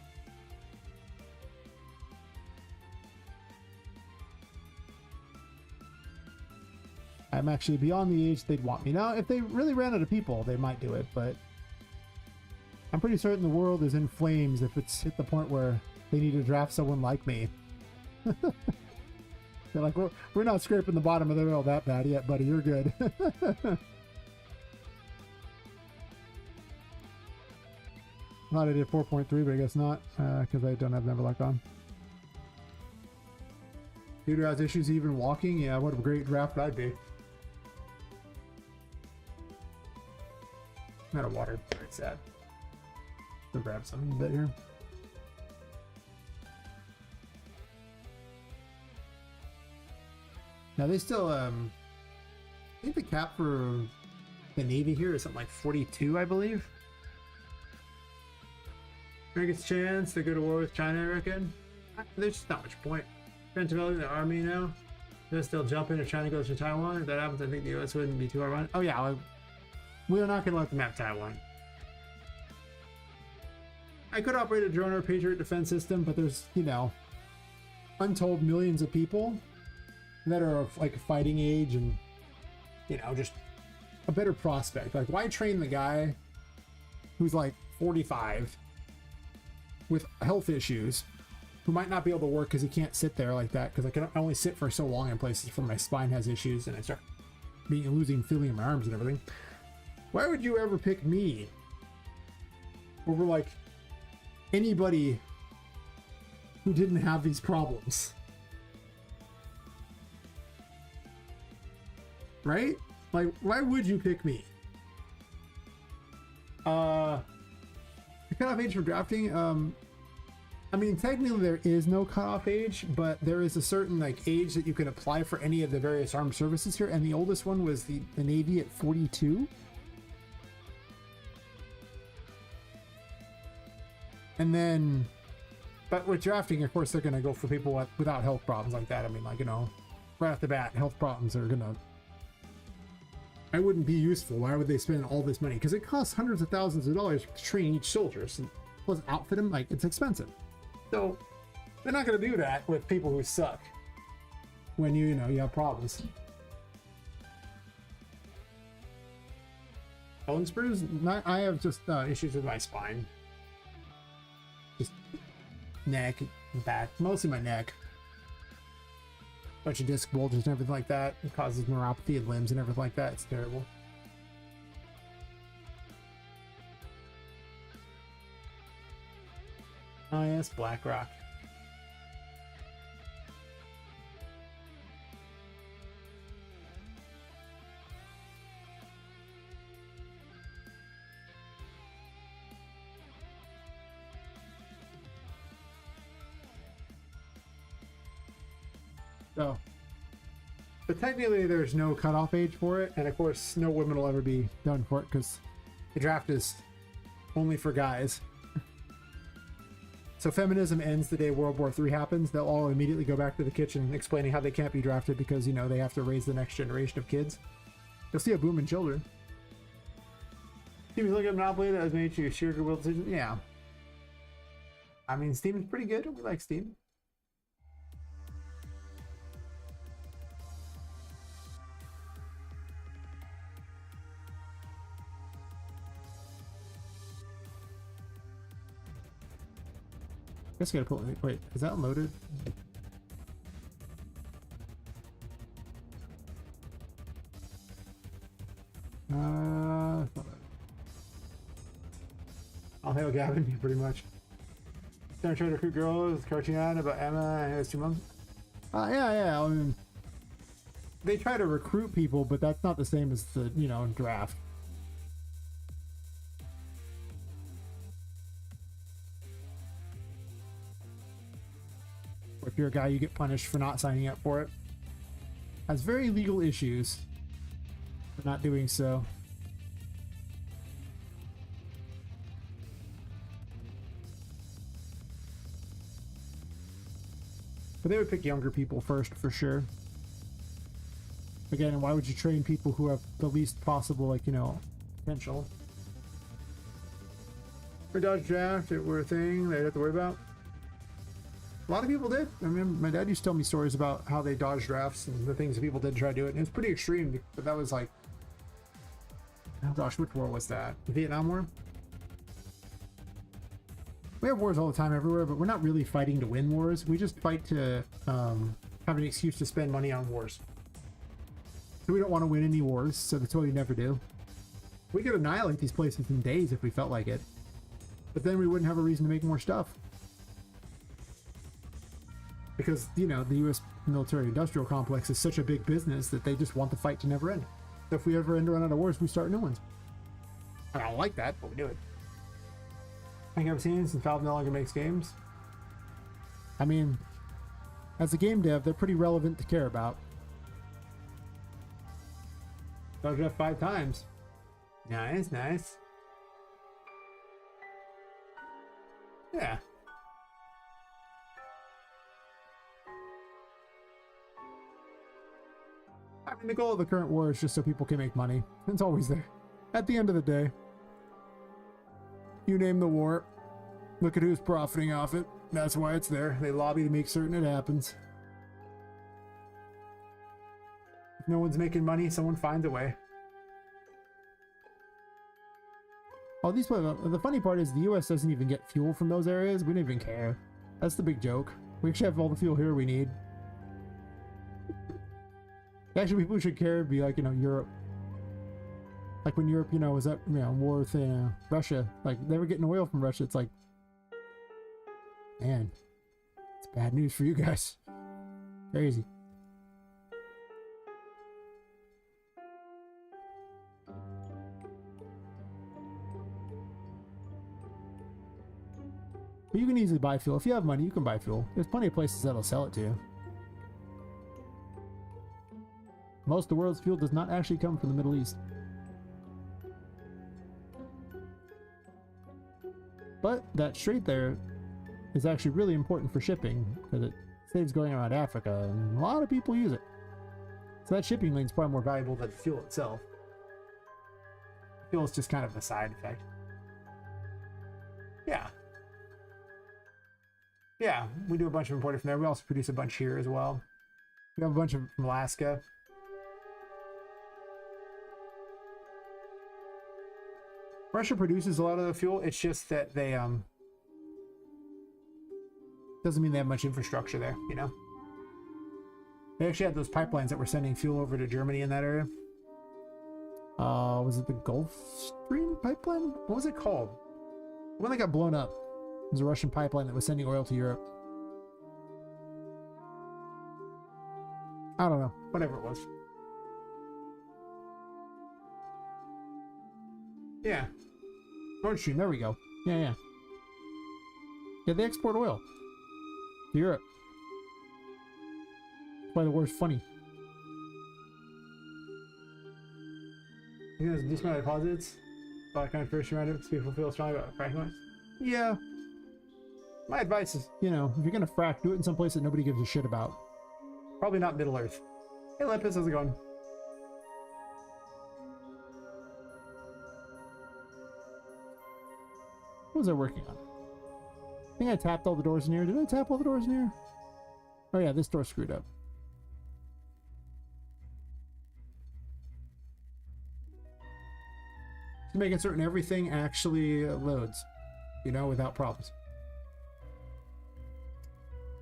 I'm actually beyond the age they'd want me. Now, if they really ran out of people, they might do it, but I'm pretty certain the world is in flames if it's hit the point where they need to draft someone like me. They're like, we're not scraping the bottom of the barrel that bad yet, buddy. You're good. Thought I did 4.3, but I guess not, because I don't have Neverlock on. Dude who has issues even walking? Yeah, what a great draft I'd be. I'm out of water. Very sad. Go grab something a bit here. Now they still, I think the cap for the Navy here is something like 42, I believe. Biggest chance to go to war with China, I reckon. There's just not much point. Trying to develop the army now. They're still jumping if China goes to Taiwan. If that happens, I think the US wouldn't be too hard on. Oh yeah, we're not gonna let them have Taiwan. I could operate a drone or Patriot defense system, but there's, you know, untold millions of people that are of like fighting age and, you know, just a better prospect. Like, why train the guy who's like 45 with health issues, who might not be able to work because he can't sit there like that, because I can only sit for so long in places where my spine has issues and I start losing feeling in my arms and everything. Why would you ever pick me over like anybody who didn't have these problems? Right? Like, why would you pick me? The cutoff age for drafting, I mean, technically there is no cutoff age, but there is a certain like age that you can apply for any of the various armed services here, and the oldest one was the Navy at 42. And then, but with drafting, of course, they're going to go for people without health problems like that. I mean, like, you know, right off the bat, health problems are going to, I wouldn't be useful. Why would they spend all this money? Because it costs hundreds of thousands of dollars to train each soldier. So plus outfit them, like, it's expensive. So they're not going to do that with people who suck when you know, you have problems. Bone spurs? I have just issues with my spine. Just neck and back. Mostly my neck. Bunch of disc bulges and everything like that. It causes neuropathy in limbs and everything like that. It's terrible. Oh yes, Black Rock. So, but technically there's no cutoff age for it, and of course no women will ever be done for it because the draft is only for guys. So feminism ends the day World War III happens. They'll all immediately go back to the kitchen explaining how they can't be drafted because, you know, they have to raise the next generation of kids. You'll see a boom in children. Steam's looking at Monopoly that has made you sheer goodwill decision. Yeah. I mean, Steam is pretty good. We like Steam. I guess I gotta put. Wait, is that loaded? I'll hail Gavin, pretty much. Gonna try to recruit girls, cartoon on about Emma, and it was 2 months. Yeah. I mean, they try to recruit people, but that's not the same as the, you know, draft. If you're a guy, you get punished for not signing up for it. Has very legal issues for not doing so. But they would pick younger people first for sure. Again, and why would you train people who have the least possible, like, you know, potential? For dodge draft, it were a thing they'd have to worry about. A lot of people did. I mean, my dad used to tell me stories about how they dodge drafts and the things that people did to try to do it. And it was pretty extreme, but that was like, oh gosh, which war was that? The Vietnam War? We have wars all the time everywhere, but we're not really fighting to win wars. We just fight to have an excuse to spend money on wars. So we don't want to win any wars, so that's what we never do. We could annihilate these places in days if we felt like it. But then we wouldn't have a reason to make more stuff. Because, you know, the U.S. military-industrial complex is such a big business that they just want the fight to never end. So if we ever end run out of wars, we start new ones. I don't like that, but we do it. I think I've seen it since Valve no longer makes games. I mean, as a game dev, they're pretty relevant to care about. Dodged F 5 times. Nice, nice. Yeah. I mean, the goal of the current war is just so people can make money. It's always there. At the end of the day, you name the war, look at who's profiting off it. That's why it's there. They lobby to make certain it happens. If no one's making money, someone finds a way. Oh, these the funny part is the U.S. doesn't even get fuel from those areas. We don't even care. That's the big joke. We actually have all the fuel here we need. Actually, people who should care would be like, you know, Europe. Like when Europe, you know, was at, you know, war with Russia. Like they were getting oil from Russia. It's like, man, it's bad news for you guys. Crazy. But you can easily buy fuel. If you have money, you can buy fuel. There's plenty of places that'll sell it to you. Most of the world's fuel does not actually come from the Middle East. But that strait there is actually really important for shipping because it saves going around Africa and a lot of people use it. So that shipping lane is probably more valuable than the fuel itself. Fuel is just kind of a side effect. Yeah. Yeah, we do a bunch of importing from there. We also produce a bunch here as well. We have a bunch from Alaska. Russia produces a lot of the fuel. It's just that they doesn't mean they have much infrastructure there, you know. They actually had those pipelines that were sending fuel over to Germany in that area. Was it the Gulf Stream pipeline? What was it called? The one that got blown up. It was a Russian pipeline that was sending oil to Europe. I don't know. Whatever it was. Yeah. Nord Stream, there we go. Yeah. Yeah, they export oil to Europe. That's why the war's funny. You guys dismount deposits? Black kind of first round of people feel strongly about fracking lines? Yeah. My advice is, you know, if you're gonna frack, do it in some place that nobody gives a shit about. Probably not Middle Earth. Hey Lepus, how's it going? What was I working on? I think I tapped all the doors in here. Did I tap all the doors in here? Oh yeah, this door screwed up. Just making certain everything actually loads, you know, without problems.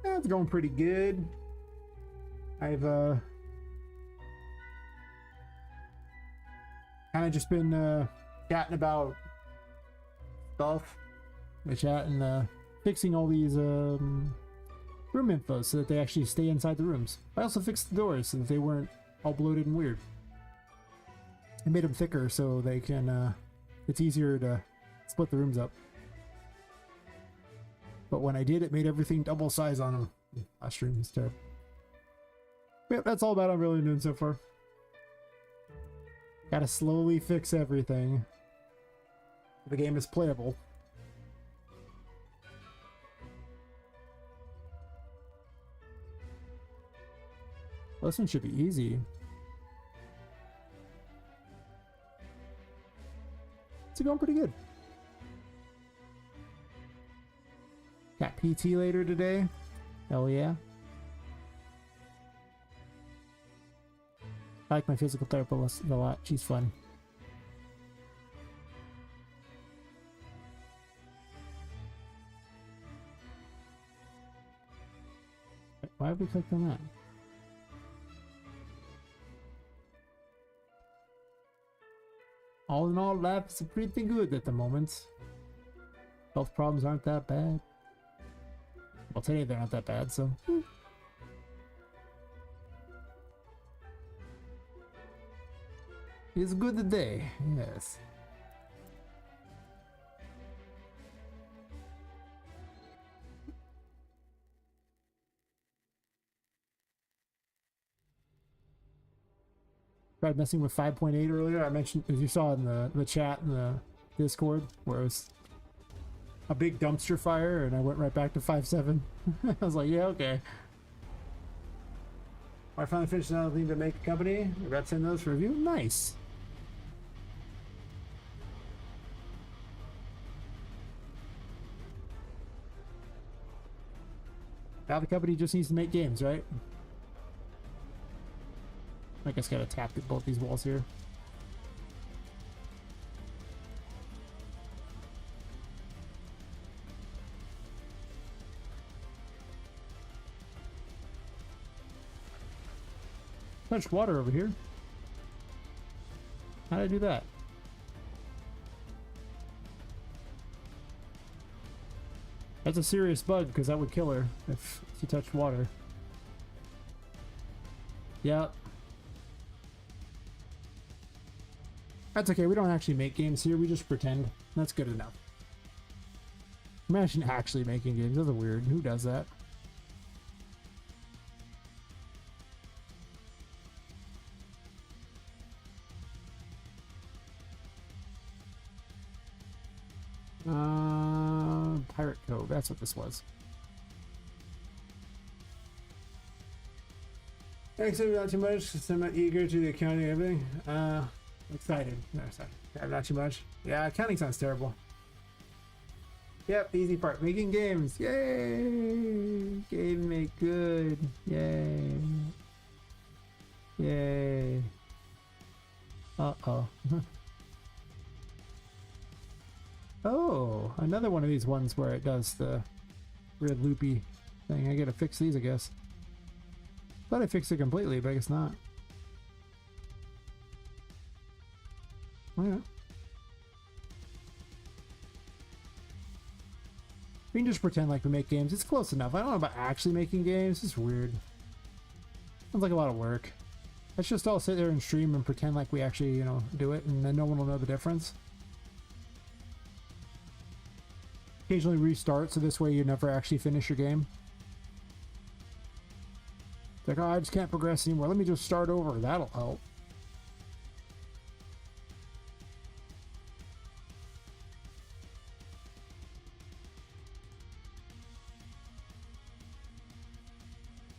Yeah, it's going pretty good. I've kind of just been chatting about stuff. By chatting, fixing all these room infos so that they actually stay inside the rooms. I also fixed the doors so that they weren't all bloated and weird. I made them thicker so they can, it's easier to split the rooms up. But when I did, it made everything double size on them. Last stream is terrible. Yep, that's all about I'm really doing so far. Gotta slowly fix everything. The game is playable. Well, this one should be easy. It's going pretty good. Got PT later today. Hell yeah. I like my physical therapist a lot. She's fun. Why have we clicked on that? All in all, life is pretty good at the moment. Health problems aren't that bad. Well, today they're not that bad, so... It's a good day, yes. Tried messing with 5.8 earlier. I mentioned, as you saw in the chat in the Discord, where it was a big dumpster fire, and I went right back to 5.7. I was like, yeah, okay. I finally finished another thing to make a company. I got to send those for review. Nice. Now the company just needs to make games, right? I guess gotta tap both these walls here. Touched water over here. How did I do that? That's a serious bug, because that would kill her if she touched water. Yep. That's okay, we don't actually make games here, we just pretend. That's good enough. Imagine actually making games, that's weird. Who does that? Pirate Cove, that's what this was. Actually, not too much, because I'm not eager to the accounting and everything. Excited. No, sorry. Not too much. Yeah, accounting sounds terrible. Yep, easy part. Making games. Yay! Game make good. Yay. Yay. Uh-oh. Oh, another one of these ones where it does the weird loopy thing. I gotta fix these, I guess. Thought I fixed it completely, but I guess not. Oh, yeah. We can just pretend like we make games. It's close enough. I don't know about actually making games. It's weird. Sounds like a lot of work. Let's just all sit there and stream and pretend like we actually, you know, do it, and then no one will know the difference. Occasionally restart, so this way you never actually finish your game. It's like, oh, I just can't progress anymore. Let me just start over. That'll help.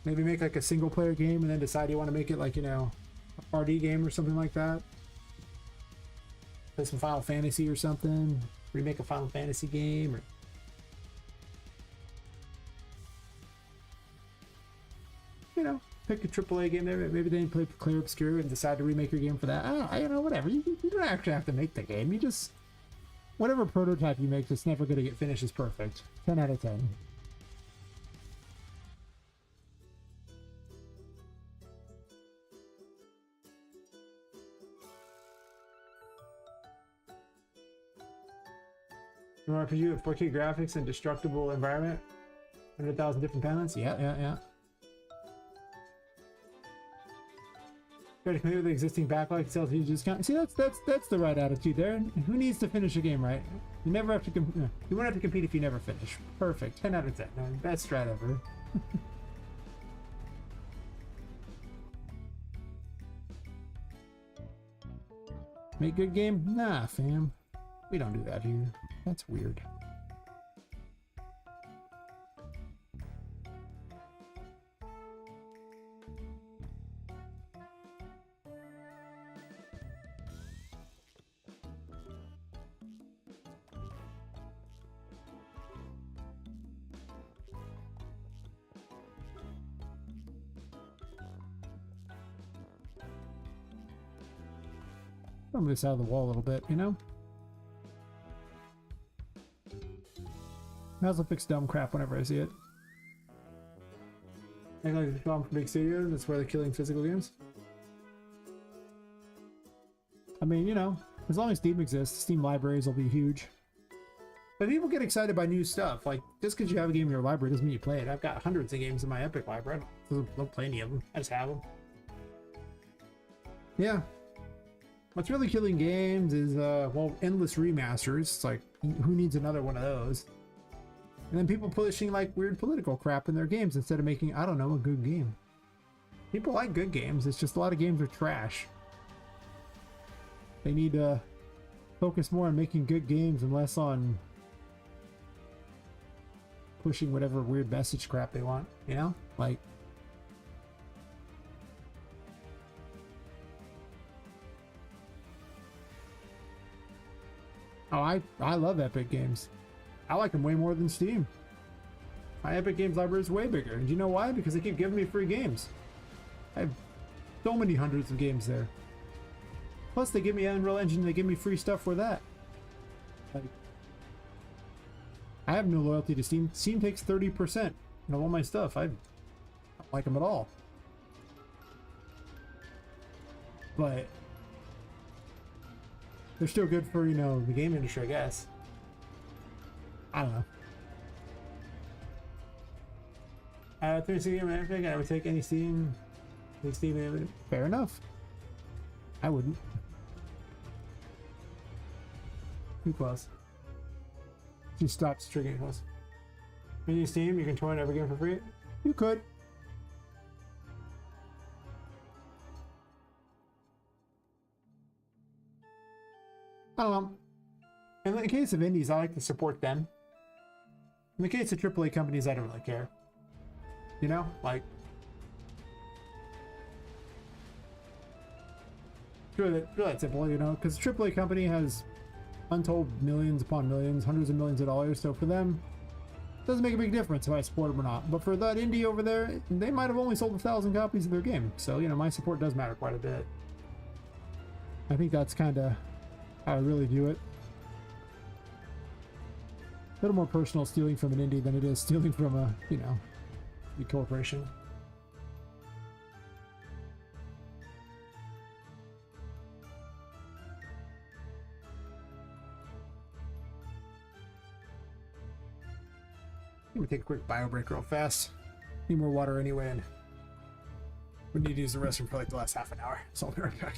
Maybe make like a single player game and then decide you want to make it like, you know, a party game or something like that. Play some Final Fantasy or something. Remake a Final Fantasy game, or you know, pick a AAA game there. Maybe they play Clear Obscure and decide to remake your game for that. I don't know, whatever. You don't actually have to make the game. You just, whatever prototype you make that's never going to get finished is perfect. 10 out of 10. RPG with 4K graphics and destructible environment. 100,000 different panels. Yeah. Try to compete with the existing backlog sales huge discount. See, that's the right attitude there. Who needs to finish a game, right? You never have to you won't have to compete if you never finish. Perfect. 10 out of 10. Best strat ever. Make good game? Nah, fam. We don't do that here. That's weird. move this out of the wall a little bit, you know? I also fix dumb crap whenever I see it. I like the problem for big studios, that's why they're killing physical games. I mean, you know, as long as Steam exists, Steam libraries will be huge. But people get excited by new stuff. Like, just because you have a game in your library doesn't mean you play it. I've got hundreds of games in my Epic library. I don't play any of them. I just have them. Yeah. What's really killing games is, well, endless remasters. It's like, who needs another one of those? And then people pushing, like, weird political crap in their games instead of making, I don't know, a good game. People like good games. It's just a lot of games are trash. They need to focus more on making good games and less on pushing whatever weird message crap they want, you know? Like, oh, I love Epic Games. I like them way more than Steam. My Epic Games library is way bigger. And do you know why? Because they keep giving me free games. I have so many hundreds of games there. Plus, they give me Unreal Engine, they give me free stuff for that. Like, I have no loyalty to Steam. Steam takes 30% of all my stuff. I don't like them at all. But they're still good for, you know, the game industry, I guess. I don't know. 360 game Epic, I would take any Steam. Fair enough. I wouldn't. Too close. She stops triggering close. When you Steam, you can join every game for free. You could. I don't know. In the case of indies, I like to support them. In the case of AAA companies, I don't really care. You know, like, it's really that simple, you know, because a AAA company has untold millions upon millions, hundreds of millions of dollars, so for them, it doesn't make a big difference if I support them or not. But for that indie over there, they might have only sold 1,000 copies of their game, so, you know, my support does matter quite a bit. I think that's kind of how I really view it. A little more personal stealing from an indie than it is stealing from a, you know, big corporation. Let me take a quick bio break real fast. Need more water anyway, and we need to use the restroom for like the last half an hour, so I'll be right back.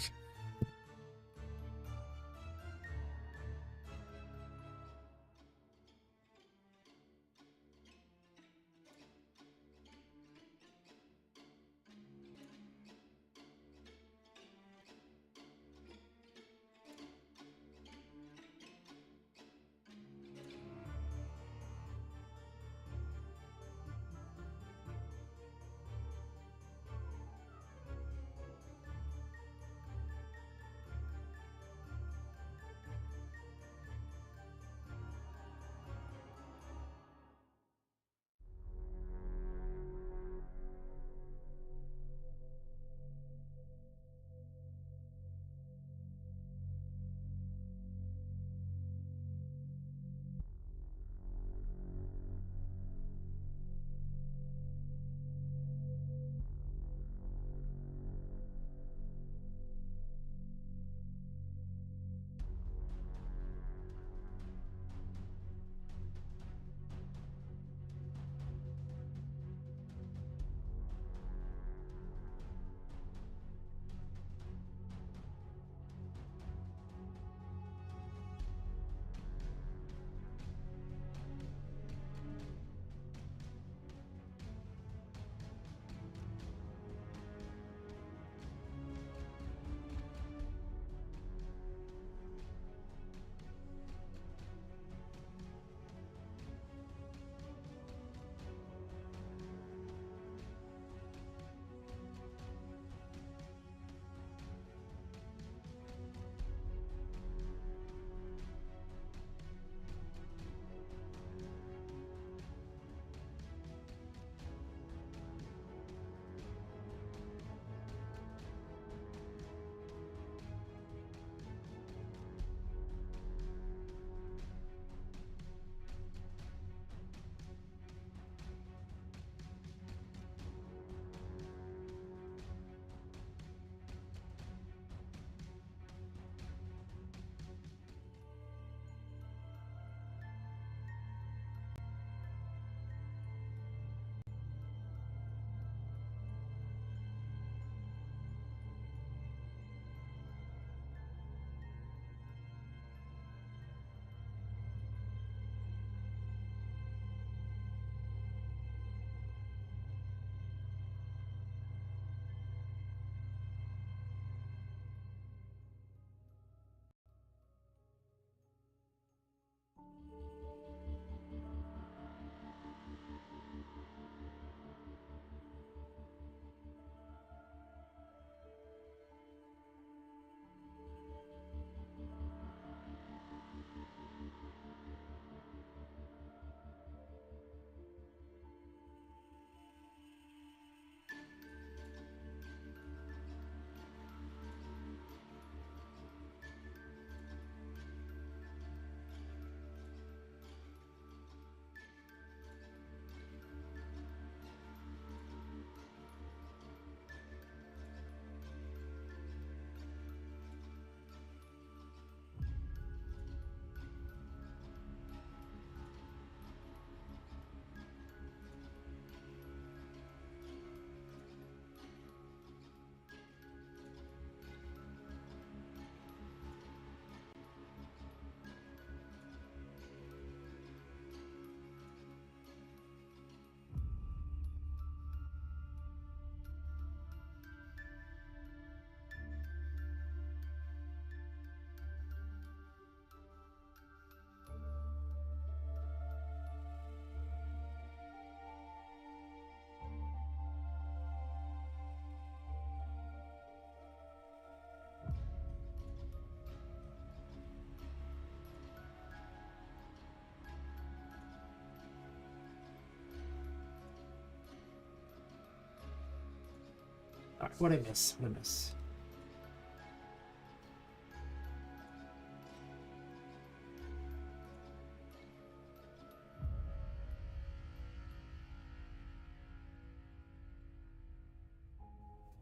All right, what I miss? What I miss?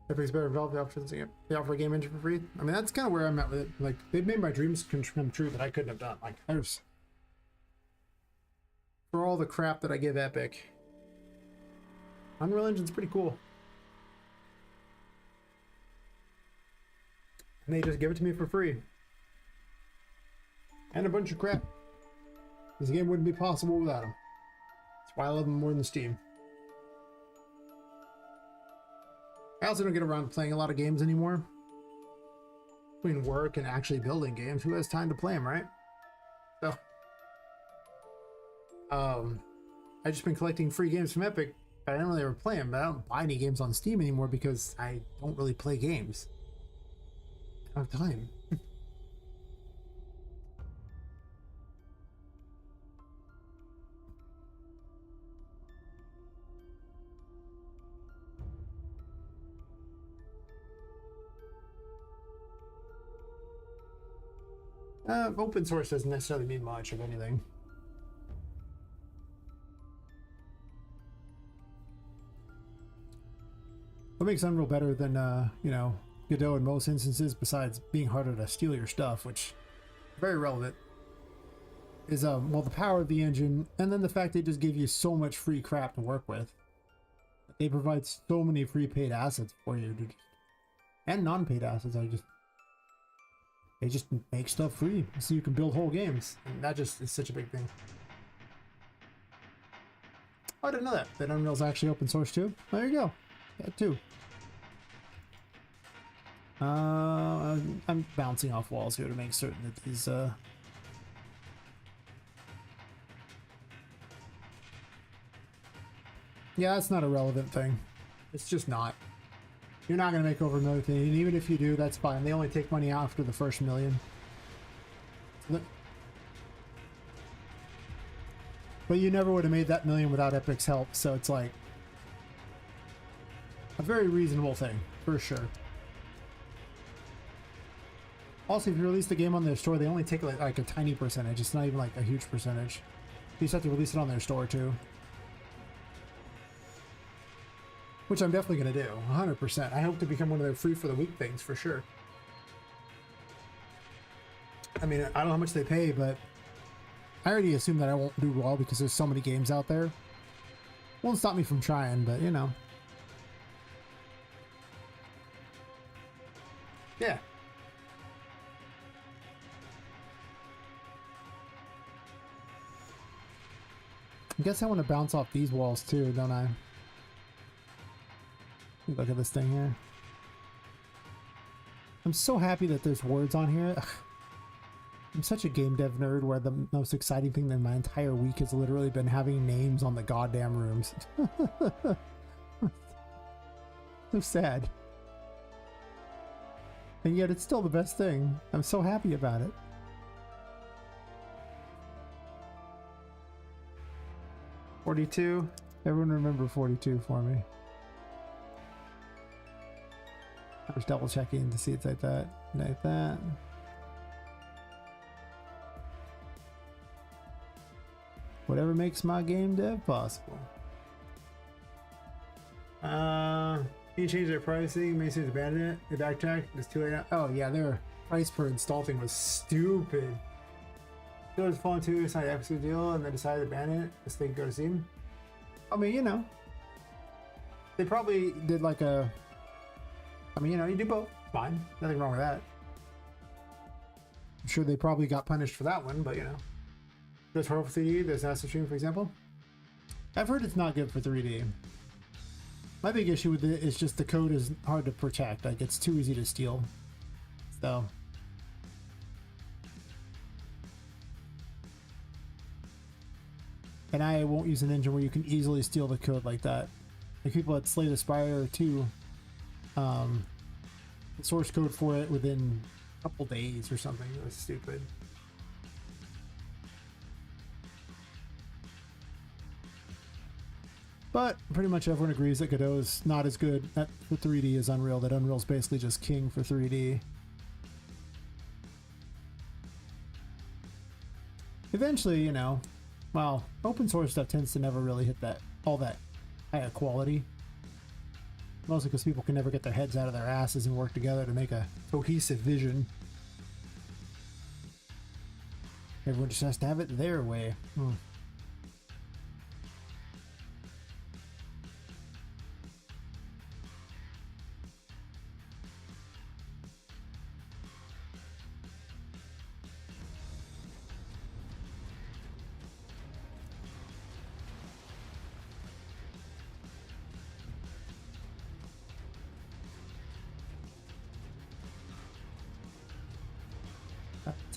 Epic's better developed the options. They offer a game engine for free. I mean, that's kind of where I'm at with it. Like, they've made my dreams come true that I couldn't have done. Like, there's for all the crap that I give Epic, Unreal Engine's pretty cool. And they just give it to me for free. And a bunch of crap. This game wouldn't be possible without them. That's why I love them more than Steam. I also don't get around to playing a lot of games anymore. Between work and actually building games, who has time to play them, right? So, I've just been collecting free games from Epic, but I don't really ever play them. But I don't buy any games on Steam anymore because I don't really play games. I don't have time. Open source doesn't necessarily mean much of anything. What makes Unreal better than, you know, Godot in most instances, besides being harder to steal your stuff, which is very relevant, is, well, the power of the engine, and then the fact they just give you so much free crap to work with. They provide so many free paid assets for you, and non-paid assets. They just make stuff free so you can build whole games, and that just is such a big thing. Oh, I didn't know that Unreal's actually open source too. There you go. Yeah, too. I'm bouncing off walls here to make certain that these yeah, that's not a relevant thing. It's just not. You're not gonna make over $1 million, and even if you do, that's fine. They only take money after the first $1 million. But you never would have made that $1 million without Epic's help, so it's like a very reasonable thing, for sure. Also, if you release the game on their store, they only take like a tiny percentage. It's not even like a huge percentage. You just have to release it on their store too. Which I'm definitely going to do, 100%. I hope to become one of their free for the week things, for sure. I mean, I don't know how much they pay, but I already assume that I won't do well because there's so many games out there. Won't stop me from trying, but you know. Yeah. I guess I want to bounce off these walls too, don't I? Look at this thing here. I'm so happy that there's words on here. Ugh. I'm such a game dev nerd where the most exciting thing in my entire week has literally been having names on the goddamn rooms. So sad. And yet it's still the best thing. I'm so happy about it. $42. Everyone remember 42 for me. I was double checking to see it's like that. Like that. Whatever makes my game dev possible. Can you change their pricing? Mason's abandoned it. They backtracked. It's too late now. Oh yeah, their price per install thing was stupid. It was Fallen 2 signed an episode deal and they decided to abandon it. This thing go to Steam. I mean, you know. They probably did like a, I mean, you know, you do both. Fine. Nothing wrong with that. I'm sure they probably got punished for that one, but you know. There's horror for 3D, there's Acid Stream, for example. I've heard it's not good for 3D. My big issue with it is just the code is hard to protect. Like, it's too easy to steal. So. And I won't use an engine where you can easily steal the code like that. Like people at Slay the Spire 2, the source code for it within a couple days or something. It was stupid. But pretty much everyone agrees that Godot is not as good for 3D as Unreal, that Unreal's basically just king for 3D. Eventually, you know, well, open source stuff tends to never really hit all that high a quality. Mostly because people can never get their heads out of their asses and work together to make a cohesive vision. Everyone just has to have it their way.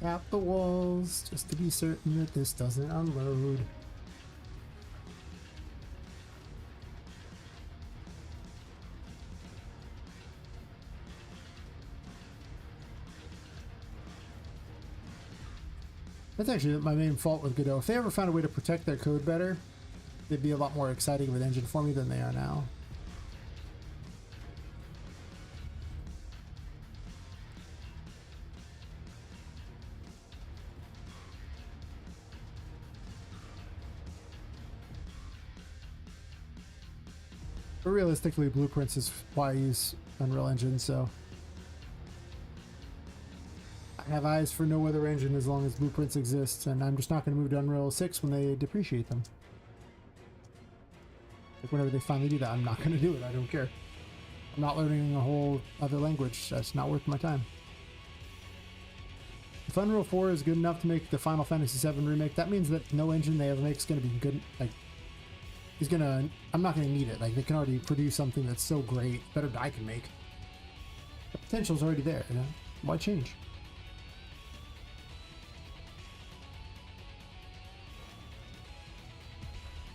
Tap the walls just to be certain that this doesn't unload. That's actually my main fault with Godot. If they ever found a way to protect their code better, they'd be a lot more exciting of an engine for me than they are now. But realistically, Blueprints is why I use Unreal Engine, so I have eyes for no other engine as long as Blueprints exists, and I'm just not going to move to Unreal 6 when they depreciate them. Like whenever they finally do that, I'm not going to do it. I don't care. I'm not learning a whole other language. That's not worth my time. If Unreal 4 is good enough to make the Final Fantasy VII remake, that means that no engine they ever make is going to be good. Like, I'm not going to need it. Like, they can already produce something that's so great, better than I can make. The potential's already there, you know? Why change?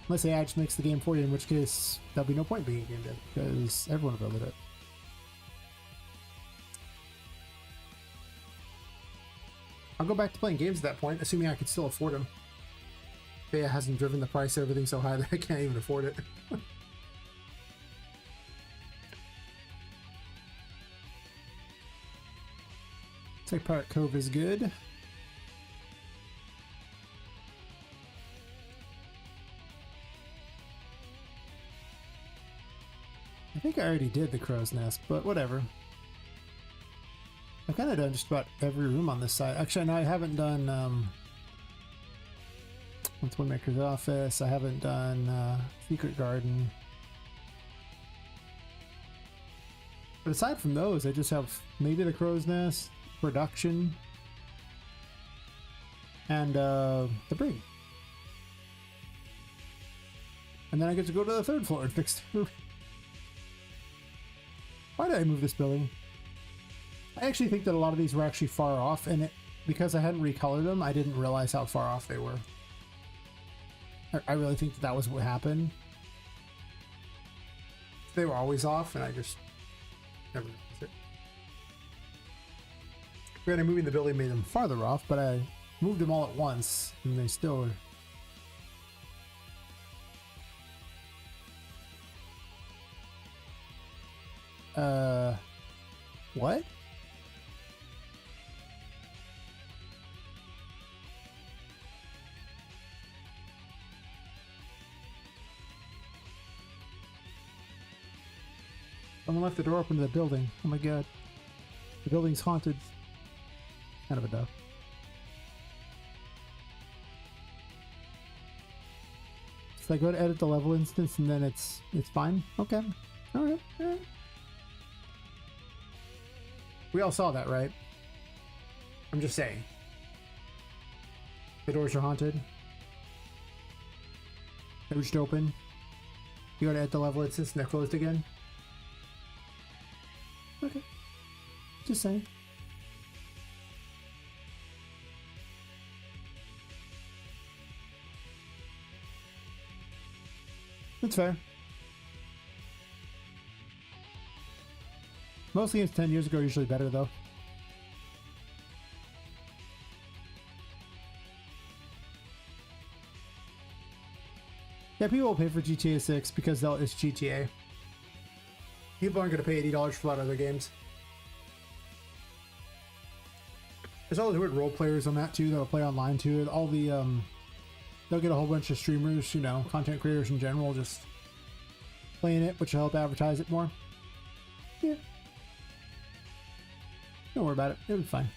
Unless AI just makes the game for you, in which case there'll be no point being a game dev, because everyone will build it. I'll go back to playing games at that point, assuming I can still afford them. It hasn't driven the price of everything so high that I can't even afford it. Looks like Pirate Cove is good. I think I already did the Crow's Nest, but whatever. I've kind of done just about every room on this side. Actually, no, I haven't done Windmaker's Office. I haven't done Secret Garden. But aside from those, I just have maybe the Crow's Nest, Production, and the Brig. And then I get to go to the third floor and fix the roof. Why did I move this building? I actually think that a lot of these were actually far off, and because I hadn't recolored them, I didn't realize how far off they were. I really think that was what happened. They were always off, and I just never noticed it. Granted, moving the building made them farther off, but I moved them all at once, and they still were. What? Someone left the door open to the building. Oh my god. The building's haunted. Kind of a duh. So I go to edit the level instance and then it's fine? Okay. Alright. We all saw that, right? I'm just saying. The doors are haunted. They were just open. You go to edit the level instance and they're closed again. Okay. Just saying. That's fair. Most games 10 years ago are usually better, though. Yeah, people will pay for GTA 6 because it's GTA. People aren't going to pay $80 for a lot of other games. There's all those weird role players on that too that'll play online too. All the they'll get a whole bunch of streamers, you know, content creators in general, just playing it, which will help advertise it more. Yeah. Don't worry about it. It'll be fine.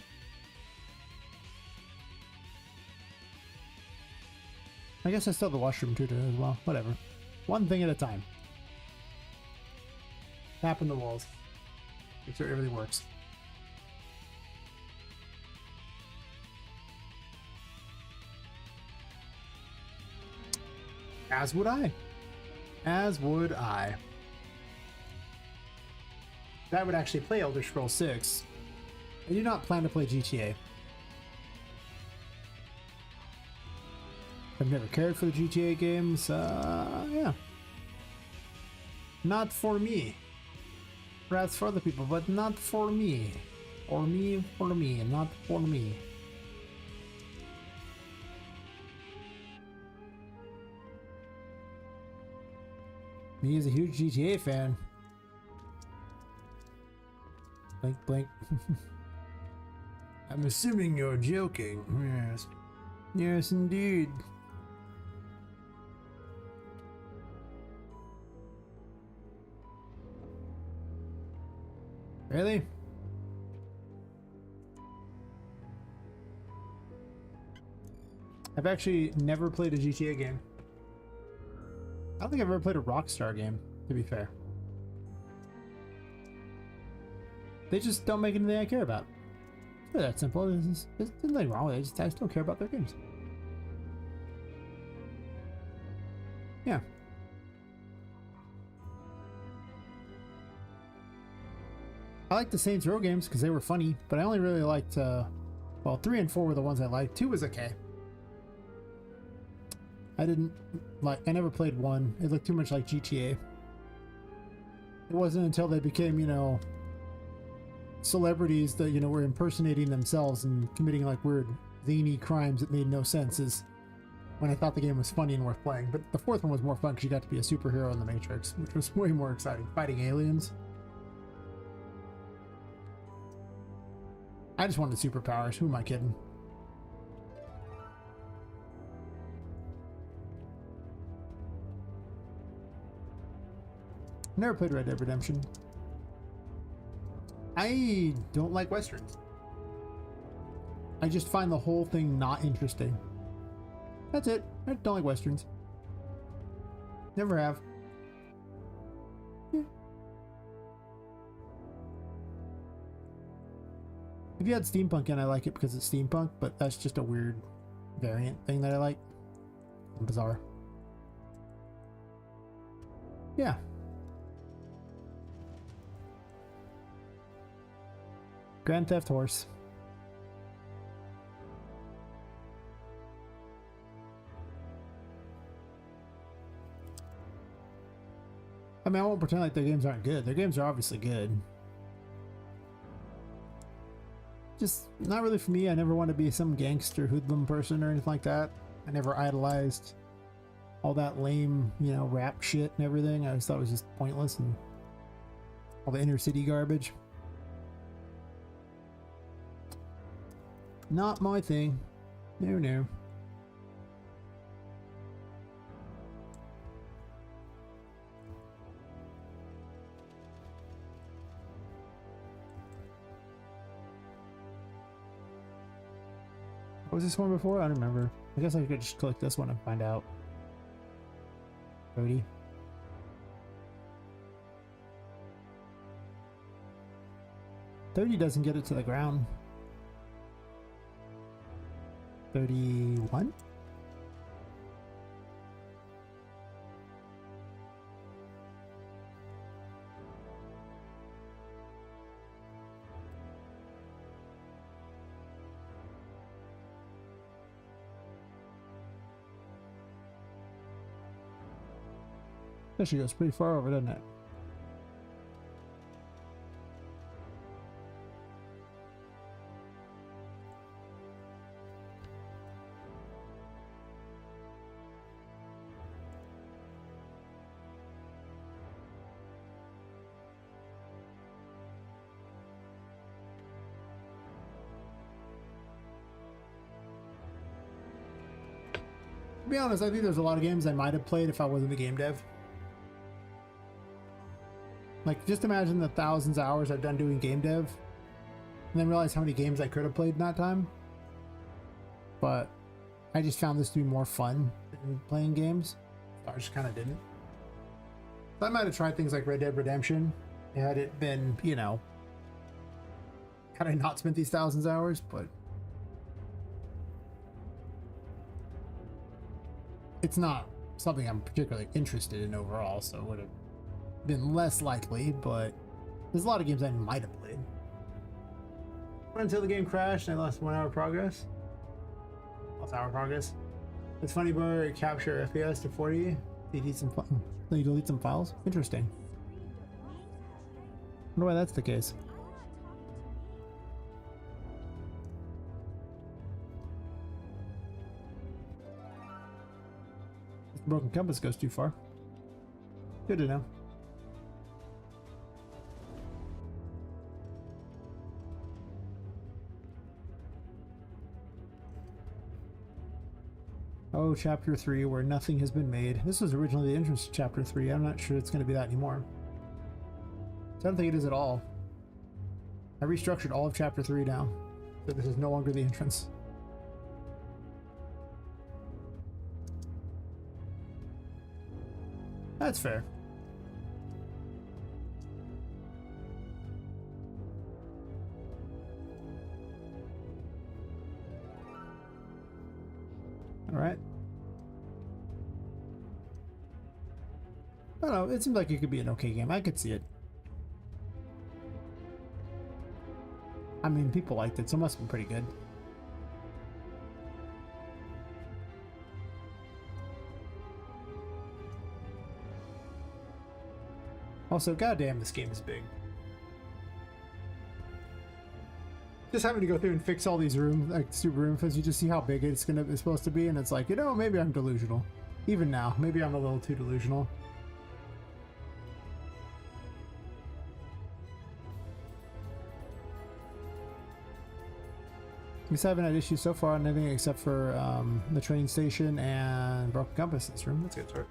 I guess I still have the washroom too as well. Whatever. One thing at a time. Tap in the walls. Make sure everything works. As would I. As would I. That would actually play Elder Scrolls 6. I do not plan to play GTA. I've never cared for the GTA games. Yeah. Not for me. Perhaps for other people, but not for me. For me, not for me. Me is a huge GTA fan. Blink, blink. I'm assuming you're joking. Yes. Yes, indeed. Really? I've actually never played a GTA game. I don't think I've ever played a Rockstar game, to be fair. They just don't make anything I care about. It's really that simple. There's nothing wrong with it. I just don't care about their games. Yeah. I liked the Saints Row games because they were funny, but I only really liked, well, 3 and 4 were the ones I liked. 2 was okay. I never played 1. It looked too much like GTA. It wasn't until they became, you know, celebrities that, you know, were impersonating themselves and committing like weird zany crimes that made no sense is when I thought the game was funny and worth playing. But the 4th one was more fun because you got to be a superhero in the Matrix, which was way more exciting. Fighting aliens. I just wanted superpowers. Who am I kidding? Never played Red Dead Redemption. I don't like Westerns. I just find the whole thing not interesting. That's it. I don't like Westerns. Never have. Yeah. If you had steampunk in, I like it because it's steampunk, but that's just a weird variant thing that I like. Bizarre. Yeah. Grand Theft Horse. I mean, I won't pretend like their games aren't good. Their games are obviously good. Just not really for me. I never want to be some gangster hoodlum person or anything like that. I never idolized all that lame, you know, rap shit and everything. I just thought it was just pointless and all the inner city garbage. Not my thing. No, no. What was this one before? I don't remember. I guess I could just click this one and find out. 30. Doesn't get it to the ground. 31? Actually goes pretty far over, doesn't it? To be honest, I think there's a lot of games I might have played if I wasn't the game dev. Like, just imagine the thousands of hours I've done doing game dev, and then realize how many games I could have played in that time. But I just found this to be more fun than playing games, so I just kind of didn't. So I might have tried things like Red Dead Redemption had it been, you know, had I not spent these thousands of hours, but it's not something I'm particularly interested in overall, so it would have been less likely, but there's a lot of games I might have played. Until the game crashed and I lost 1 hour progress. Lost hour progress. It's funny, but capture FPS to 40. You delete some files? Interesting. I wonder why that's the case. The broken compass goes too far. Good to know. Oh, chapter 3, where nothing has been made. This was originally the entrance to chapter 3. I'm not sure it's going to be that anymore. I don't think it is at all. I restructured all of chapter 3 now, so this is no longer the entrance. That's fair. All right. I don't know. It seems like it could be an okay game. I could see it. I mean, people liked it, so it must have been pretty good. Also, goddamn, this game is big. Just having to go through and fix all these rooms, like super room fits, you just see how big it's supposed to be, and it's like, you know, maybe I'm delusional. Even now, maybe I'm a little too delusional. We haven't had issues so far on anything except for the train station and broken compass in this room. That's a good start.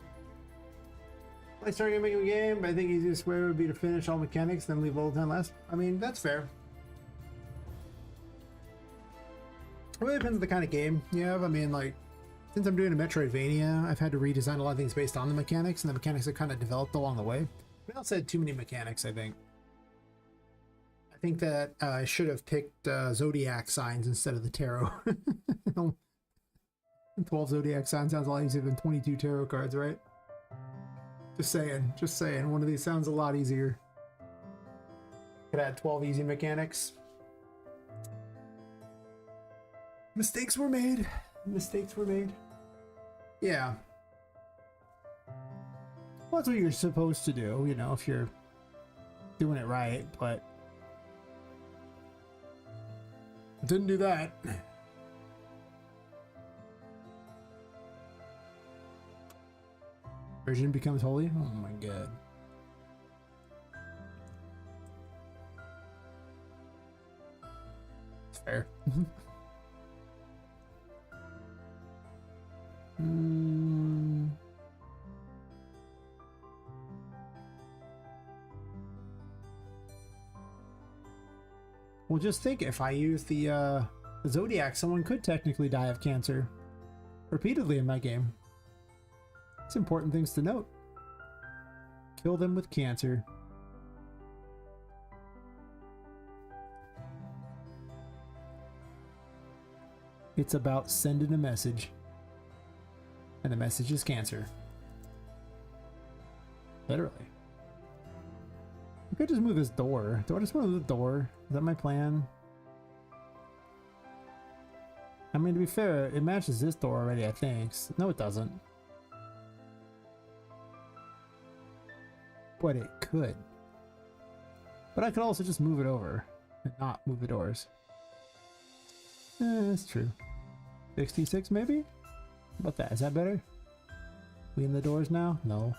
I started making a game, but I think the easiest way would be to finish all mechanics, then leave level 10 last. I mean, that's fair. It really depends on the kind of game you have. I mean, like, since I'm doing a Metroidvania, I've had to redesign a lot of things based on the mechanics, and the mechanics have kind of developed along the way. We also had too many mechanics, I think. I think that I should have picked zodiac signs instead of the tarot. 12 zodiac signs sounds a lot easier than 22 tarot cards, right? Just saying, just saying. One of these sounds a lot easier. Could add 12 easy mechanics. Mistakes were made. Mistakes were made. Yeah. Well, that's what you're supposed to do, you know, if you're doing it right, but didn't do that. Virgin becomes holy? Oh my god. It's fair. Well, just think, if I use the Zodiac, someone could technically die of cancer repeatedly in my game. It's important things to note. Kill them with cancer. It's about sending a message. And the message is cancer. Literally. I could just move this door. Do I just want to move the door? Is that my plan? I mean, to be fair, it matches this door already, I think. No, it doesn't. But it could. But I could also just move it over and not move the doors. That's true. 66 maybe? How about that? Is that better? We in the doors now? No.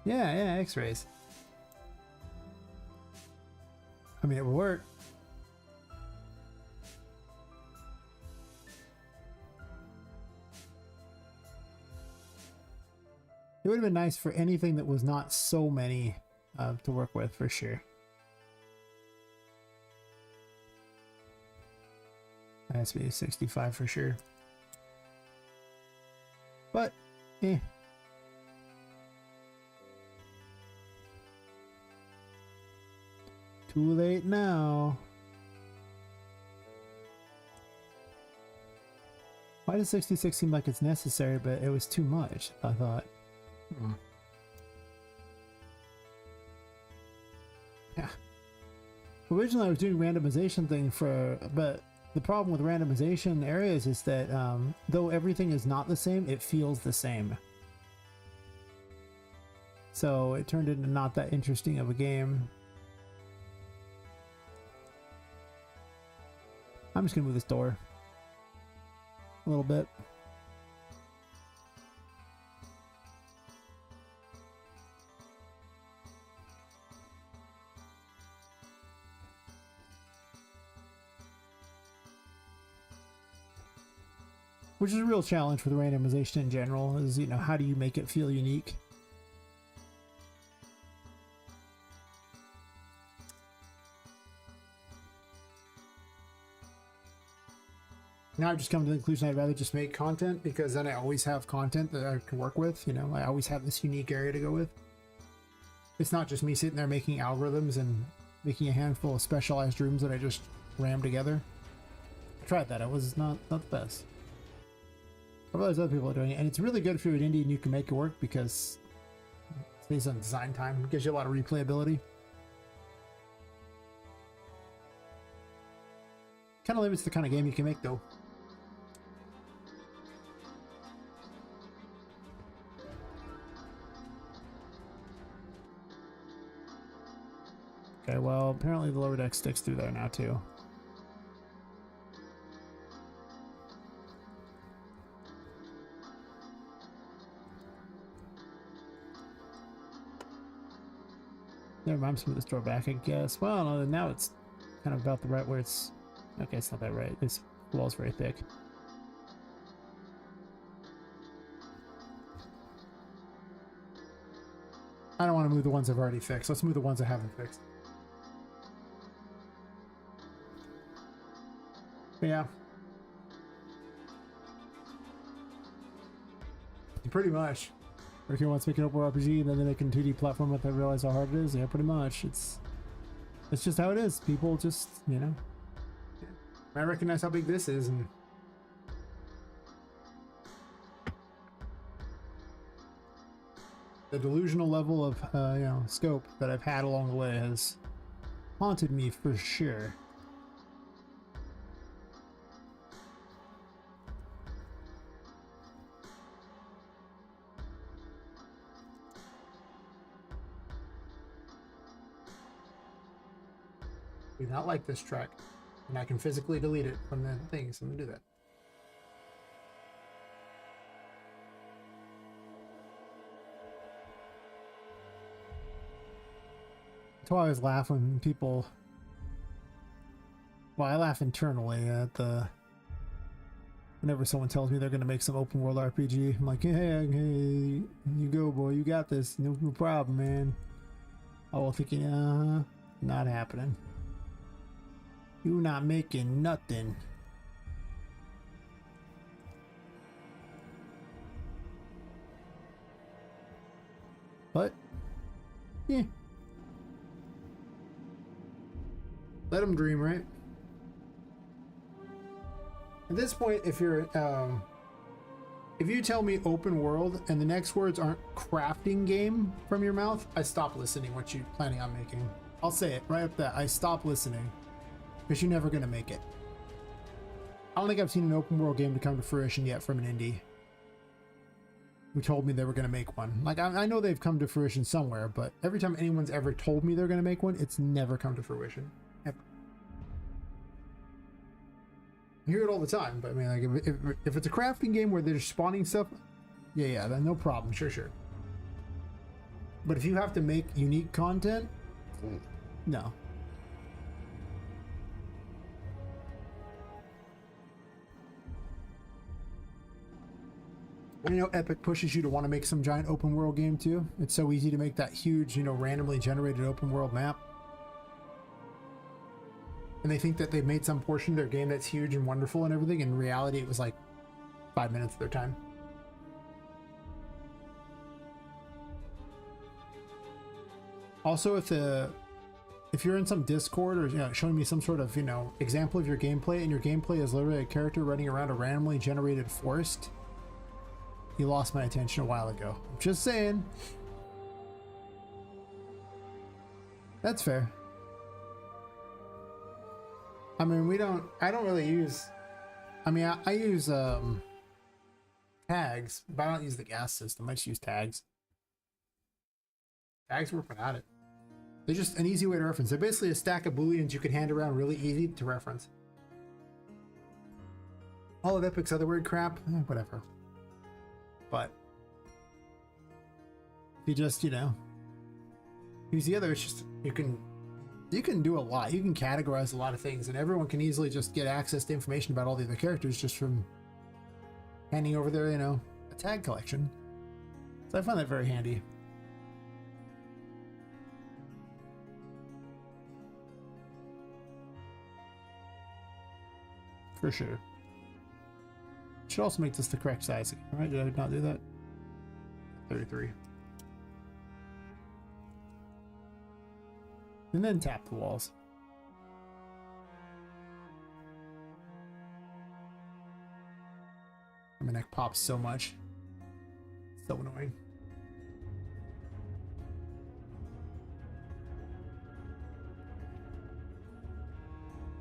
Yeah, X-rays. mean, it would work. It would have been nice for anything that was not so many to work with, for sure. That has to be 65 for sure. But, eh. Too late now. Why does 66 seem like it's necessary, but it was too much, I thought. Yeah. Originally I was doing randomization thing but the problem with randomization areas is that though everything is not the same, it feels the same. So it turned into not that interesting of a game. I'm just gonna move this door a little bit. Which is a real challenge for the randomization in general, is, you know, how do you make it feel unique? Now I've just come to the conclusion I'd rather just make content, because then I always have content that I can work with, you know, I always have this unique area to go with. It's not just me sitting there making algorithms and making a handful of specialized rooms that I just ram together. I tried that, it was not the best. I realize other people are doing it, and it's really good if you're an indie and you can make it work, because it stays on design time. It gives you a lot of replayability. Kind of limits the kind of game you can make, though. Okay, well, apparently the lower deck sticks through there now, too. Never mind, I'm just moving this door back, I guess. Well, no, now it's kind of about the right where it's... Okay, it's not that right. This wall's very thick. I don't want to move the ones I've already fixed. Let's move the ones I haven't fixed. But yeah. Pretty much. Or if you want to make an open RPG and then they make a 2D platform if they realize how hard it is, yeah, pretty much. It's just how it is. People just, you know. I recognize how big this is, and the delusional level of you know, scope that I've had along the way has haunted me for sure. Do not like this track, and I can physically delete it from the thing, so I'm gonna do that. That's why I always laugh when people... Well, I laugh internally at the... Whenever someone tells me they're gonna make some open world RPG, I'm like, hey, you go, boy, you got this, no problem, man. All thinking, not happening. You not making nothing. But, yeah. Let them dream, right? At this point, if you're, if you tell me open world and the next words aren't crafting game from your mouth, I stop listening what you're planning on making. I'll say it right up there. I stop listening. Because you're never going to make it. I don't think I've seen an open world game to come to fruition yet from an indie who told me they were going to make one. Like, I know they've come to fruition somewhere, but every time anyone's ever told me they're going to make one, it's never come to fruition. Ever. I hear it all the time, but I mean, like, if it's a crafting game where they're spawning stuff, yeah, then no problem, sure. But if you have to make unique content, no. You know, Epic pushes you to want to make some giant open world game too. It's so easy to make that huge, you know, randomly generated open world map. And they think that they've made some portion of their game that's huge and wonderful and everything. In reality, it was like 5 minutes of their time. Also, if you're in some Discord or, you know, showing me some sort of, you know, example of your gameplay, and your gameplay is literally a character running around a randomly generated forest, you lost my attention a while ago. I'm just saying. That's fair. I mean, I don't really use, I mean, I use tags, but I don't use the gas system. I just use tags. Tags work without it. They're just an easy way to reference. They're basically a stack of booleans you can hand around, really easy to reference. All of Epic's other weird crap, whatever. But if you just, you know, use the other, it's just, you can do a lot. You can categorize a lot of things, and everyone can easily just get access to information about all the other characters just from handing over their, you know, a tag collection. So I find that very handy. For sure. Should also make this the correct size. Right? Did I not do that? 33. And then tap the walls. My neck pops so much. So annoying.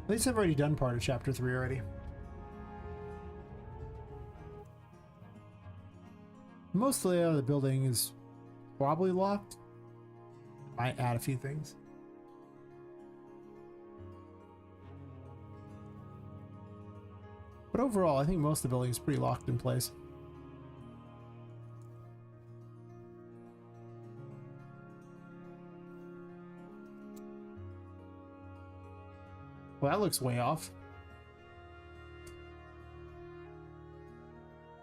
At least I've already done part of chapter 3 already. Most of the layout of the building is probably locked. Might add a few things. But overall, I think most of the building is pretty locked in place. Well, that looks way off.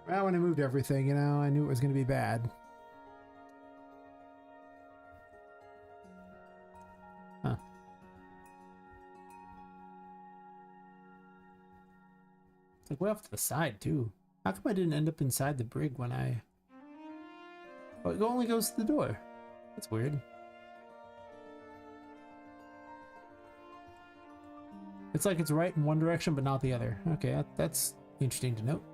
Well, when I moved everything, you know, I knew it was going to be bad. Huh. It's like way off to the side, too. How come I didn't end up inside the brig when I... Oh, it only goes to the door. That's weird. It's like it's right in one direction, but not the other. Okay, that's interesting to note.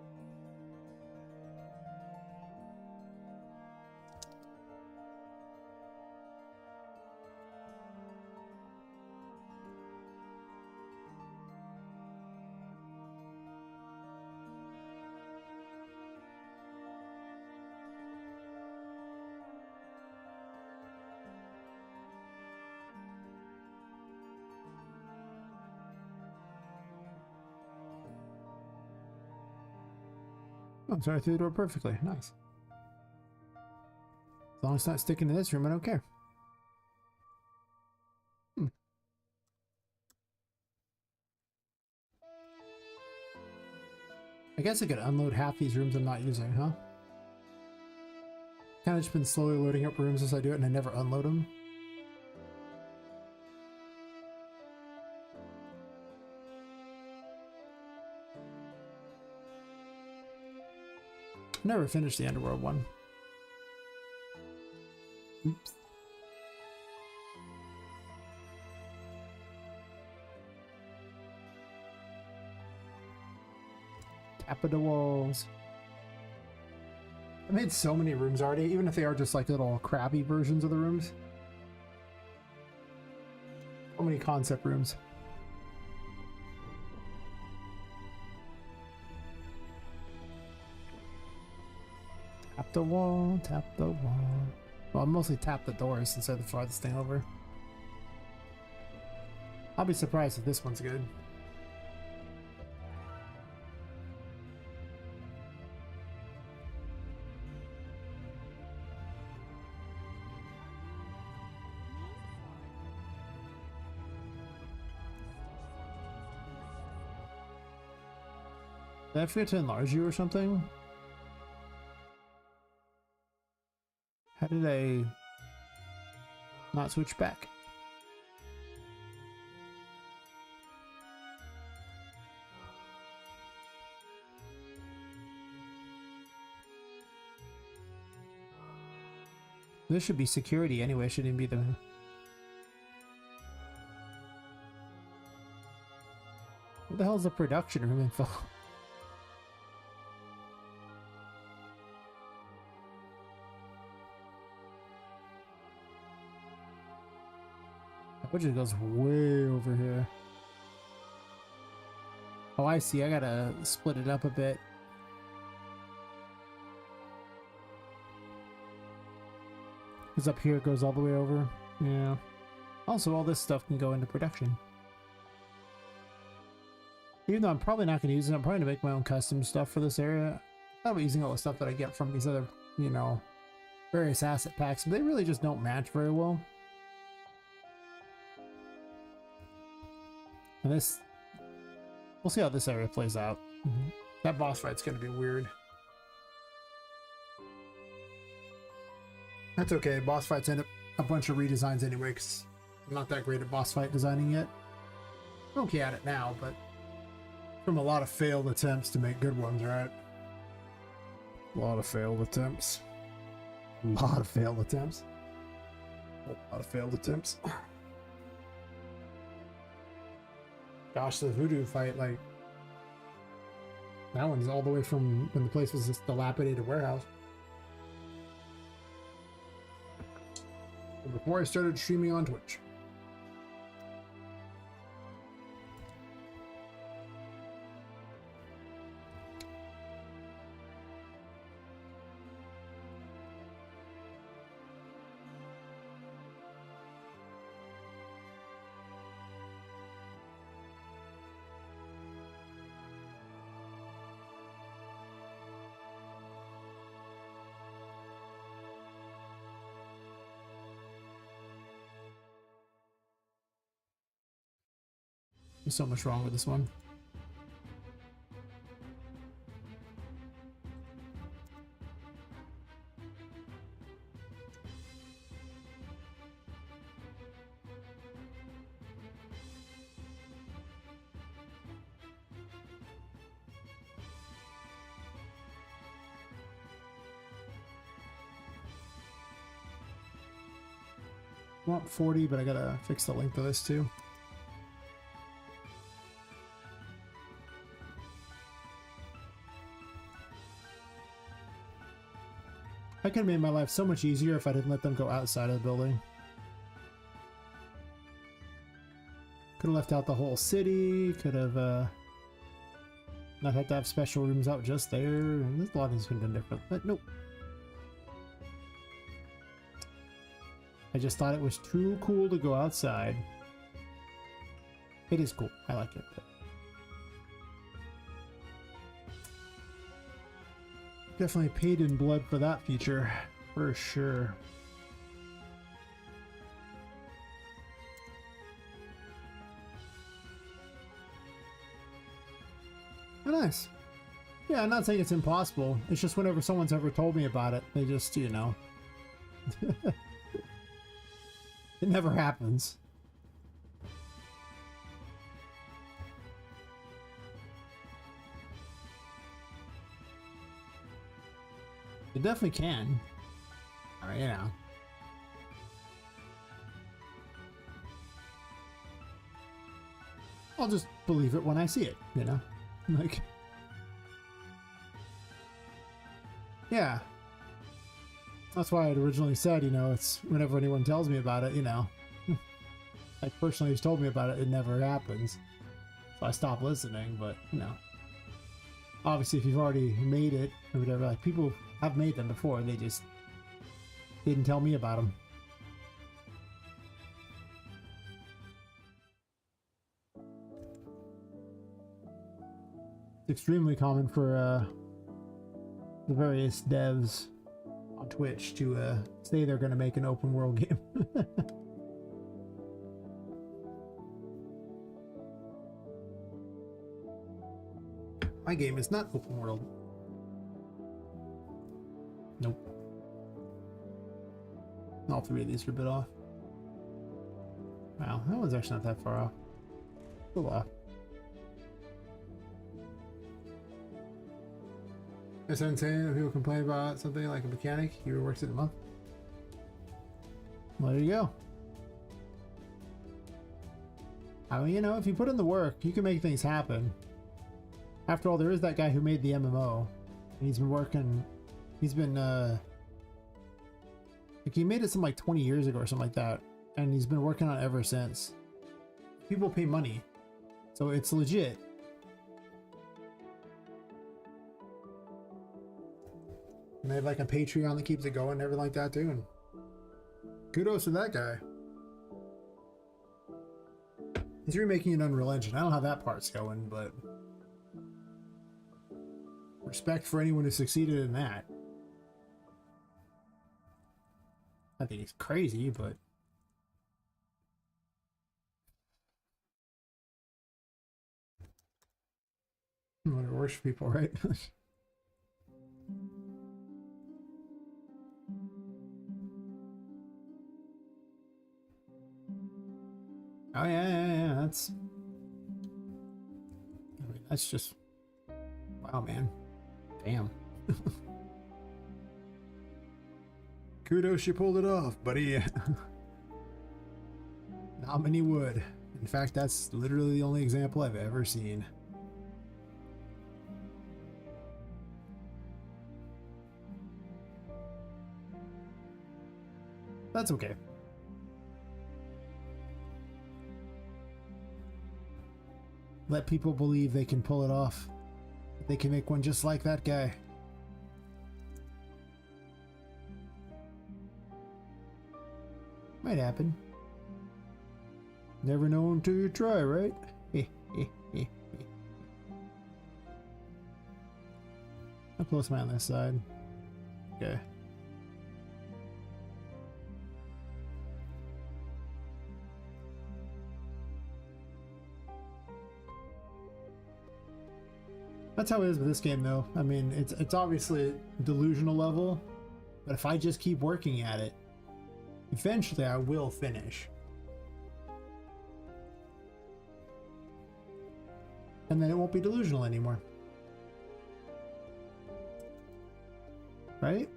Oh, I'm sorry, I threw the door perfectly. Nice. As long as it's not sticking to this room, I don't care. I guess I could unload half these rooms I'm not using, huh? Kind of just been slowly loading up rooms as I do it, and I never unload them. Never finished the Underworld one. Oops. Tap of the walls. I made so many rooms already, even if they are just like little crabby versions of the rooms. So many concept rooms. Tap the wall, tap the wall. Well, I mostly tap the doors since they're the farthest thing over. I'll be surprised if this one's good. Did I forget to enlarge you or something? How did I not switch back? This should be security anyway, shouldn't be the... What the hell is the production room info? Which it goes way over here. Oh, I see. I gotta split it up a bit. Because up here it goes all the way over. Yeah. Also, all this stuff can go into production. Even though I'm probably not going to use it, I'm probably going to make my own custom stuff for this area. I'm using all the stuff that I get from these other, you know, various asset packs. But they really just don't match very well. And this, we'll see how this area plays out. That boss fight's going to be weird. That's okay. Boss fights end up a bunch of redesigns anyway, because I'm not that great at boss fight designing yet. I'm okay at it now, but from a lot of failed attempts to make good ones, right? A lot of failed attempts. A lot of failed attempts. A lot of failed attempts. Gosh, the voodoo fight, like, that one's all the way from when the place was this dilapidated warehouse. Before I started streaming on Twitch. There's so much wrong with this one. I want 40, but I gotta fix the length of this too. I could have made my life so much easier if I didn't let them go outside of the building. Could have left out the whole city, could have not had to have special rooms out just there, and there's a lot of things could have been different, but nope. I just thought it was too cool to go outside. It is cool, I like it. But definitely paid in blood for that feature, for sure. Oh, nice. Yeah, I'm not saying it's impossible. It's just whenever someone's ever told me about it, they just, you know. It never happens. It definitely can. Alright, you know. I'll just believe it when I see it, you know? Like... Yeah. That's why I'd originally said, you know, it's whenever anyone tells me about it, you know. Like, personally who's told me about it, it never happens. So I stop listening, but, you know. Obviously, if you've already made it, or whatever, like, people have made them before, they just didn't tell me about them. It's extremely common for the various devs on Twitch to say they're going to make an open world game. My game is not open world. Nope. All three of these are a bit off. Wow, that one's actually not that far off. A little off. That's what I'm saying. If people complain about something like a mechanic, he works it a month. Well, there you go. I mean, you know, if you put in the work, you can make things happen. After all, there is that guy who made the MMO. And he's been working... He's been, like, he made it something like 20 years ago or something like that. And he's been working on it ever since. People pay money. So it's legit. And they have, like, a Patreon that keeps it going and everything like that, too. And kudos to that guy. He's remaking an Unreal Engine. I don't know how that part's going, but respect for anyone who succeeded in that. I think it's crazy, but what it works for people, right? Oh yeah, that's... I mean, that's just... Wow, man. Damn. Kudos, you pulled it off, buddy. Not many would. In fact, that's literally the only example I've ever seen. That's okay. Let people believe they can pull it off. They can make one just like that guy. Might happen. Never know until you try, right? How close am I on this side? Okay. That's how it is with this game, though. I mean, it's obviously delusional level, but if I just keep working at it, eventually I will finish. And then it won't be delusional anymore. Right?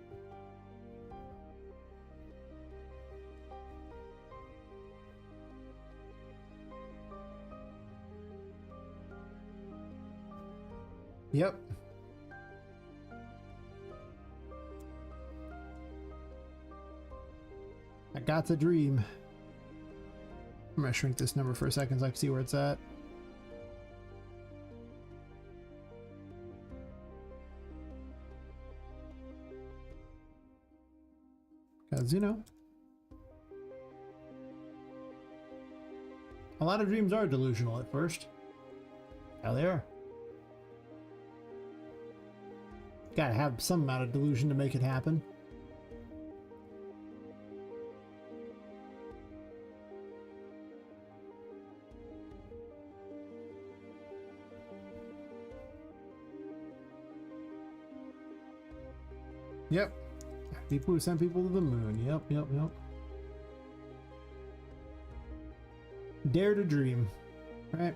Yep. I got the dream. I'm gonna shrink this number for a second so I can see where it's at. Because, you know, a lot of dreams are delusional at first. How they are. Gotta have some amount of delusion to make it happen. Yep. People who send people to the moon. Yep. Dare to dream. Right?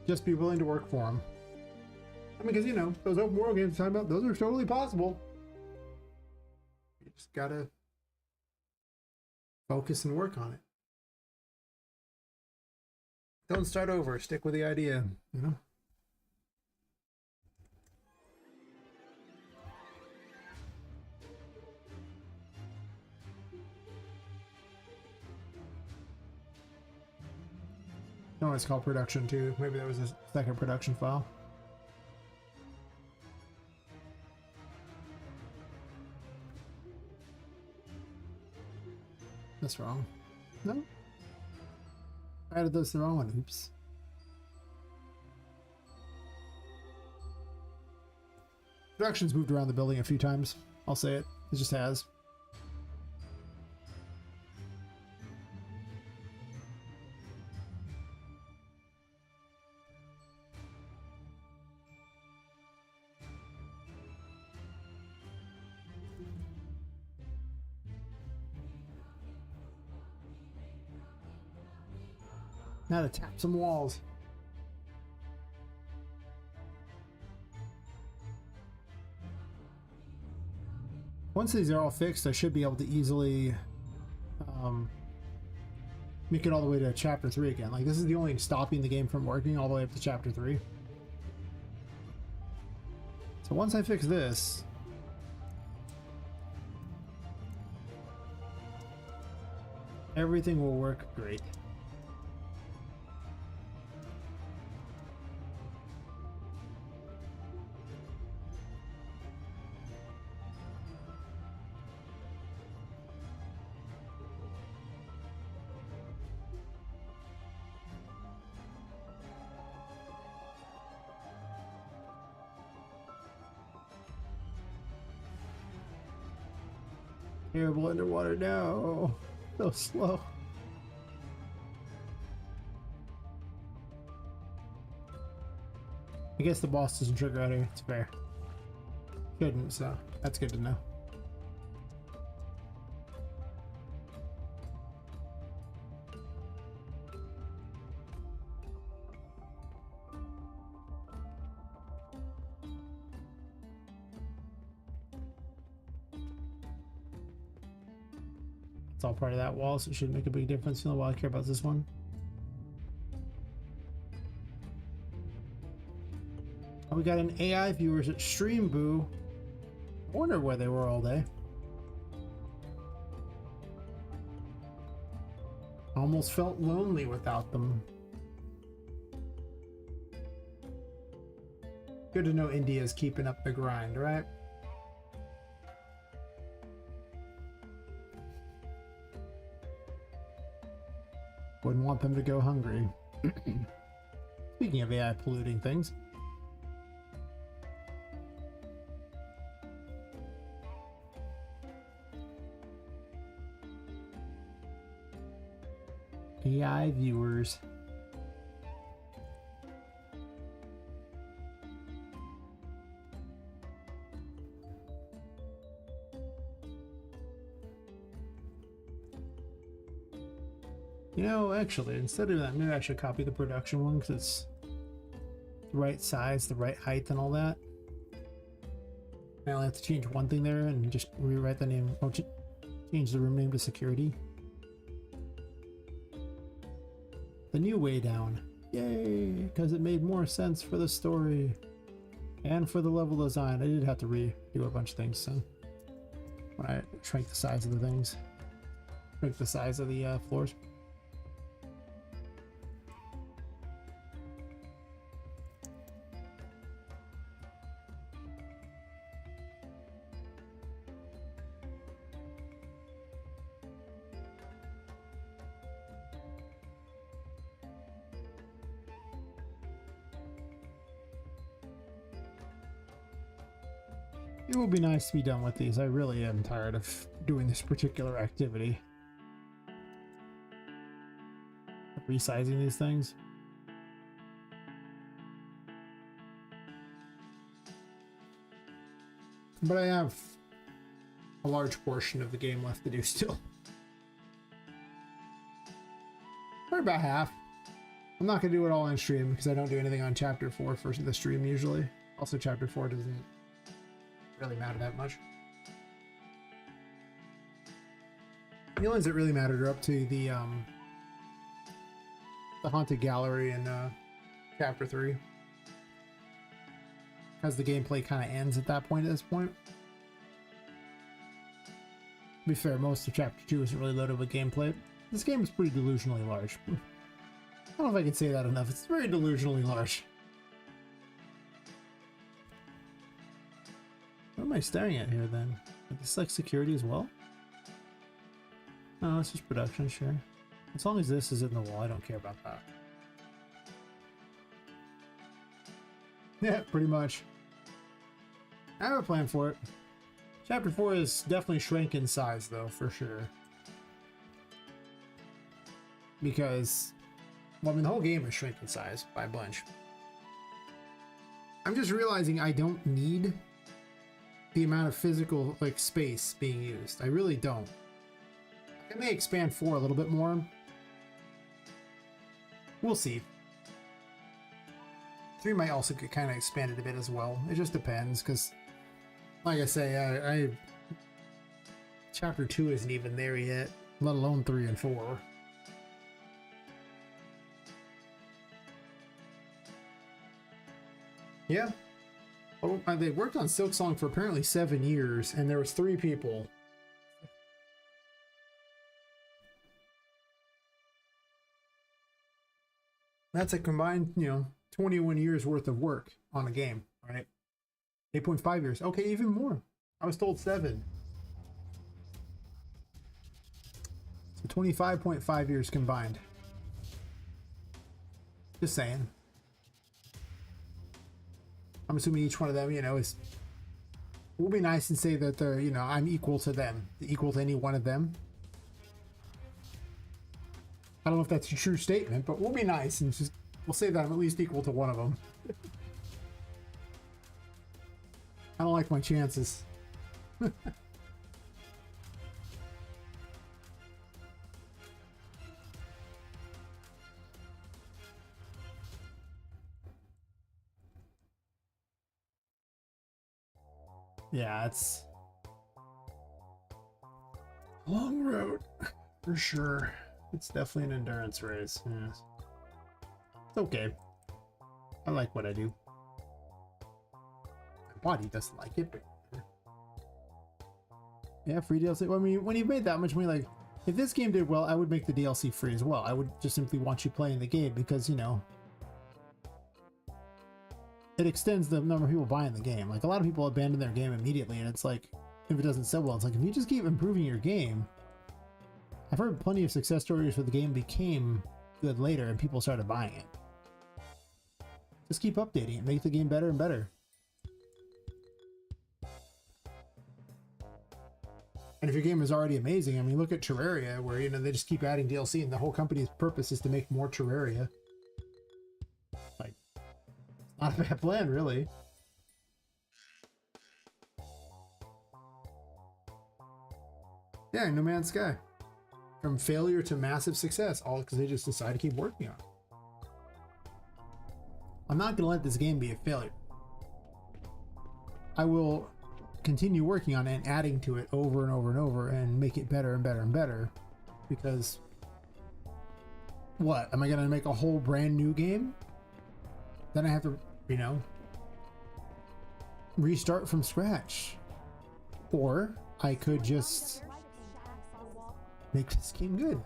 Just be willing to work for them. I mean, because, you know, those open world games I'm talking about, those are totally possible. You just gotta focus and work on it. Don't start over. Stick with the idea, you know? No, it's called production too. Maybe that was a second production file. That's wrong. No? I added those the wrong one. Oops. Production's moved around the building a few times. I'll say it. It just has. Now to tap some walls. Once these are all fixed, I should be able to easily make it all the way to chapter 3 again. Like, this is the only thing stopping the game from working all the way up to chapter 3. So once I fix this, everything will work great. Terrible underwater, no. So slow. I guess the boss doesn't trigger out here. It's fair. Shouldn't, so that's good to know. It's all part of that wall, so it shouldn't make a big difference. You know why I care about this one. Oh, we got an AI viewers at Stream Boo. I wonder where they were all day. Almost felt lonely without them. Good to know India's keeping up the grind, right? Wouldn't want them to go hungry. Speaking of AI polluting things. AI viewers. You know, actually, instead of that, maybe I should copy the production one because it's the right size, the right height, and all that. I only have to change one thing there and just rewrite the name, or change the room name to security. The new way down. Yay! Because it made more sense for the story and for the level design. I did have to redo a bunch of things, so when I shrank the size of the things, shrink the size of the floors. It will be nice to be done with these. I really am tired of doing this particular activity. Resizing these things. But I have a large portion of the game left to do still. Or about half. I'm not going to do it all on stream because I don't do anything on chapter 4 for the stream usually. Also, chapter 4 doesn't really matter that much. The ones that really mattered are up to the haunted gallery in chapter 3, as the gameplay kind of ends at that point. At this point, to be fair, most of chapter 2 isn't really loaded with gameplay. This game is pretty delusionally large. I don't know if I can say that enough. It's very delusionally large. What am I staring at here then? Is this like security as well? No, it's just production, sure. As long as this is in the wall, I don't care about that. Yeah, pretty much. I have a plan for it. Chapter 4 is definitely shrank in size though, for sure. Because, well, I mean, the whole game is shrink in size by a bunch. I'm just realizing I don't need the amount of physical space being used. I really don't. I may expand 4 a little bit more, We'll see. 3 might also get kind of expanded a bit as well. It just depends, because, like I say, I Chapter 2 isn't even there yet, let alone 3 and 4. Yeah. Oh, they worked on Silksong for apparently 7 years, and there was 3 people. That's a combined, 21 years worth of work on a game, right? 8.5 years. Okay, even more. I was told 7. So 25.5 years combined. Just saying. I'm assuming each one of them, is... It will be nice and say that they're, I'm equal to them. Equal to any one of them. I don't know if that's a true statement, but we'll be nice and just... We'll say that I'm at least equal to one of them. I don't like my chances. Yeah, it's a long road for sure. It's definitely an endurance race. Yeah. It's okay. I like what I do. My body doesn't like it, but yeah, free DLC. Well, I mean, when you've made that much money, like, if this game did well, I would make the DLC free as well. I would just simply want you playing the game because, it extends the number of people buying the game. Like, a lot of people abandon their game immediately, and it's like, if it doesn't sell well, it's like, if you just keep improving your game... I've heard plenty of success stories where the game became good later and people started buying it. Just keep updating it, make the game better and better. And if your game is already amazing, I mean, look at Terraria, where, they just keep adding DLC, and the whole company's purpose is to make more Terraria. Like, not a bad plan, really. Yeah, No Man's Sky. From failure to massive success, all because they just decide to keep working on it. I'm not going to let this game be a failure. I will continue working on it and adding to it over and over and over and make it better and better and better. Because, what? Am I going to make a whole brand new game? Then I have to, restart from scratch. Or I could just make this game good.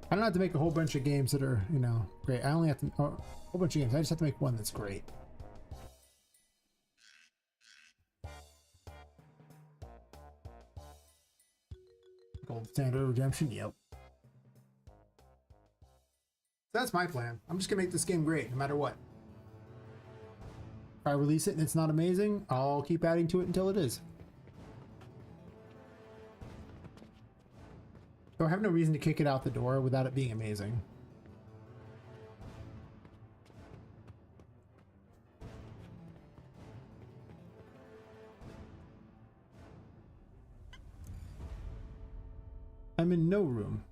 I don't have to make a whole bunch of games that are, great. I only have to, a whole bunch of games. I just have to make one that's great. Gold Standard Redemption, yep. That's my plan. I'm just gonna make this game great, no matter what. If I release it and it's not amazing, I'll keep adding to it until it is. So I have no reason to kick it out the door without it being amazing. I'm in no room.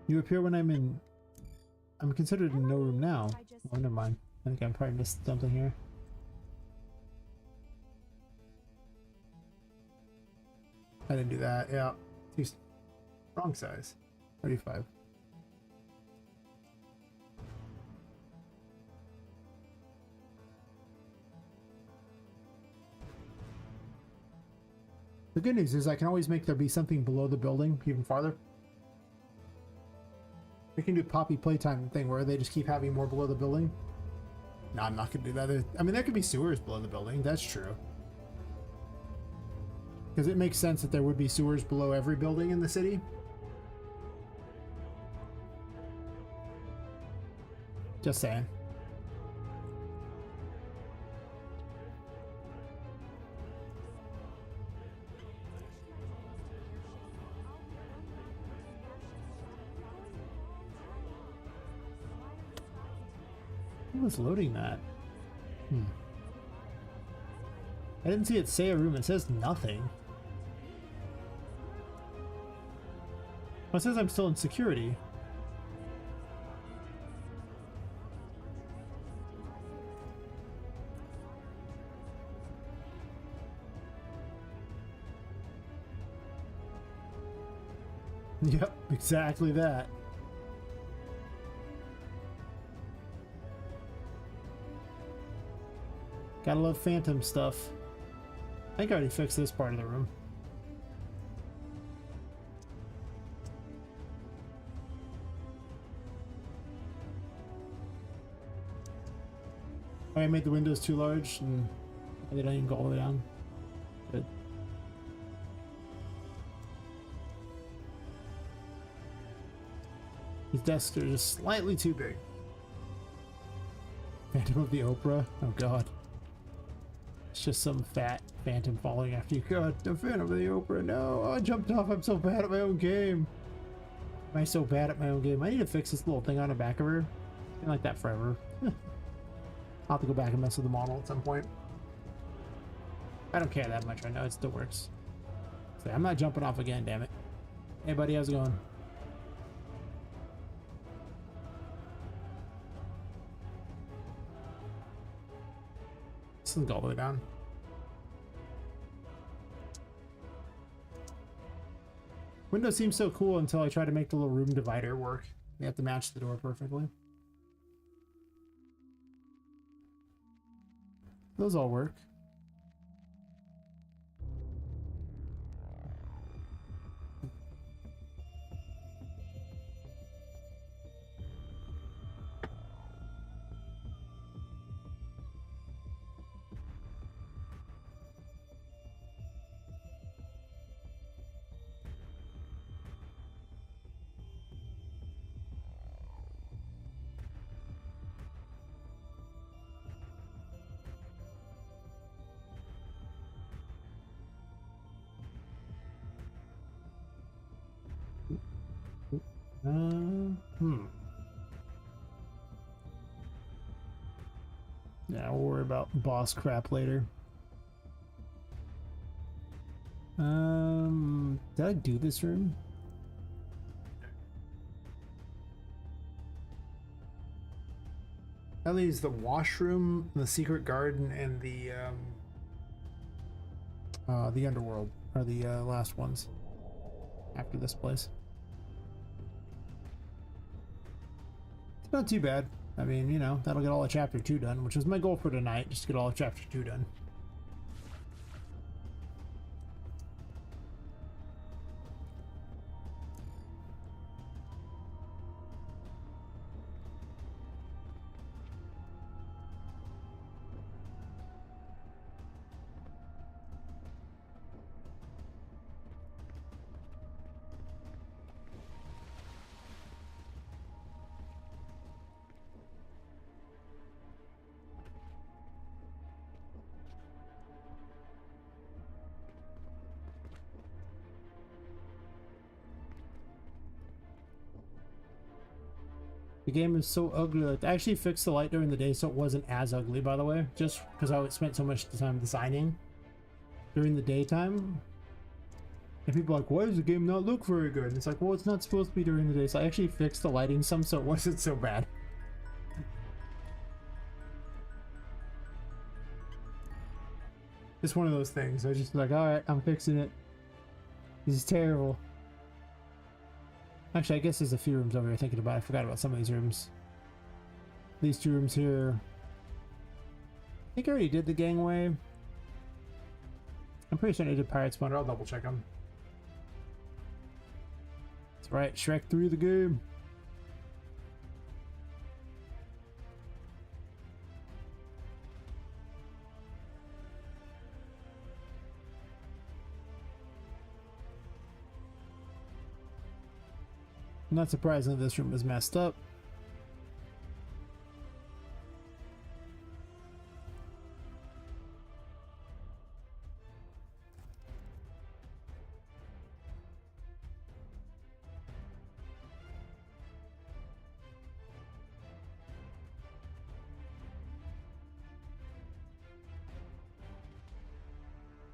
You appear when I'm considered in no room now. Oh, never mind. I think I probably missed something here. I didn't do that. Yeah. Wrong size. 35. The good news is I can always make there be something below the building even farther. We can do Poppy Playtime thing where they just keep having more below the building. No, I'm not going to do that. I mean, there could be sewers below the building. That's true. Because it makes sense that there would be sewers below every building in the city. Just saying. Who was loading that? I didn't see it say a room. It says nothing. Well, it says I'm still in security. Yep, exactly that. Gotta love phantom stuff. I think I already fixed this part of the room. I made the windows too large and they didn't even go all the way down. Good. These desks are just slightly too big. Phantom of the Opera? Oh god. It's just some fat phantom following after you. God, the Phantom of the Opera, no! Oh, I jumped off, I'm so bad at my own game! Am I so bad at my own game? I need to fix this little thing on the back of her. It's been like that forever. I'll have to go back and mess with the model at some point. I don't care that much right now, it still works. So I'm not jumping off again, damn it. Hey buddy, how's it going? This doesn't go all the way down. Window seems so cool until I try to make the little room divider work. You have to match the door perfectly. Those all work. Yeah, we'll worry about boss crap later. Did I do this room? That leaves the washroom, the secret garden, and the underworld are the last ones after this place. It's not too bad. I mean, you know, that'll get all of chapter 2 done, which was my goal for tonight, just to get all of chapter 2 done. The game is so ugly. Like, I actually fixed the light during the day so it wasn't as ugly, by the way. Just because I spent so much time designing during the daytime. And people are like, why does the game not look very good? And it's like, well, it's not supposed to be during the day. So I actually fixed the lighting some so it wasn't so bad. Just one of those things. I was just like, alright, I'm fixing it. This is terrible. Actually, I guess there's a few rooms over here thinking about it. I forgot about some of these rooms. These 2 rooms here. I think I already did the gangway. I'm pretty sure I did Pirate's Wonder. I'll double check them. That's right, Shrek through the game. Not surprising that this room was messed up.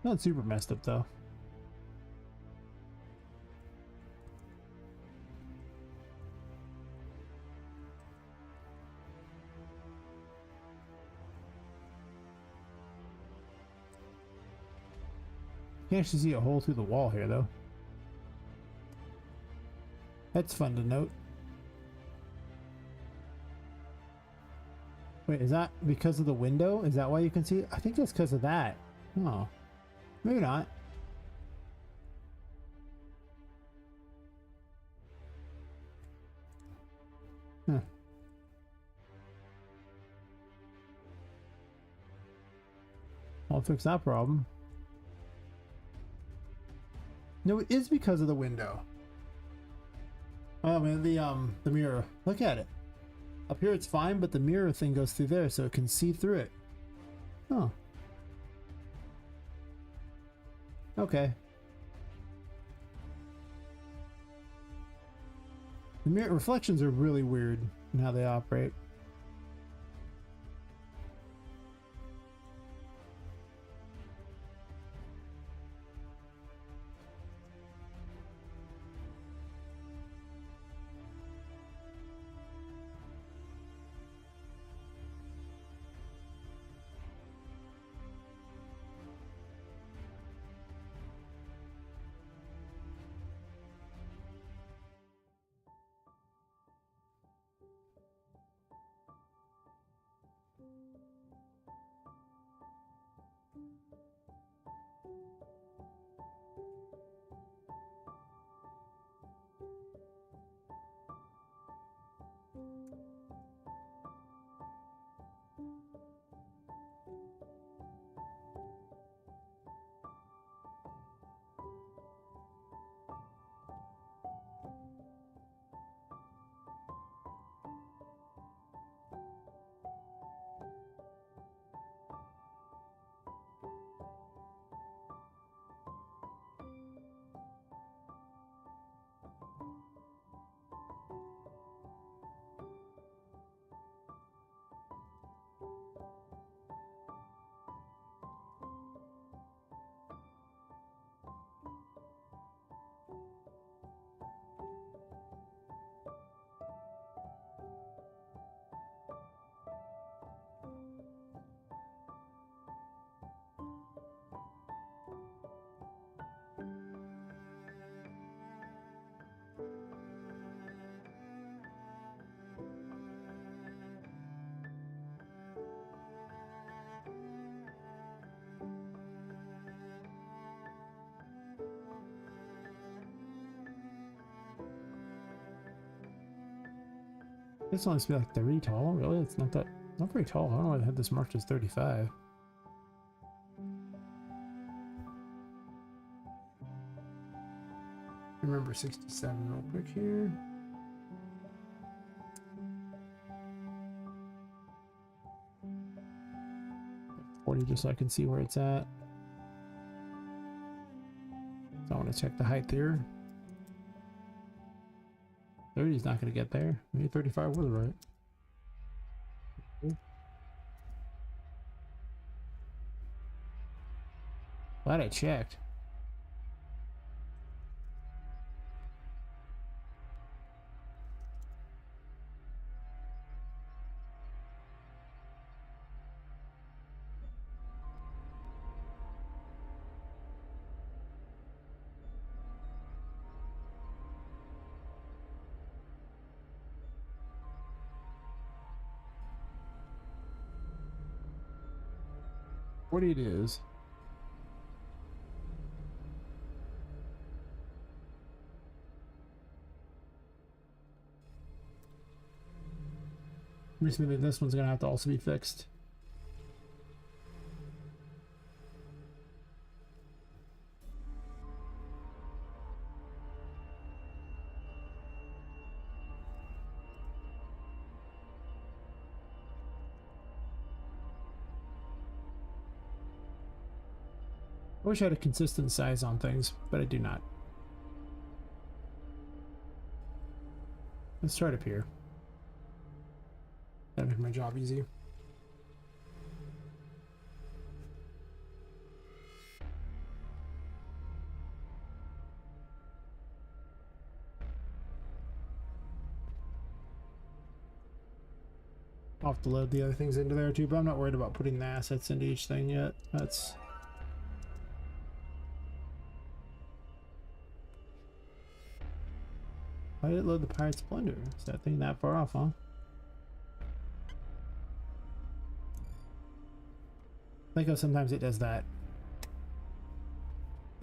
Not super messed up though. You can actually see a hole through the wall here though. That's fun to note. Wait, is that because of the window? Is that why you can see it? I think that's because of that. Oh. Maybe not. Huh. I'll fix that problem. No, it is because of the window. Oh man, the mirror. Look at it. Up here it's fine, but the mirror thing goes through there so it can see through it. Oh. Okay. The mirror reflections are really weird in how they operate. This one must be like 30 tall. Really? It's not that, not very tall. I don't know why they had this marked as 35. Remember 67 real quick here. Just so I can see where it's at. So I want to check the height there. 30 is not going to get there. Maybe 35 was right. Glad I checked. What it is. Makes me think this one's gonna have to also be fixed. I wish I had a consistent size on things, but I do not. Let's start up here. That'll make my job easy. I'll have to load the other things into there too, but I'm not worried about putting the assets into each thing yet. That's... Why did it load the Pirate Splendor? Is that thing that far off, huh? I think sometimes it does that.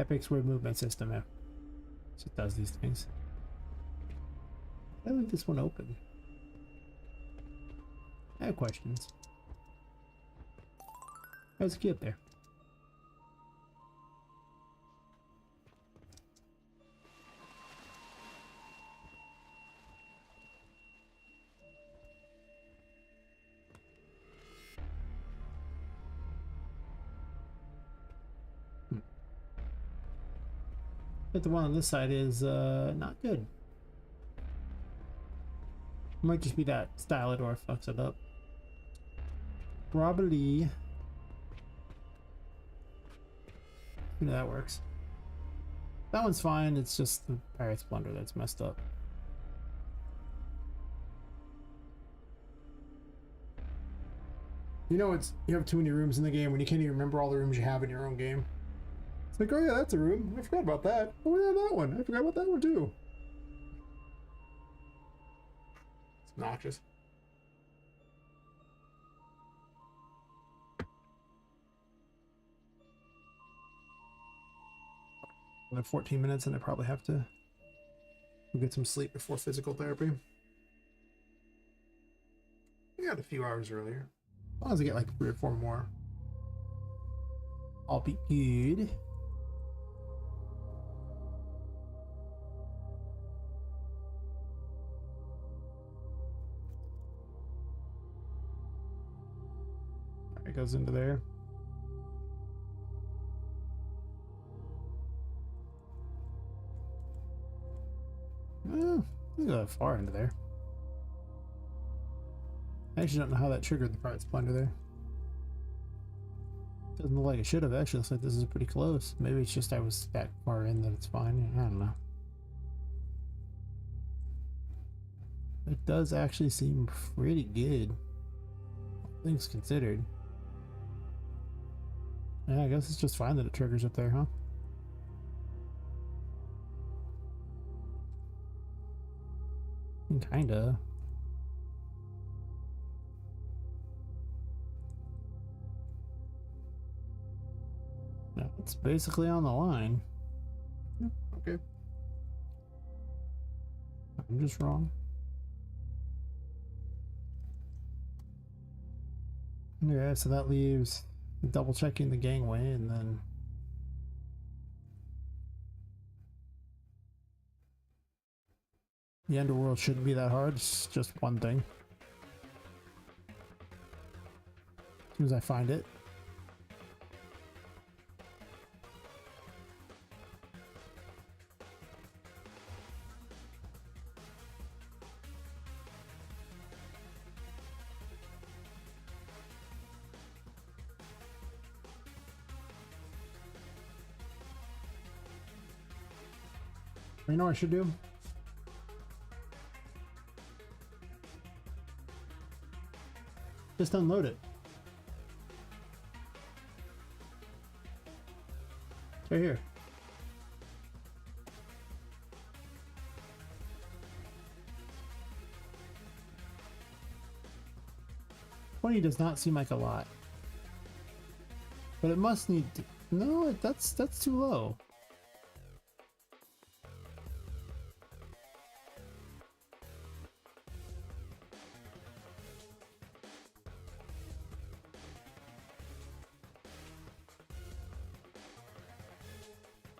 Epic's weird movement system, yeah. So it does these things. I leave this one open. I have questions. How's it get there? But the one on this side is not good. Might just be that style door fucks it up. Probably. You know that works. That one's fine, it's just the Pirate Splendor that's messed up. You know, you have too many rooms in the game when you can't even remember all the rooms you have in your own game. It's like, oh yeah, that's a room. I forgot about that. Oh yeah, that one. I forgot about that one too. It's obnoxious. Another 14 minutes and I probably have to get some sleep before physical therapy. I got a few hours earlier. As long as I get like 3 or 4 more, I'll be good. It goes into there. Well, doesn't go that far into there. I actually don't know how that triggered the Pirate Splendor there. Doesn't look like it should have. Actually, looks like this is pretty close. Maybe it's just I was that far in that it's fine. I don't know. It does actually seem pretty good, all things considered. Yeah, I guess it's just fine that it triggers up there, huh? Kinda. Yeah, it's basically on the line. Yeah, okay. I'm just wrong. Yeah, so that leaves double checking the gangway and then the underworld shouldn't be that hard. It's just one thing. As soon as I find it. You know what I should do? Just unload it. It's right here. $20 does not seem like a lot. But it must need to, no, that's too low.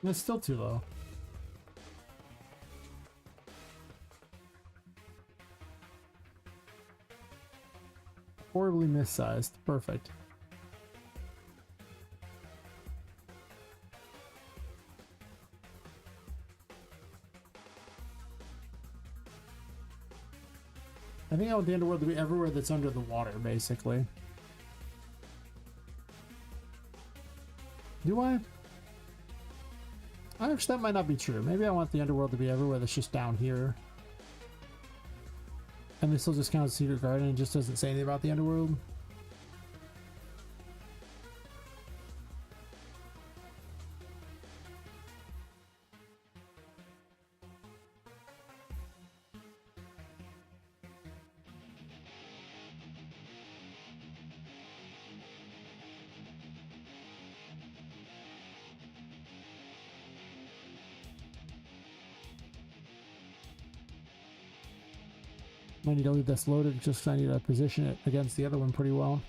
That's still too low. Horribly missized. Perfect. I think I want the underworld to be everywhere that's under the water, basically. Do I? Actually, that might not be true. Maybe I want the underworld to be everywhere that's just down here. And this still just counts as Secret Garden and just doesn't say anything about the underworld. I need to leave this loaded just 'cause I need to position it against the other one pretty well.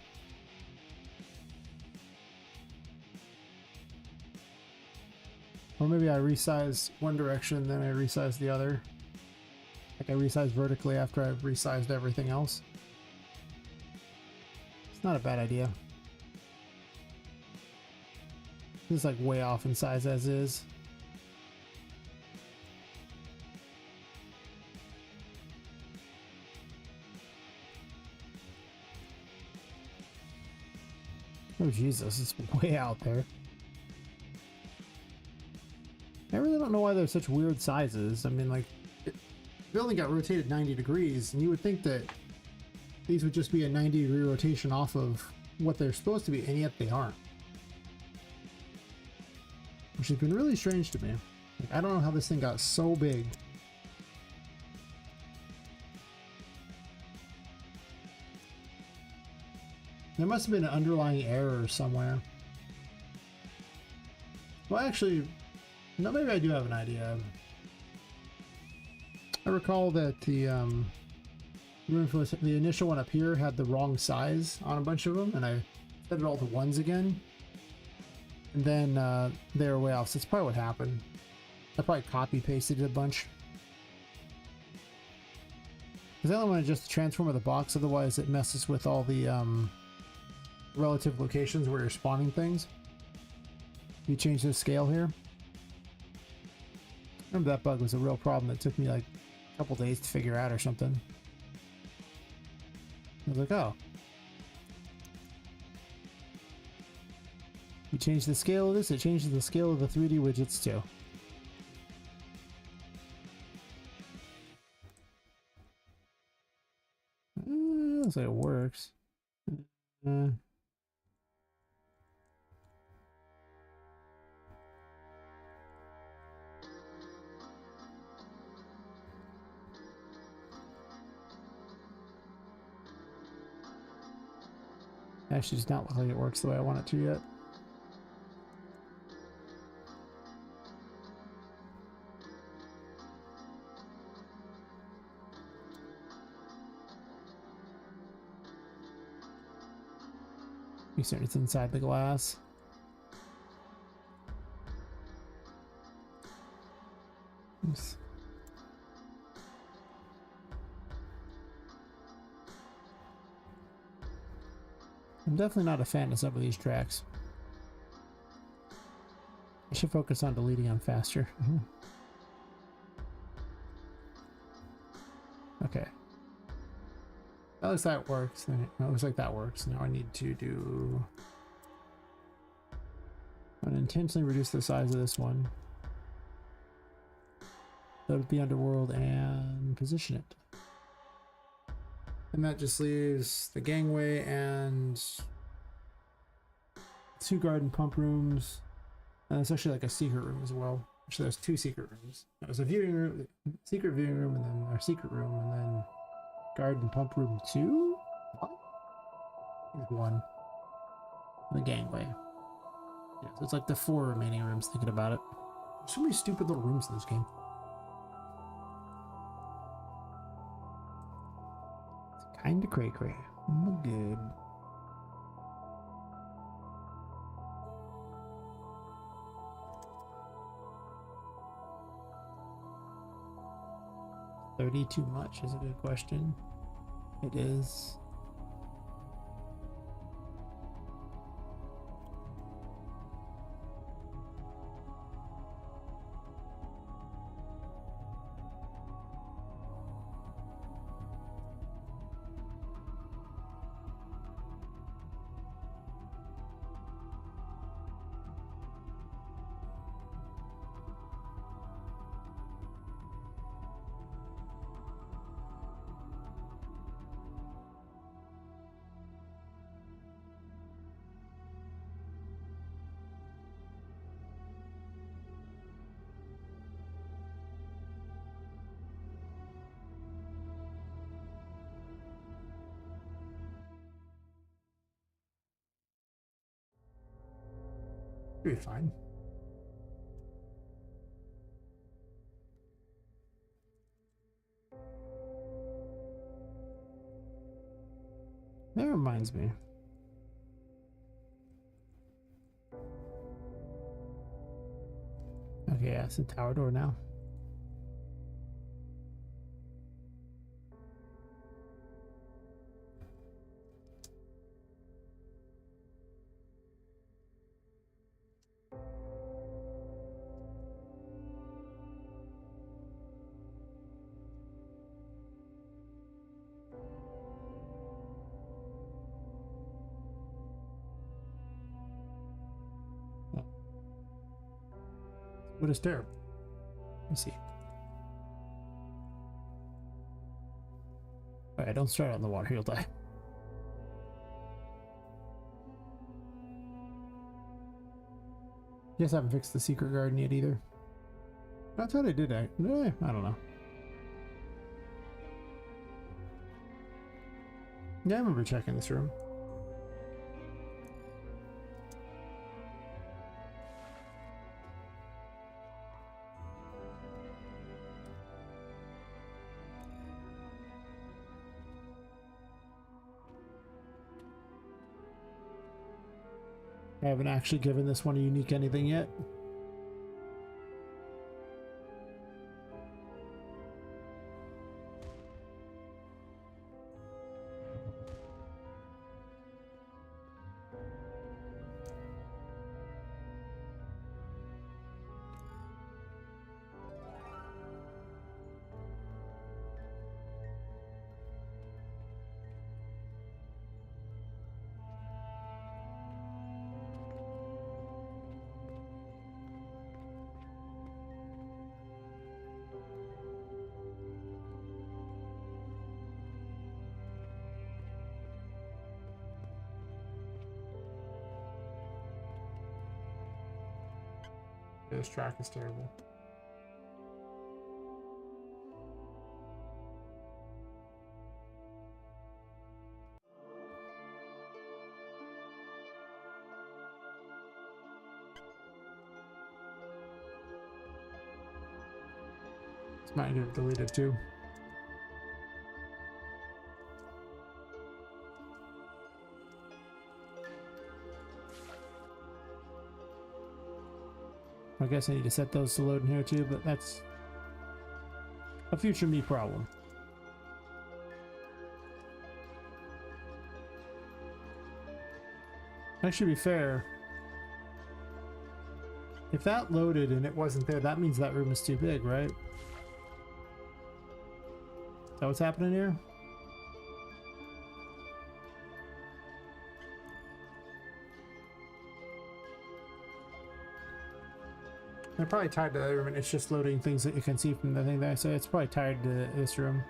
Or maybe I resize one direction, then I resize the other. Like I resize vertically after I've resized everything else. It's not a bad idea. This is like way off in size as is. Oh Jesus, it's way out there. I really don't know why they're such weird sizes. I mean, like, the building got rotated 90 degrees, and you would think that these would just be a 90-degree rotation off of what they're supposed to be, and yet they aren't. Which has been really strange to me. Like, I don't know how this thing got so big. There must have been an underlying error somewhere. Well, actually, no, maybe I do have an idea. I recall that the room for the initial one up here had the wrong size on a bunch of them, and I set it all to ones again. And then they were way off, so that's probably what happened. I probably copy-pasted it a bunch. Because I only want to just transform of the box, otherwise it messes with all the relative locations where you're spawning things. You change the scale here. Remember that bug was a real problem that took me like a couple days to figure out or something. I was like, oh. You change the scale of this, it changes the scale of the 3D widgets too. Looks like it works. Actually does not look like it works the way I want it to yet. You see it's inside the glass. Oops. I'm definitely not a fan of some of these tracks. I should focus on deleting them faster. Okay. At least that works. Then it looks like that works. Now I need to do... I'm going to intentionally reduce the size of this one. Load the underworld and position it. And that just leaves the gangway and 2 garden pump rooms. And it's actually like a secret room as well. Actually, there's 2 secret rooms. There's a viewing room, secret viewing room, and then our secret room, and then garden pump room 2? What? There's 1. And the gangway. Yeah, so it's like the 4 remaining rooms thinking about it. There's so many stupid little rooms in this game. Kinda cray-cray. Good. $30 too much is a good question. It is. It'll be fine. That reminds me. Okay, yeah, it's the tower door now. What is there? Let me see. Alright, don't start on the water, you'll die. Guess I haven't fixed the secret garden yet either. I thought I did. I don't know. Yeah, I remember checking this room. I haven't actually given this one a unique anything yet. This track is terrible. This might get deleted too. I guess I need to set those to load in here too, but that's a future me problem. Actually, to be fair, if that loaded and it wasn't there, that means that room is too big, right? Is that what's happening here? They're probably tied to the room, and It's just loading things that you can see from the thing that I say. It's probably tied to this room.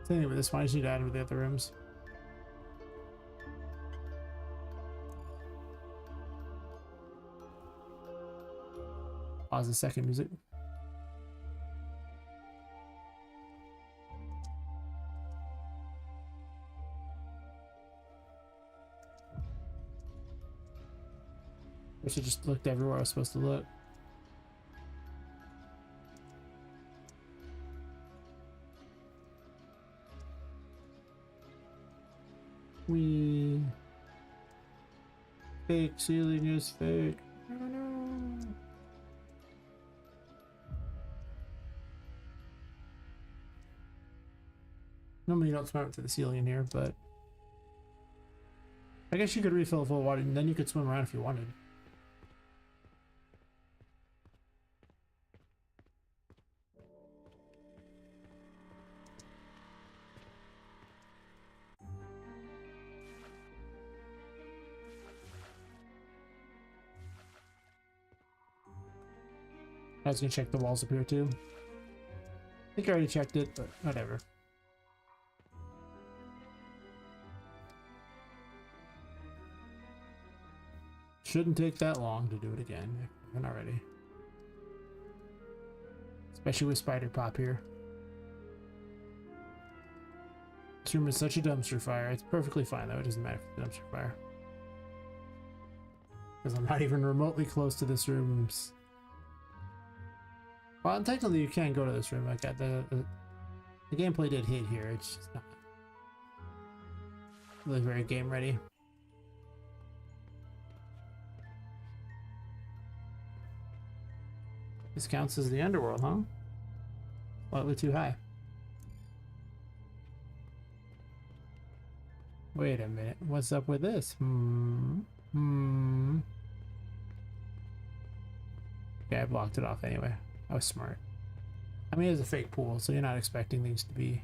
So anyway, this one I just need to add them to the other rooms. Pause the second music. I should just looked everywhere I was supposed to look. Fake ceiling is fake. Oh no. Normally you don't swim up to the ceiling here, but I guess you could refill full water and then you could swim around if you wanted. I was gonna check the walls up here too. I think I already checked it, but whatever. Shouldn't take that long to do it again, if you haven't already. Especially with Spider Pop here. This room is such a dumpster fire. It's perfectly fine though. It doesn't matter if it's a dumpster fire. Because I'm not even remotely close to this room's... Well, and technically you can go to this room like that. The gameplay did hit here. It's just not really very game ready. This counts as the underworld, huh? Slightly too high. Wait a minute. What's up with this? Yeah, I blocked it off anyway. I was smart. I mean, it's a fake pool, so you're not expecting things to be...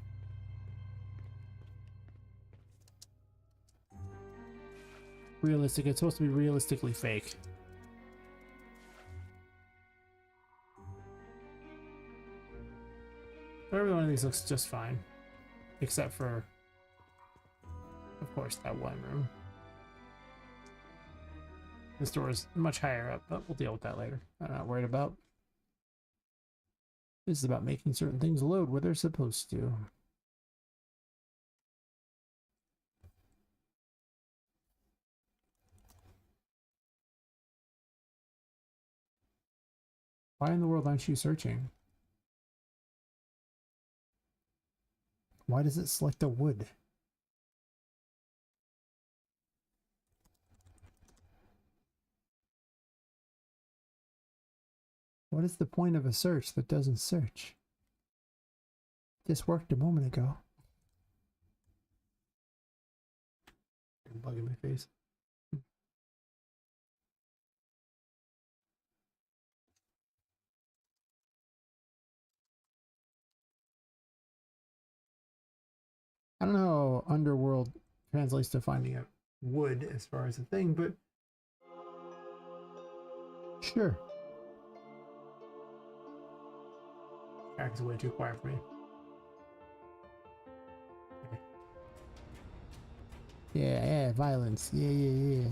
realistic. It's supposed to be realistically fake. Every one of these looks just fine. Except for, of course, that one room. This door is much higher up, but we'll deal with that later. I'm not worried about. This is about making certain things load where they're supposed to. Why in the world aren't you searching? Why does it select the wood? What is the point of a search that doesn't search? This worked a moment ago. Bug in my face. I don't know how underworld translates to finding a wood as far as a thing, but sure. Track is way too quiet for me. Okay. Yeah, violence. Yeah.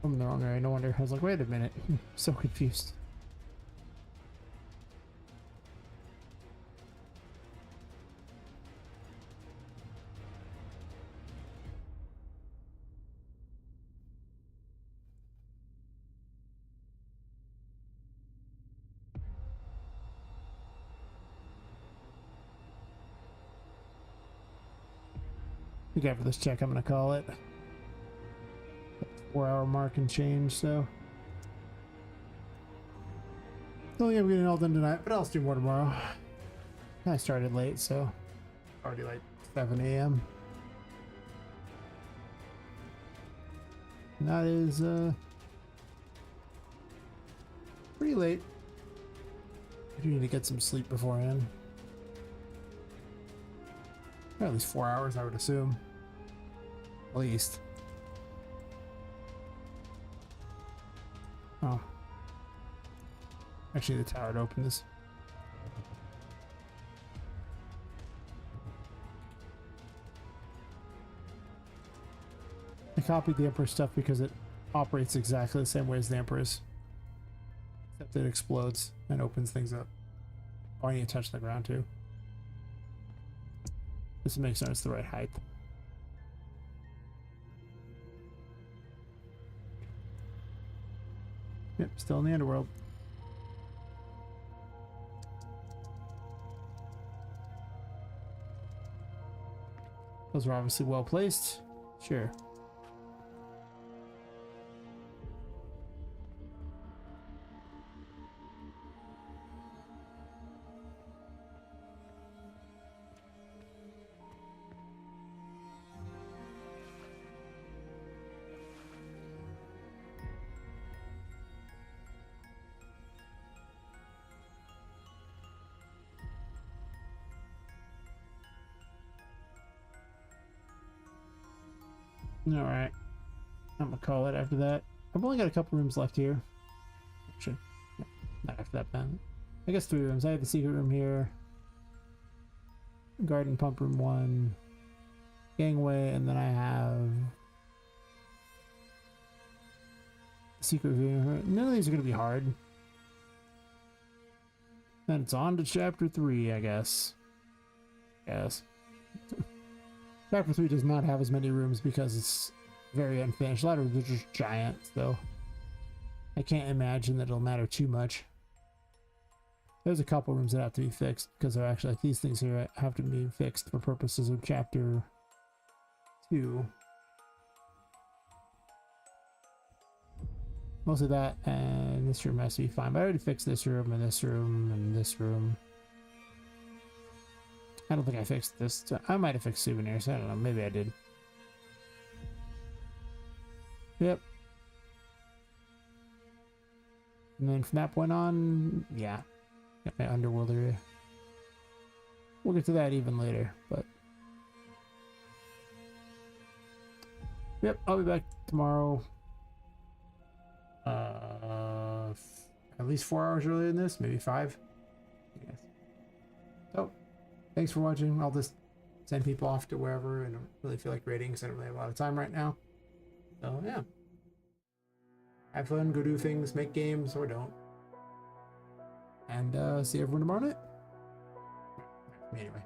I'm in the wrong area, no wonder. I was like, wait a minute. So confused. Okay, for this check, I'm gonna call it 4-hour mark and change, so don't think I'm getting it all done tonight, but I'll do more tomorrow. I started late, so already like 7 a.m. And that is pretty late. I do need to get some sleep beforehand. Or at least 4 hours, I would assume. At least. Oh. Actually, the tower to open this. I copied the Emperor's stuff because it operates exactly the same way as the Emperor's. Except it explodes and opens things up. Oh, I need to touch the ground too. This makes sense, it's the right height. Yep, still in the underworld. Those are obviously well placed. Sure. Alright. I'm gonna call it after that. I've only got a couple rooms left here. Actually, no, not after that, then. I guess 3 rooms. I have the secret room here. Garden pump room 1. Gangway, and then I have the secret room. None of these are gonna be hard. Then it's on to chapter 3, I guess. Yes. Chapter 3 does not have as many rooms because it's very unfinished. A lot of rooms are just giant, so I can't imagine that it'll matter too much. There's a couple rooms that have to be fixed because they're actually like these things here have to be fixed for purposes of chapter 2. Mostly that, and this room has to be fine. But I already fixed this room and this room and this room. I don't think I fixed this. I might have fixed souvenirs. I don't know. Maybe I did. Yep. And then from that point on, yeah. Got my underworld area. We'll get to that even later, but... Yep, I'll be back tomorrow. At least 4 hours earlier than this, maybe 5. Yes. So, thanks for watching. I'll just send people off to wherever. I don't really feel like raiding because I don't really have a lot of time right now. So, yeah. Have fun, go do things, make games, or don't. And see everyone tomorrow night. Anyway.